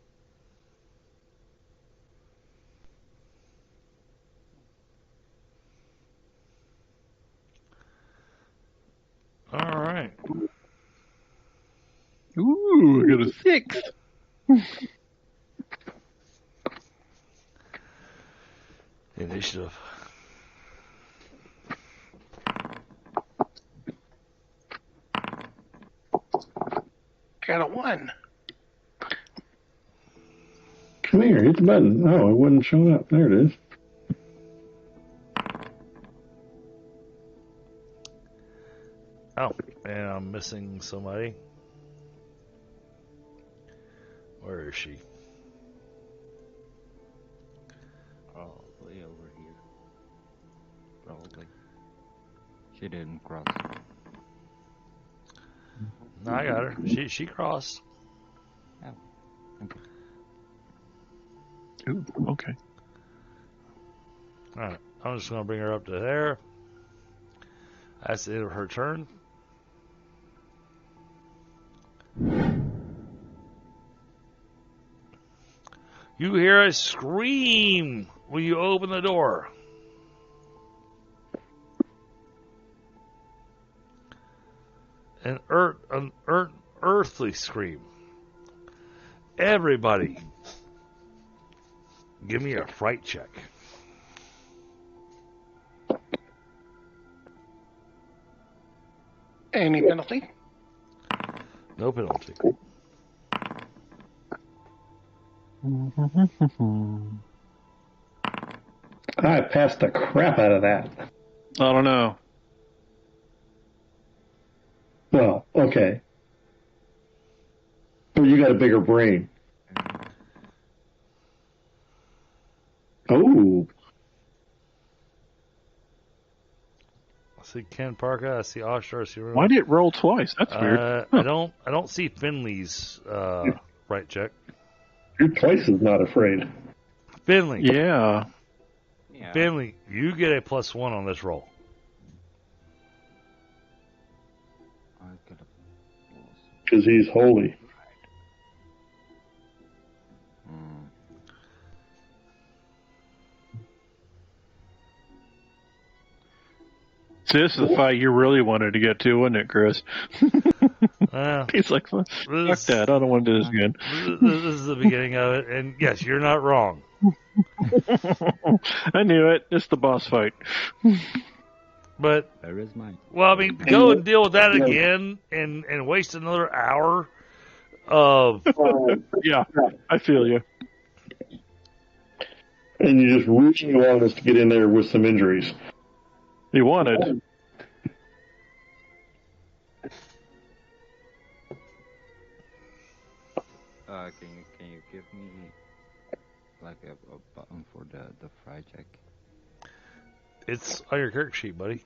All right. Ooh, I got a 6. Initiative. Got a 1. Come here, hit the button. Oh, it wasn't showing up. There it is. Oh, and I'm missing somebody. Where is she? Probably over here. Probably. She didn't cross. No, I got her. She crossed. Oh, okay. Ooh, okay. All right. I'm just going to bring her up to there. That's the end of her turn. You hear a scream when you open the door. An earthly scream. Everybody, give me a fright check. Any penalty? No penalty. I passed the crap out of that. I don't know. Well, okay. Oh, you got a bigger brain. Oh, I see Kenparka. I see Oshtur. I see Rinvoq. Why did it roll twice? That's weird. I don't see Finley's right check. you're twice as not afraid. Finley. Yeah. Yeah. Finley, you get a +1 on this roll. I got a plus. Because he's holy. Mm. So this is the fight you really wanted to get to, wasn't it, Chris? He's like, fuck that. I don't want to do this again. This is the beginning of it, and yes, you're not wrong. I knew it. It's the boss fight. But Where is mine? well, I mean, go and deal with that again, and waste another hour of Yeah, I feel you. And you just really want us to get in there with some injuries. He wanted. Can you give me like a button for the fry check? it's on your character sheet, buddy.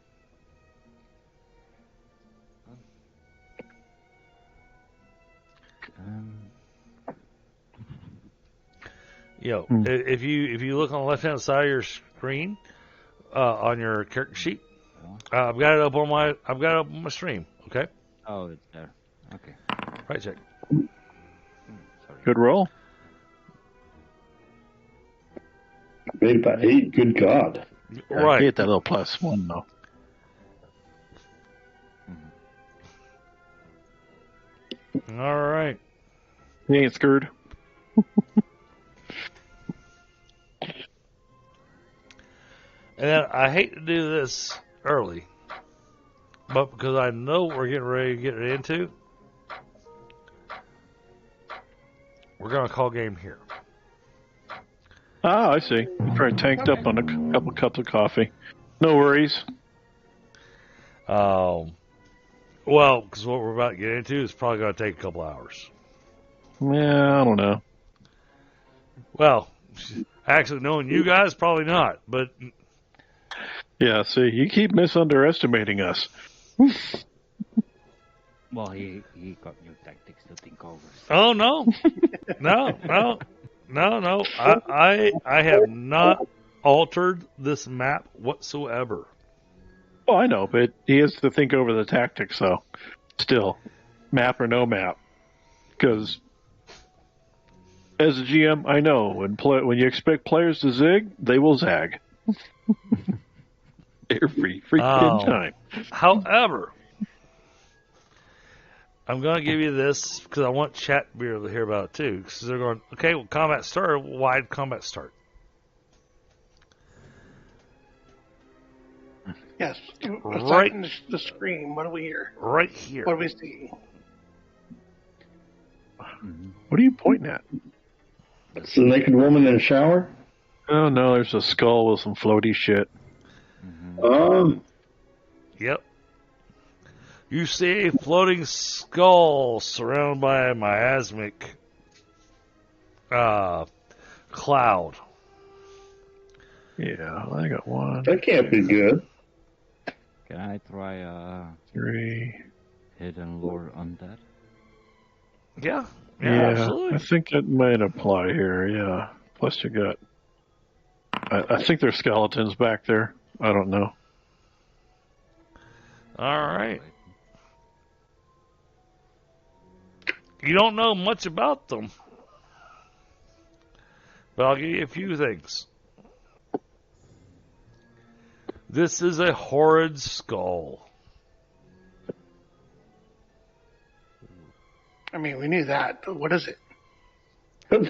Yo, if you look on the left hand side of your screen, on your character sheet, I've got it up on my stream. Okay, Oh, it's there. Okay. right check. Sorry. Good roll. Made it by 8. Good God. I Right. hate that little +1 though. All right. He ain't screwed. And then I hate to do this early, But because I know what we're getting ready to get into, we're going to call game here. Ah, I see. You're probably tanked up on a couple cups of coffee. No worries. Well, because what we're about to get into is probably going to take a couple hours. Yeah, I don't know. Well, actually, knowing you guys, probably not. But yeah, see, you keep misunderestimating us. Well, he got new tactics to think over. So. Oh no, no! I have not altered this map whatsoever. Well, I know, but he has to think over the tactics, though. Still, map or no map, because as a GM, I know when you expect players to zig, they will zag. Every freaking time. However, I'm going to give you this because I want chat to be able to hear about it too. Because they're going, okay, well, combat start. Why did combat start? Yes. Aside from the scream, what do we hear? Right here. What do we see? What are you pointing at? It's a naked woman in a shower? Oh, no, there's a skull with some floaty shit. Yep. You see a floating skull surrounded by a miasmic cloud. Yeah, I got one. That can't be good. Can I try 3. hidden lore on that? Yeah, absolutely. I think it might apply here, yeah. Plus you got... I think there's skeletons back there. I don't know. All right. You don't know much about them, but I'll give you a few things. This is a horrid skull. I mean, we knew that, but what is it?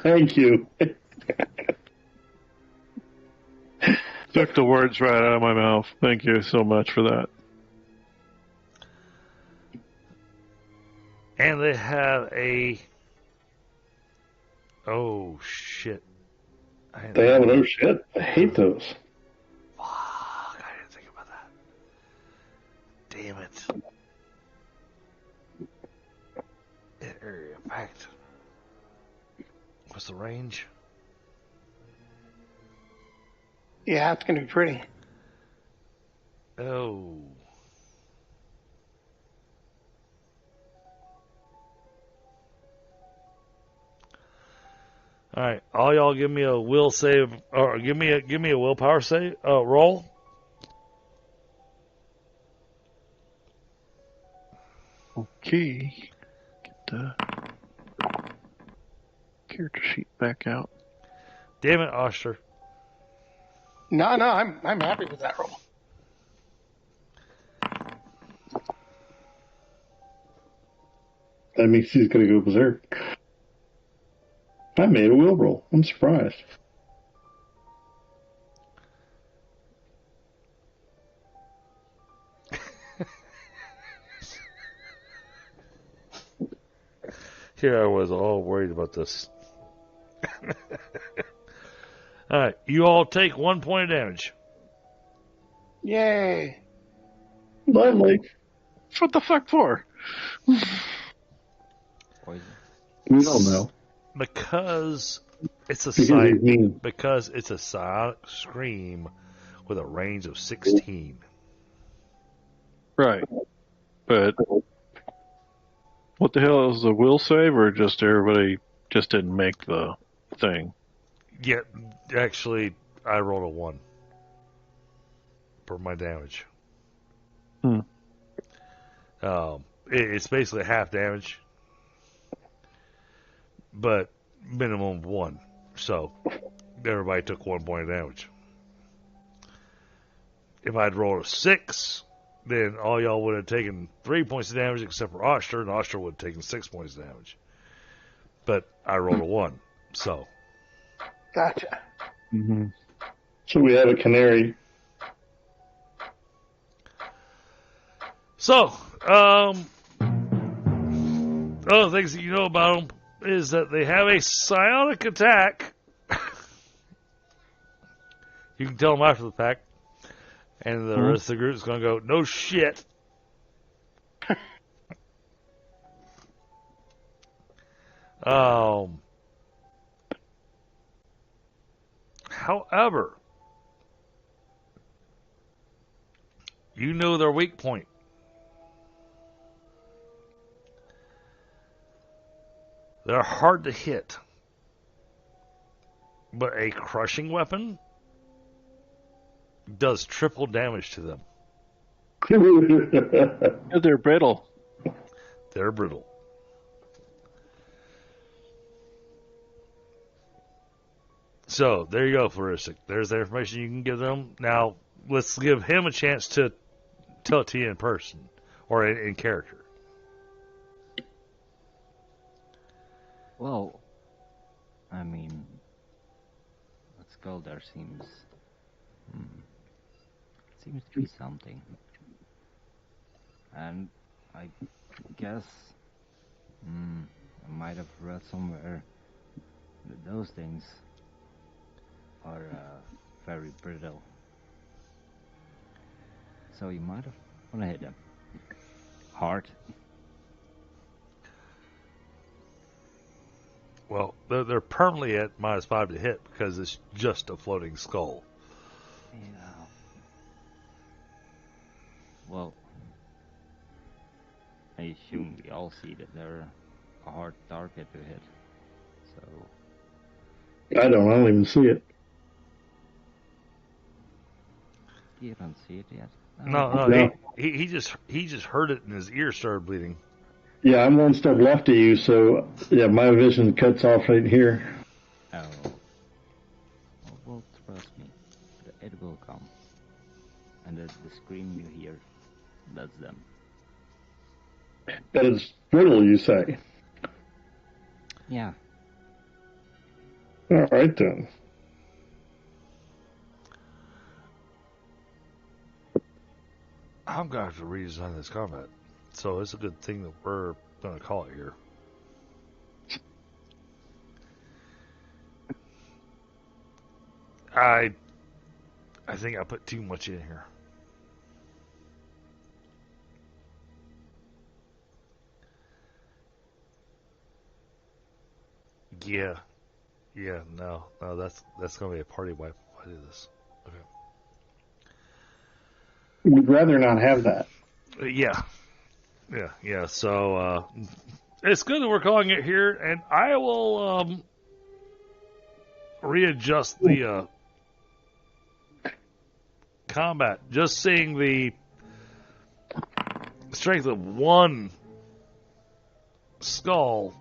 Thank you. Took the words right out of my mouth. Thank you so much for that. And they have a... Oh, shit. They have an oh, shit. I hate those. Fuck, I didn't think about that. Damn it. Area impact. What's the range? Yeah, it's going to be pretty. Oh. All right, all y'all, give me a will save, or give me a willpower save roll. Okay, get the character sheet back out. Damn it, Oshtur. No, I'm happy with that roll. That means he's going to go berserk. I made a will roll. I'm surprised. Here I was all worried about this. All right, you all take 1 point of damage. Yay! Lovely. What the fuck for? Poison. We don't know. Because it's a psionic scream with a range of 16. Right. But what the hell is the will save, or just everybody just didn't make the thing? Yeah, actually, I rolled a 1 for my damage. It's basically half damage, but minimum of 1. So everybody took 1 point of damage. If I'd rolled a 6, then all y'all would have taken 3 points of damage except for Oshtur, and Oshtur would have taken 6 points of damage. But I rolled a 1, so. Gotcha. Mm-hmm. So we have a canary. So, other things that you know about them is that they have a psionic attack. You can tell them after the fact, and the rest of the group is going to go, no shit. However, you know their weak point. They're hard to hit, but a crushing weapon does triple damage to them. They're brittle. They're brittle. So, there you go, Flaristic. There's the information you can give them. Now, let's give him a chance to tell it to you in person, or in character. Well, I mean, let's go there seems to be something. And I guess I might have read somewhere that those things are very brittle. So you might have want to hit them hard. Well, they're permanently at -5 to hit because it's just a floating skull. Yeah. Well, I assume we all see that they're a hard target to hit. So I don't even see it. you don't see it yet. No. He just heard it and his ear started bleeding. Yeah, I'm one step left of you, so yeah, my vision cuts off right here. Oh. Well, trust me, it will come. And the scream you hear, that's them. But it's brittle, you say? Yeah. All right, then. I'm going to have to redesign this combat. So it's a good thing that we're going to call it here. I think I put too much in here. Yeah, no, that's going to be a party wipe if I do this. Okay. We'd rather not have that. Yeah. So it's good that we're calling it here, and I will readjust the combat. Just seeing the strength of one skull.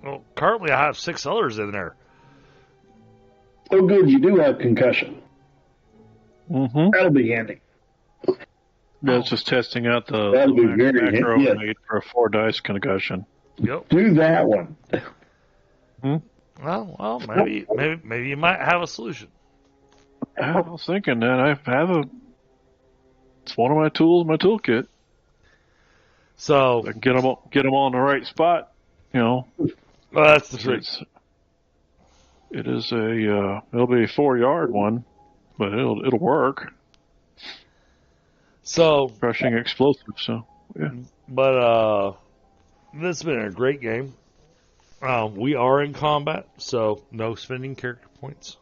Well, currently I have 6 others in there. Oh, good, you do have concussion. Mm-hmm. That'll be handy. That's just testing out the That'll be very macro handy. I made for a 4-dice concussion. Yep. Do that one. Well, maybe you might have a solution. I was thinking that I have it's one of my tools, my toolkit. So I can get them all in the right spot. You know. Well, that's the trick. It is it'll be a 4-yard one, but it'll work. So Crushing explosive. So yeah. But this has been a great game. We are in combat, so no spending character points.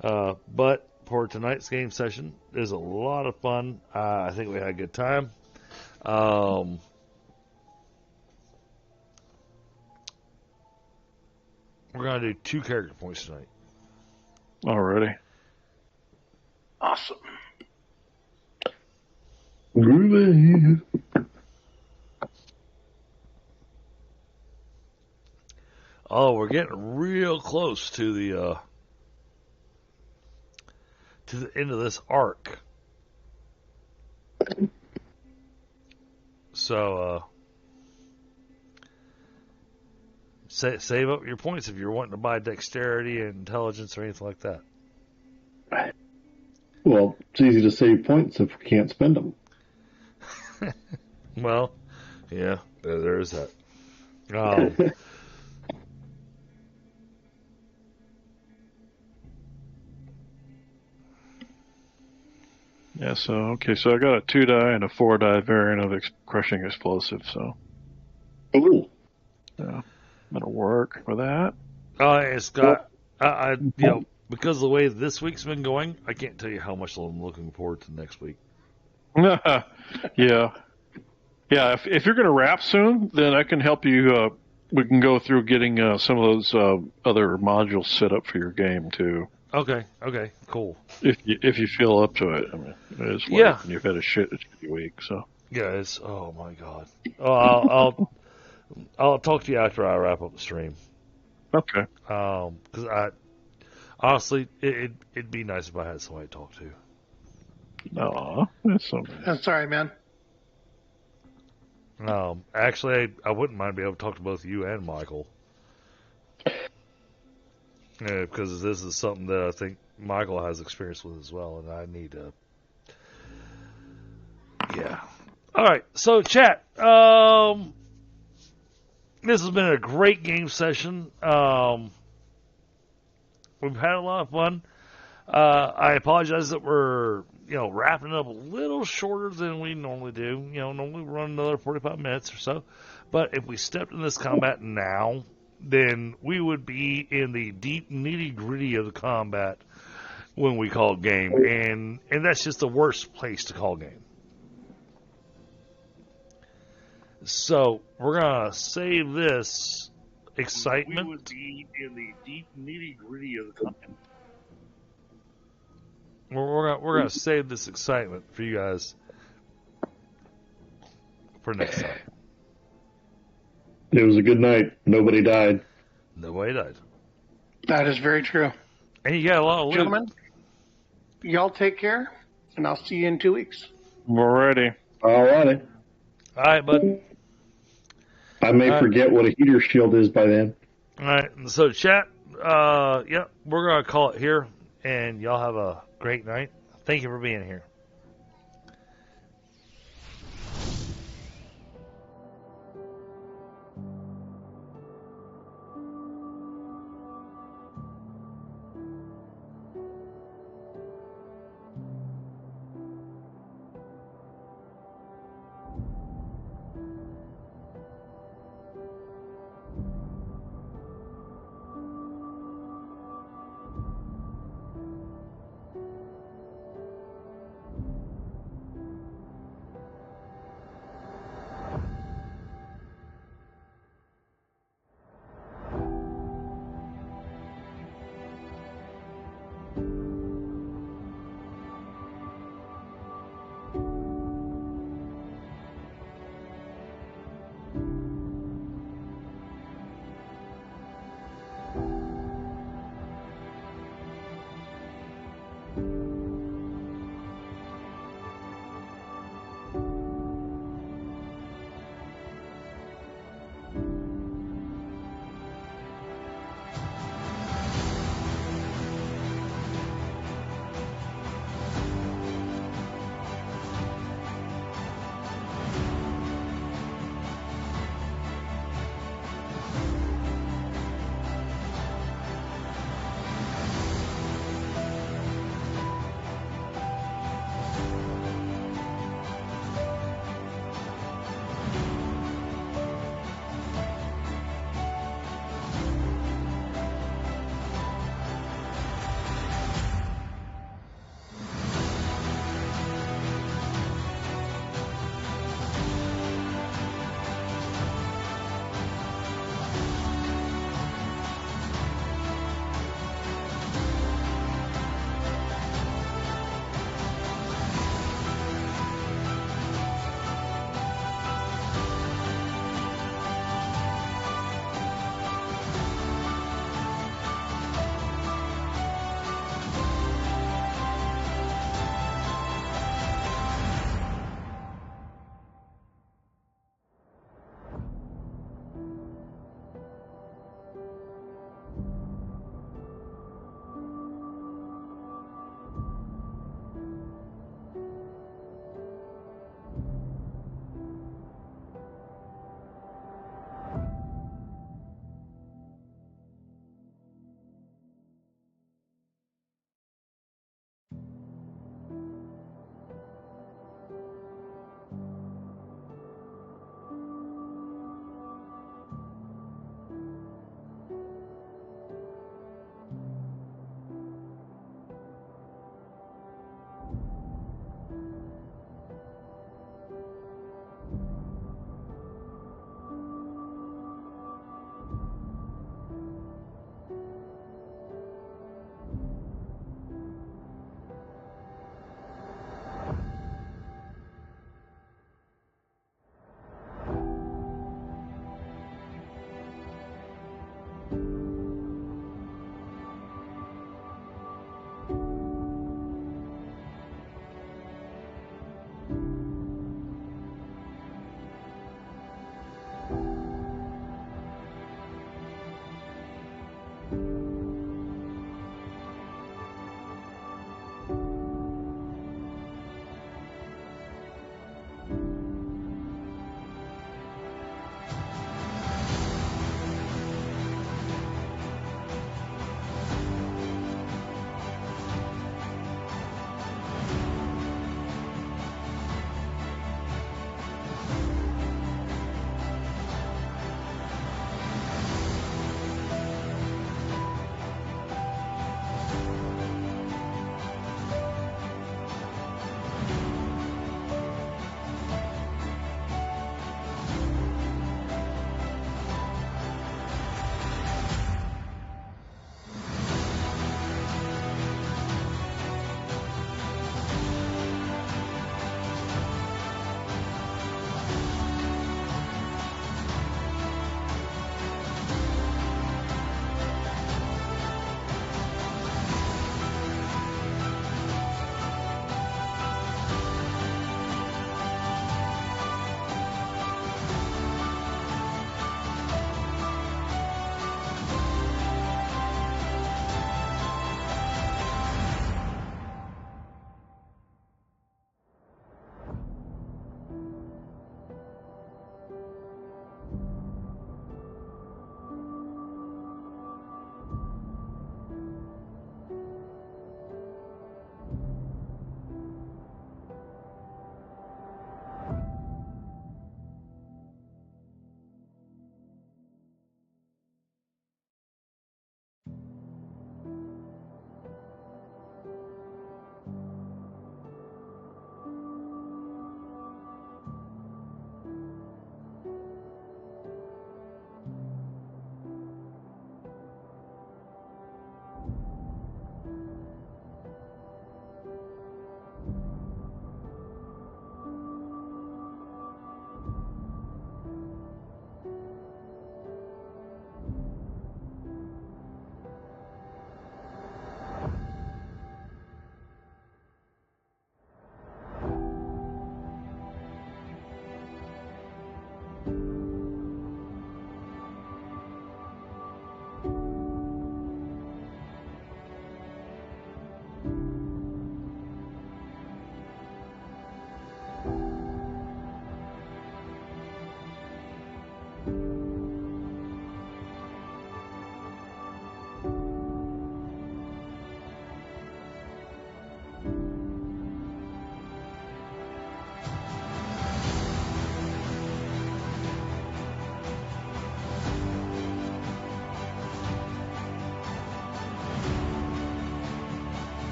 But for tonight's game session, it was a lot of fun. I think we had a good time. We're going to do 2 character points tonight. Already. Awesome. Groovy. Oh, we're getting real close to the end of this arc. So save up your points if you're wanting to buy dexterity and intelligence or anything like that. Well, it's easy to save points if we can't spend them. Well, yeah, there is that. Yeah, so I got a 2-die and a 4-die variant of crushing explosive, so Ooh. yeah, that'll work for that. It's got, because of the way this week's been going, I can't tell you how much I'm looking forward to next week. Yeah. If you're going to wrap soon, then I can help you. We can go through getting some of those other modules set up for your game too. Okay, cool. If you feel up to it, I mean, it's late Yeah. and you've had a shitty week, so. Yeah, it's, oh my god. Oh, I'll talk to you after I wrap up the stream. Okay. Because honestly, it'd be nice if I had somebody to talk to. Aw, that's so nice. I'm sorry, man. Actually, I wouldn't mind being able to talk to both you and Michael. Because this is something that I think Michael has experience with as well, and I need to. Yeah. All right. So, chat. This has been a great game session. We've had a lot of fun. I apologize that we're wrapping up a little shorter than we normally do. Normally we run another 45 minutes or so. But if we stepped in this combat now, then we would be in the deep nitty-gritty of the combat when we call game. And that's just the worst place to call game. So we're going to save this excitement. We would be in the deep nitty-gritty of the combat. We're going to save this excitement for you guys for next time. It was a good night. Nobody died. Nobody died. That is very true. And you got a lot of loot. Gentlemen, y'all take care, and I'll see you in 2 weeks. We're ready. All righty. All right, bud. I may forget what a heater shield is by then. All right. So, chat, we're going to call it here, and y'all have a great night. Thank you for being here.